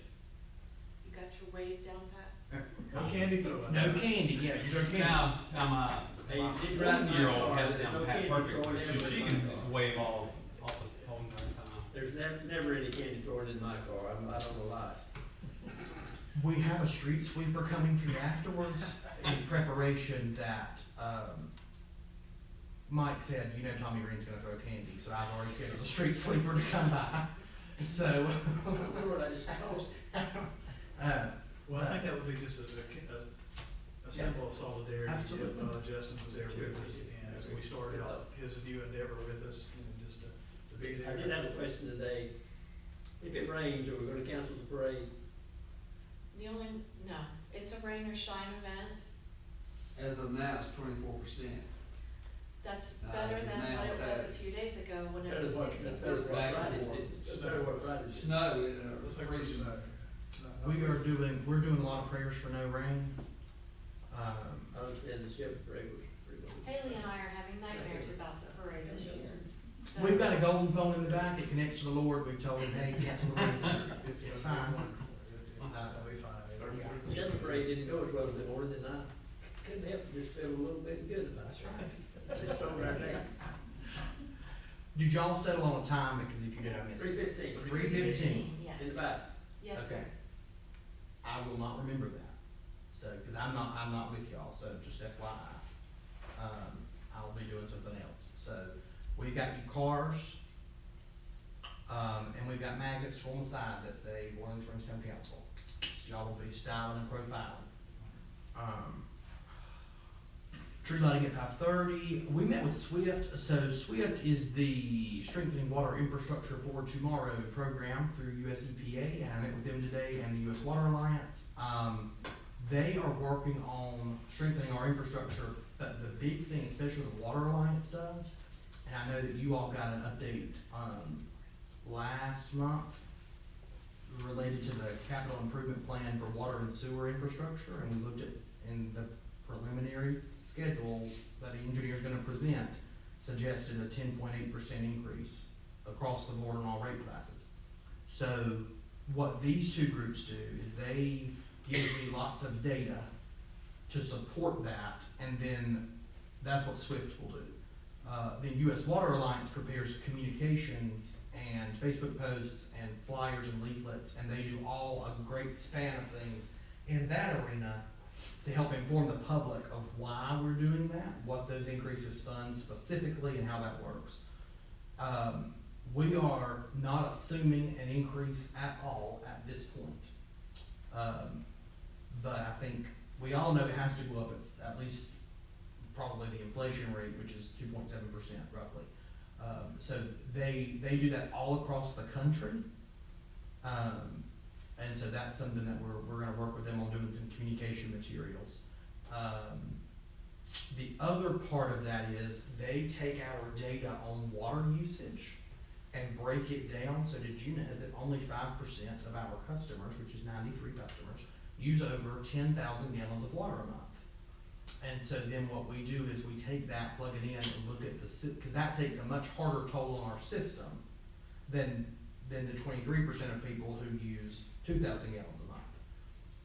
You got your wave down pat? No candy throwing. No candy, yeah, you're candy. Now my Hey, you did ride my 1-year-old car, has it there's down no pat candy perfectly, throwing so anywhere she in can my just car. wave all the whole entire time. There's never any candy thrown in my car, I don't know lie. We have a street sweeper coming through afterwards in preparation that, Mike said, you know Tommy Green's gonna throw candy, so I've already scheduled a street sweeper to come by. So, Lord, I just tossed. Well, I think that would be just a symbol of solidarity. Absolutely. If Justin was there with us, and as we started out his new endeavor with us, just to be there. I did have a question today. If it rains, are we gonna cancel the parade? No, it's a rain or shine event. As of now, it's 24%. That's No, better it's than now what it was Saturday. a few days ago when it Better was what, 60. that's better what Back and Friday forth. did. That's better what Friday did. Snow, Looks like pretty we're soon. We're doing a lot of prayers for no rain. I understand the Shepherd parade was pretty good. Haley and I are having nightmares about the parade this year. So- We've got a golden phone in the back, it connects to the Lord, we've told him, hey, cancel the rain. It's fine. It's gonna be fine. The Shepherd parade didn't go as well as it wanted, and I couldn't help but just feel a little bit good about it. Just over our day. Did y'all settle on a time, because if you did, I missed it. 3:15. 3:15. Yes. In the back. Yes, Okay. sir. I will not remember that, so, cause I'm not with y'all, so just FYI. I'll be doing something else, so, we've got you cars, and we've got magnets on the side that say Boiling Springs Town Council. So y'all will be styling and profiling. Tree lighting at 5:30. We met with Swift. So Swift is the Strengthening Water Infrastructure for Tomorrow program through US EPA, and I met with them today and the US Water Alliance. They are working on strengthening our infrastructure, but the big thing, especially the Water Alliance does, and I know that you all got an update last month related to the capital improvement plan for water and sewer infrastructure, and we looked at in the preliminary schedule that the engineer's gonna present, suggested a 10.8% increase across the board on all rate classes. So what these two groups do is they give me lots of data to support that, and then that's what Swift will do. The US Water Alliance prepares communications and Facebook posts and flyers and leaflets, and they do all a great span of things in that arena to help inform the public of why we're doing that, what those increases fund specifically, and how that works. We are not assuming an increase at all at this point. But I think we all know it has to go up. It's at least probably the inflation rate, which is 2.7% roughly. So they do that all across the country. And so that's something that we're gonna work with them on, doing some communication materials. The other part of that is they take our data on water usage and break it down. So did you know that only 5% of our customers, which is 93 customers, use over 10,000 gallons of water a month? And so then what we do is we take that, plug it in, and look at because that takes a much harder toll on our system than the 23% of people who use 2,000 gallons a month.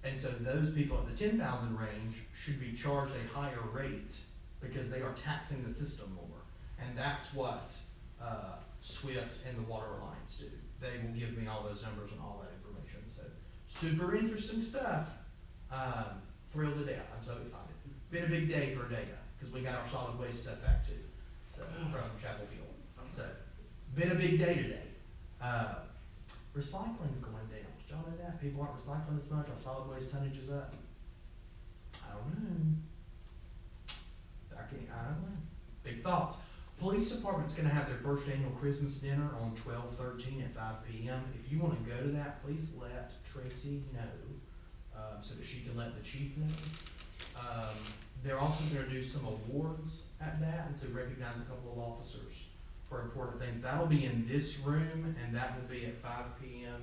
And so those people at the 10,000 range should be charged a higher rate because they are taxing the system more. And that's what Swift and the Water Alliance do. They will give me all those numbers and all that information. So super interesting stuff. Thrilled to death. I'm so excited. Been a big day for data because we got our solid waste stuff back too. So from Chapel Hill. So been a big day today. Recycling's going down. Did y'all know that? People aren't recycling as much. Our solid waste tonnage is up. I don't know. I don't know. Big thoughts. Police department's gonna have their first annual Christmas dinner on 12/13 at 5 p.m. If you wanna go to that, please let Tracy know, so that she can let the chief know. They're also gonna do some awards at that, and so recognize a couple of officers for important things. That'll be in this room, and that will be at 5 p.m.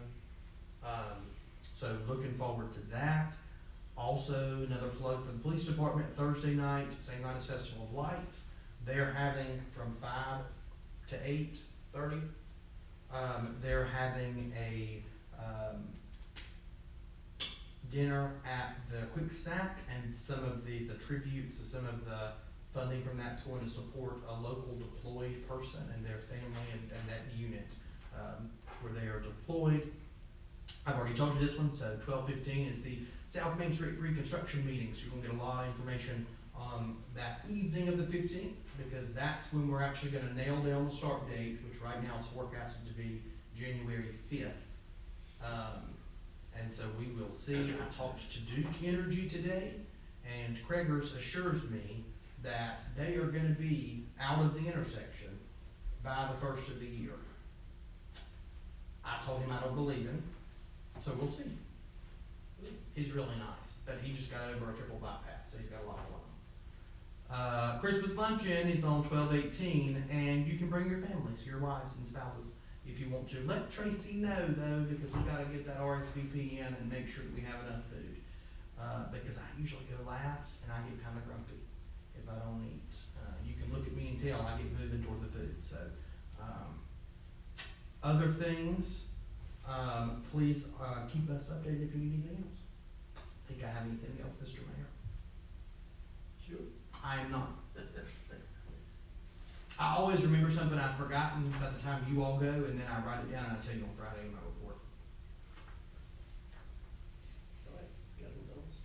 So looking forward to that. Also, another plug for the police department, Thursday night, same night as Festival of Lights. They're having from 5 to 8:30. They're having a dinner at the Quick Snack, and it's a tribute, so some of the funding from that's going to support a local deployed person and their family and that unit where they are deployed. I've already told you this one, so 12:15 is the South Main Street reconstruction meeting, so you're gonna get a lot of information that evening of the 15th, because that's when we're actually gonna nail down the start date, which right now is forecasted to be January 5th. And so we will see. I talked to Duke Energy today, and Craigers assures me that they are gonna be out of the intersection by the first of the year. I told him I don't believe him, so we'll see. He's really nice, but he just got over a triple bypass, so he's got a lot of love. Christmas luncheon is on 12/18, and you can bring your families, your wives and spouses, if you want to. Let Tracy know though, because we gotta get that RSVP in and make sure that we have enough food. Because I usually go last, and I get kinda grumpy if I don't eat. You can look at me and tell I get moving toward the food, so. Other things, please, keep us updated if you need anything else. Think I have anything else, Mr. Mayor? Sure. I am not. I always remember something I've forgotten by the time you all go, and then I write it down and I tell you on Friday in my report. All right, Councilman Thomas?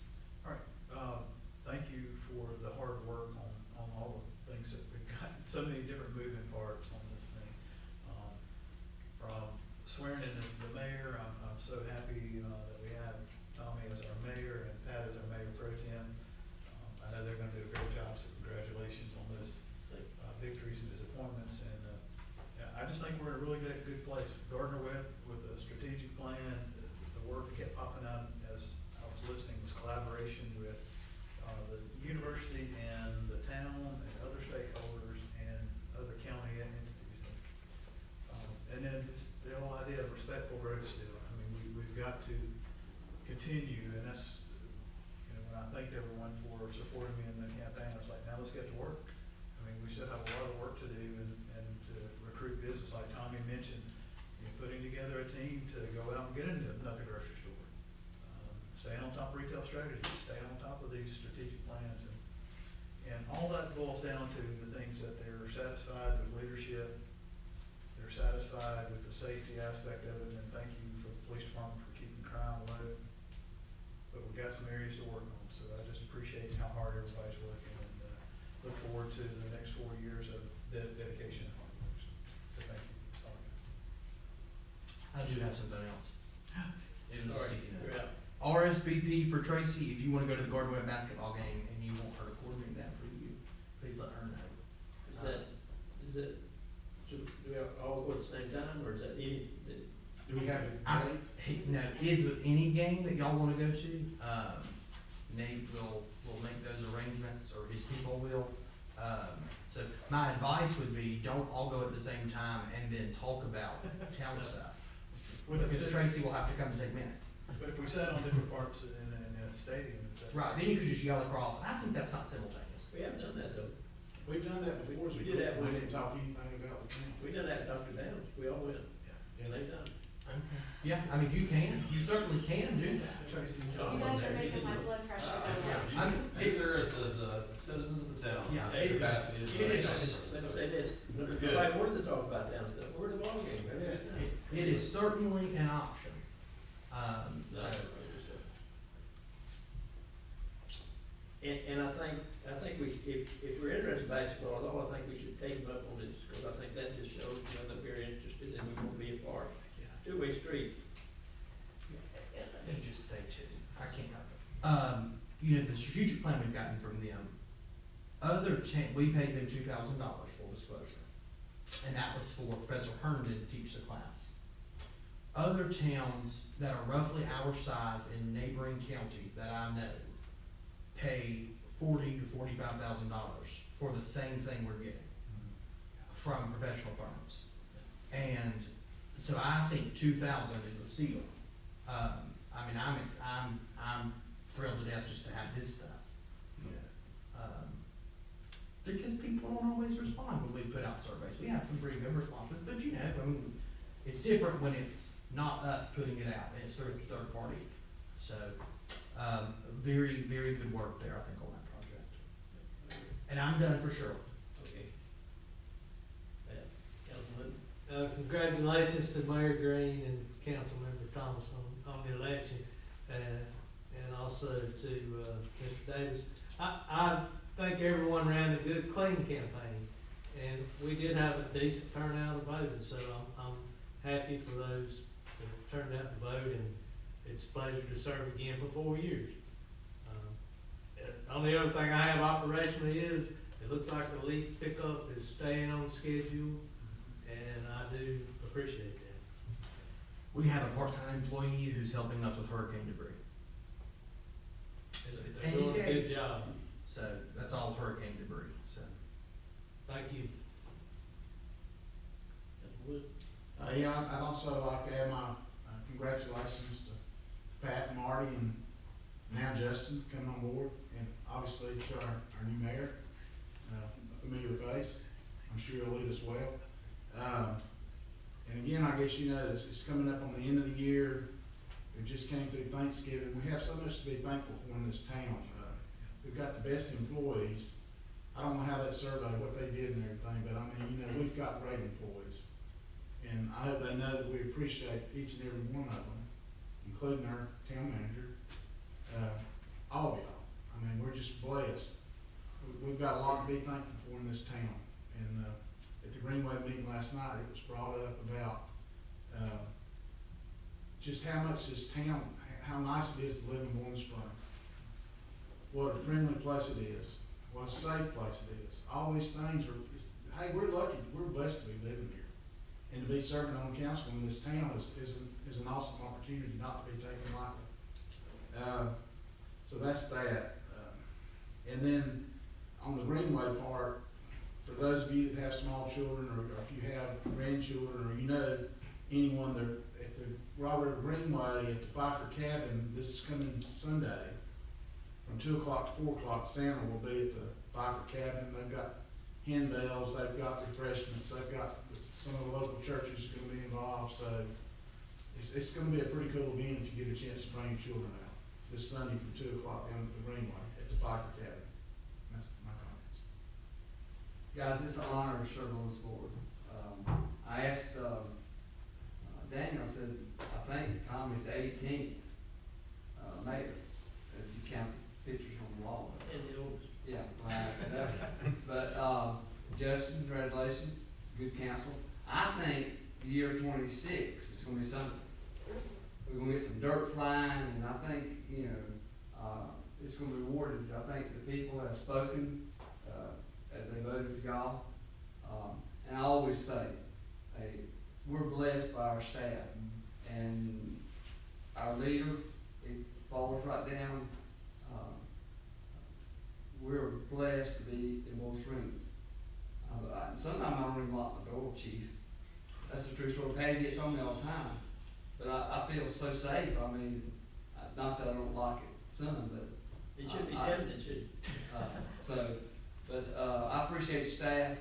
All right, thank you for the hard work on all the things that we've got, so many different moving parts on this thing. From swearing in the mayor, I'm so happy, that we have Tommy as our mayor and Pat as our mayor pro tem. I know they're gonna do a great job, so congratulations on those, victories and disappointments, and, yeah, I just think we're in a really good place. Gardner Webb with a strategic plan, the work that kept popping out as I was listening was collaboration with, the university and the town and other stakeholders and other county entities. And then just the whole idea of respectful growth still. I mean, we've got to continue, and that's, you know, when I thanked everyone for supporting me in the campaign, I was like, now let's get to work. I mean, we still have a lot of work to do and to recruit business, like Tommy mentioned, you know, putting together a team to go out and get into another grocery store. Staying on top of retail strategies, staying on top of these strategic plans, and all that boils down to the things that they're satisfied with leadership, they're satisfied with the safety aspect of it, and thank you for the police department for keeping crime low. But we've got some areas to work on, so I just appreciate how hard everybody's working, and look forward to the next 4 years of dedication and hard work. So thank you. Sorry. I do have something else. It was Sorry, sticky note. you're out. RSVP for Tracy, if you wanna go to the Garden Web basketball game and you want her to coordinate that for you, please let her know. Is that, do we all go at the same time, or is that any, Do we have a I, date? no, is it any game that y'all wanna go to, Nate will make those arrangements, or his people will. So my advice would be, don't all go at the same time and then talk about town stuff. Because Tracy will have to come to take minutes. But if we sat on different parts in a stadium, that's. Right, then you could just yell across, I think that's not simultaneous. we haven't done that though. We've done that before, We did that we one. didn't talk anything about the town. We done that at Dr. Downs, we all went, and they done. Yeah, I mean, you can, you certainly can do that. Tracy. You guys are making my blood pressure go down. Either as citizens of the town, Yeah, their capacity is. it is. Let me say this, Good. nobody wanted to talk about town stuff, we're in the ballgame, man. It is certainly an option. So, And I think we, if we're interested in basketball at all, I think we should take them up on this, because I think that just shows, you know, that we're interested and we want to be a part. Two-way street. let me just say too, I can't help it. You know, the strategic plan we've gotten from them, we paid them $2,000 full disclosure. And that was for Professor Herndon to teach the class. Other towns that are roughly our size in neighboring counties that I know pay $40,000 to $45,000 for the same thing we're getting from professional firms. And so I think 2,000 is a steal. I mean, I'm thrilled to death just to have this stuff, you know. Because people don't always respond when we put out surveys. We have some pretty good responses, but you know, I mean, it's different when it's not us putting it out, and it's through a third party. So, very, very good work there, I think, on that project. And I'm done for sure. Okay. Councilman? Congratulations to Mayor Green and Councilmember Thomas on the election, and also to, Mr. Davis. I think everyone ran a good, clean campaign, and we did have a decent turnout of voting, so I'm happy for those that turned out to vote, and it's a pleasure to serve again for 4 years. Only other thing I have operationally is, it looks like the leaf pickup is staying on schedule, and I do appreciate that. We have a part-time employee who's helping us with hurricane debris. It's They're Andy doing a good Skates. job. So that's all hurricane debris, so. Thank you. Mr. Wood? Yeah, I'd also like to add my congratulations to Pat and Marty and now Justin coming on board, and obviously to our new mayor, a familiar face. I'm sure he'll lead us well. And again, I guess you know, it's coming up on the end of the year. We just came through Thanksgiving. We have so much to be thankful for in this town. We've got the best employees. I don't know how that survey, what they did and everything, but I mean, you know, we've got great employees. And I hope they know that we appreciate each and every one of them, including our town manager, all of y'all. I mean, we're just blessed. We've got a lot to be thankful for in this town. And at the Greenway meeting last night, it was brought up about just how much this town, how nice it is to live in Bowling Springs. What a friendly place it is. What a safe place it is. All these things are, hey, we're lucky, we're blessed to be living here. And to be serving on council in this town is an awesome opportunity not to be taken lightly. So that's that. And then on the Greenway part, for those of you that have small children, or if you have grandchildren, or you know anyone that at the Robert Greenway at the Pfeiffer Cabin, this is coming Sunday, from 2 o'clock to 4 o'clock, Santa will be at the Pfeiffer Cabin. They've got hen bells, they've got refreshments, they've got some of the local churches are gonna be involved, so it's gonna be a pretty cool event if you get a chance to bring your children out this Sunday from 2 o'clock down at the Greenway at the Pfeiffer Cabin. That's my comments. Guys, it's an honor to serve on this board. I asked, Daniel, I said, I think Tommy's the 18th, mayor, if you count the pictures on the wall. And the old. Yeah, right. But, Justin, congratulations, good counsel. I think the year 26, it's gonna be something. We're gonna get some dirt flying, and I think, you know, it's gonna be rewarded. I think the people have spoken, as they voted for y'all. And I always say, hey, we're blessed by our staff, and our leader, it falls right down. We're blessed to be in Bowling Springs. Sometimes I don't even lock my door, chief. That's a true story. Patty gets on me all the time, but I feel so safe. I mean, not that I don't lock it some, but. It should be tempting, it should. I appreciate the staff.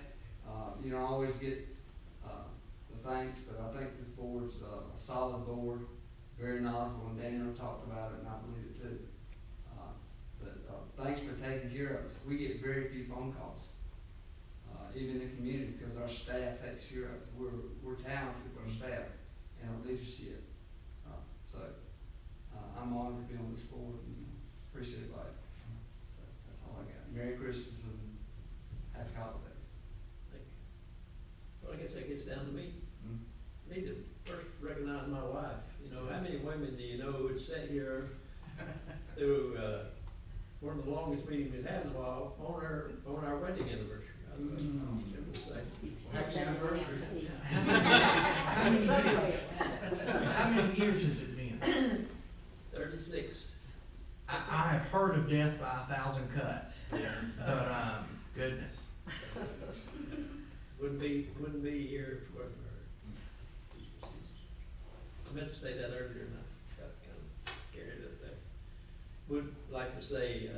You know, I always get, the thanks, but I think this board's a solid board, very knowledgeable, and Daniel talked about it, and I believe it too. Thanks for taking care of us. We get very few phone calls, even in the community, because our staff takes care of us. We're talented with our staff and our leadership. I'm honored to be on this board and appreciate it. That's all I got. Merry Christmas and happy holidays. Well, I guess that gets down to me. I need to first recognize my wife. You know, how many women do you know who would sit here through, one of the longest meetings we've had in a while on our wedding anniversary? Happy anniversary. How many years has it been? 36. I have heard of death by 1,000 cuts, but, goodness. Wouldn't be here if it wasn't her. I meant to say that earlier and I got kind of carried up there. Would like to say,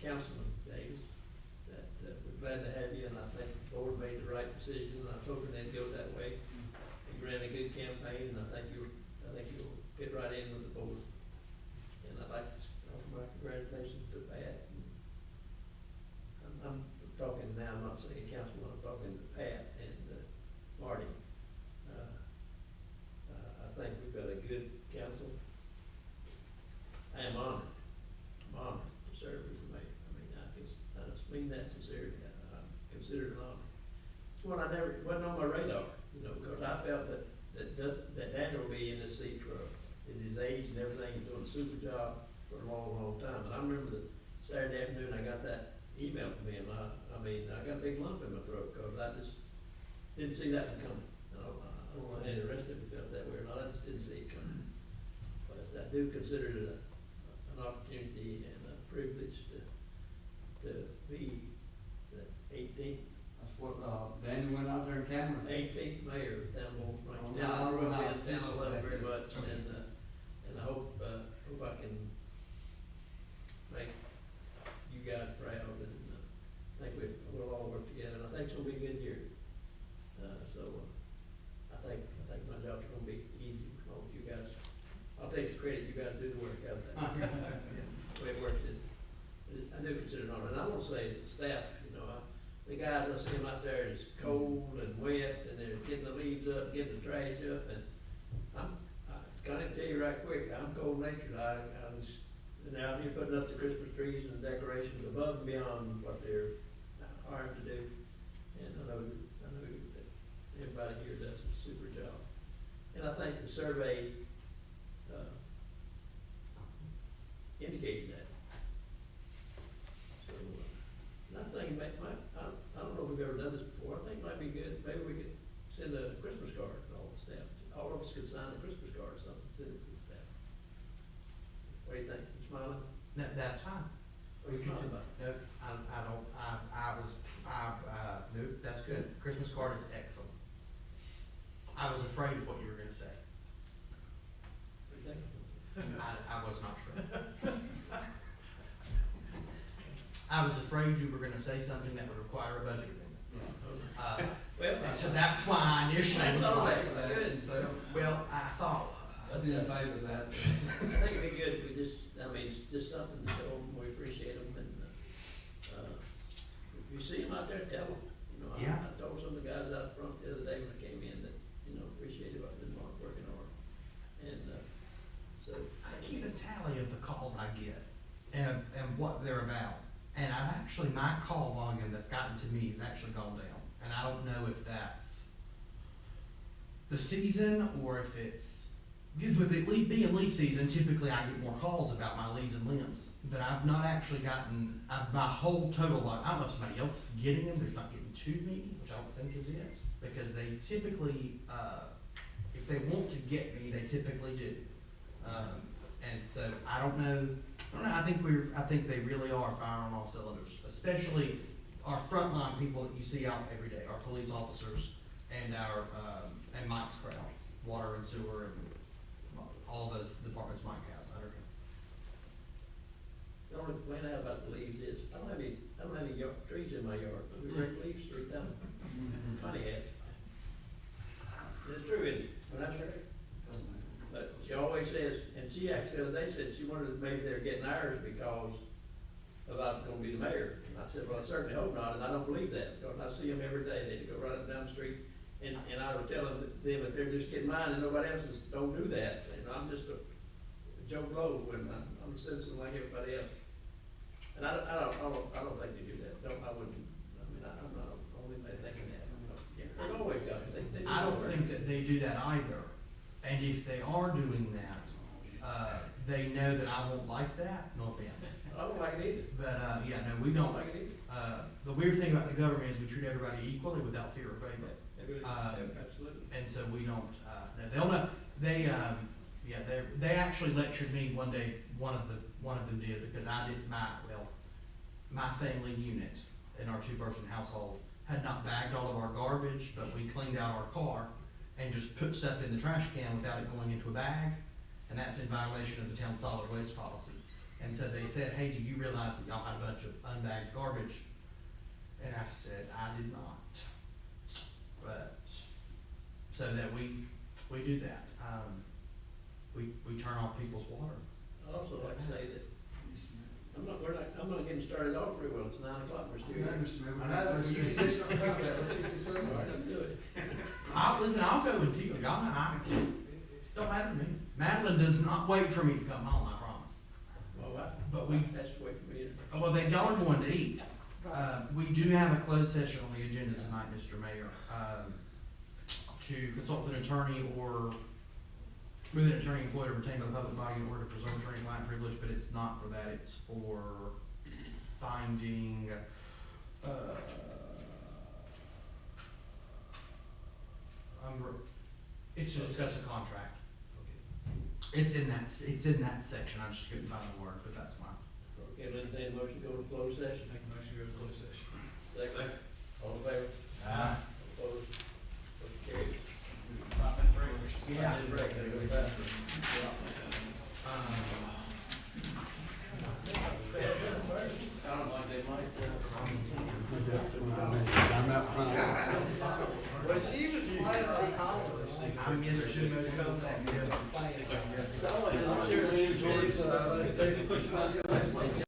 Councilman Davis, that we're glad to have you, and I think the board made the right decision. I was hoping they'd go that way. You ran a good campaign, and I think you'll fit right in with the board. And I'd like to offer my congratulations to Pat. I'm talking now, I'm not saying Councilman, I'm talking to Pat and Marty. I think we've got a good council. I am honored. I'm honored to serve as the mayor. I mean, I just mean that sincerely. I consider it an honor. It's one I never, wasn't on my radar, you know, because I felt that Daniel will be in this seat for, at his age and everything, he's doing a super job for a long, long time. But I remember the Saturday afternoon, I got that email from him. I mean, I got a big lump in my throat because I just didn't see that one coming. I don't know how any of the rest of it do consider it an opportunity and a privilege to be the 18th That's what, Danny went out there and counted. 18th mayor down Bowling Springs. Oh, Town, I no, grew up no, in town, I love it very no. much, and I hope I can make you guys proud, and I think we'll all work together, and I think it's gonna be a good year. I think my job's gonna be easy, as long as you guys, I'll take the credit, you guys do the work out there. The way it works, I do consider it an honor, and I wanna say the staff, the guys, I see them out there, it's cold and wet, and they're getting the leaves up, getting the trash up, and I gotta tell you right quick, I'm cold natured, I was out here putting up the Christmas trees and decorations above and beyond what they're hired to do, and I know that everybody here does a super job. And I think the survey, indicated that. So, not saying, I don't know if we've ever done this before, I think it might be good, maybe we could send a Christmas card to all the staff. All of us could sign a Christmas card or something, send it to the staff. What do you think, you smiling? No, that's fine. What are you talking about? No, nope, that's good. Christmas card is excellent. I was afraid of what you were gonna say. What do you think? I was not sure. I was afraid you were gonna say something that would require a budget amendment. Well, And so that's why I initially was like, Good, so well, I thought, I'd be in favor of that. I think it'd be good if we just, it's just something to show them, we appreciate them, and, if you see them out there, tell them. Yeah. I told some of the guys out front the other day when I came in that, appreciated what they've been working hard. And, so. I keep a tally of the calls I get and what they're about. And I've actually, my call volume that's gotten to me has actually gone down. And I don't know if that's the season or if it's, because with it being leaf season, typically I get more calls about my leaves and limbs. But I've not actually gotten, my whole total volume, I don't know if somebody else is getting them, there's not getting to me, which I don't think is it. Because they typically, if they want to get me, they typically do. And so I don't know, I think they really are firing on all cylinders, especially our frontline people that you see out every day, our police officers and our, and Mike's crowd, water and sewer and all those departments Mike has under him. The only complaint I have about the leaves is, I don't have any trees in my yard, but we rake leaves 3 times. Connie has. It's true, isn't it? Well, that's true. But she always says, and she actually, the other day said she wondered if maybe they're getting ours because of I'm gonna be the mayor. And I said, well, I certainly hope not, and I don't believe that, because I see them every day, they go right up and down the street. And I would tell them if they're just getting mine and nobody else's, don't do that. I'm just a Joe Blow when I'm a citizen like everybody else. And I don't think they do that. I'm not only thinking that. They've always got it. They do I don't work. think that they do that either. And if they are doing that, they know that I won't like that, no offense. I don't like it either. But, yeah, no, we I don't. don't like it either. The weird thing about the government is we treat everybody equally without fear or favor. Absolutely. And so we don't, no, they'll know, they actually lectured me one day, one of them did, because I did my family unit in our 2-person household had not bagged all of our garbage, but we cleaned out our car and just put stuff in the trash can without it going into a bag, and that's in violation of the town's solid waste policy. And so they said, hey, do you realize that y'all had a bunch of unbagged garbage? And I said, I did not. But, so that we do that. We turn off people's water. I'd also like to say that I'm not getting started off very well. It's 9 o'clock, we're still here. I know, let's say something about that, let's get this over with. Let's do it. I'll go with you. Don't matter to me. Madeline does not wait for me to come home, I promise. Well, But we, that's the way for me to. well, y'all are going to eat. We do have a closed session on the agenda tonight, Mr. Mayor, to consult with an attorney or with an attorney employed or retained by the public body in order to preserve attorney-client privilege, but it's not for that, it's for finding, it's to discuss a contract. It's in that section, I just couldn't find the word, but that's fine. Okay, entertain a motion to go to closed session. Make a motion to go to closed session. Second. All in favor? Ah. Opposed? Motion carried. Yeah. Break, gotta go back. Sound like they might. I'm out front. Well, she was playing her college. I'm interested in those I'm sure they enjoyed it, so I let her take a push.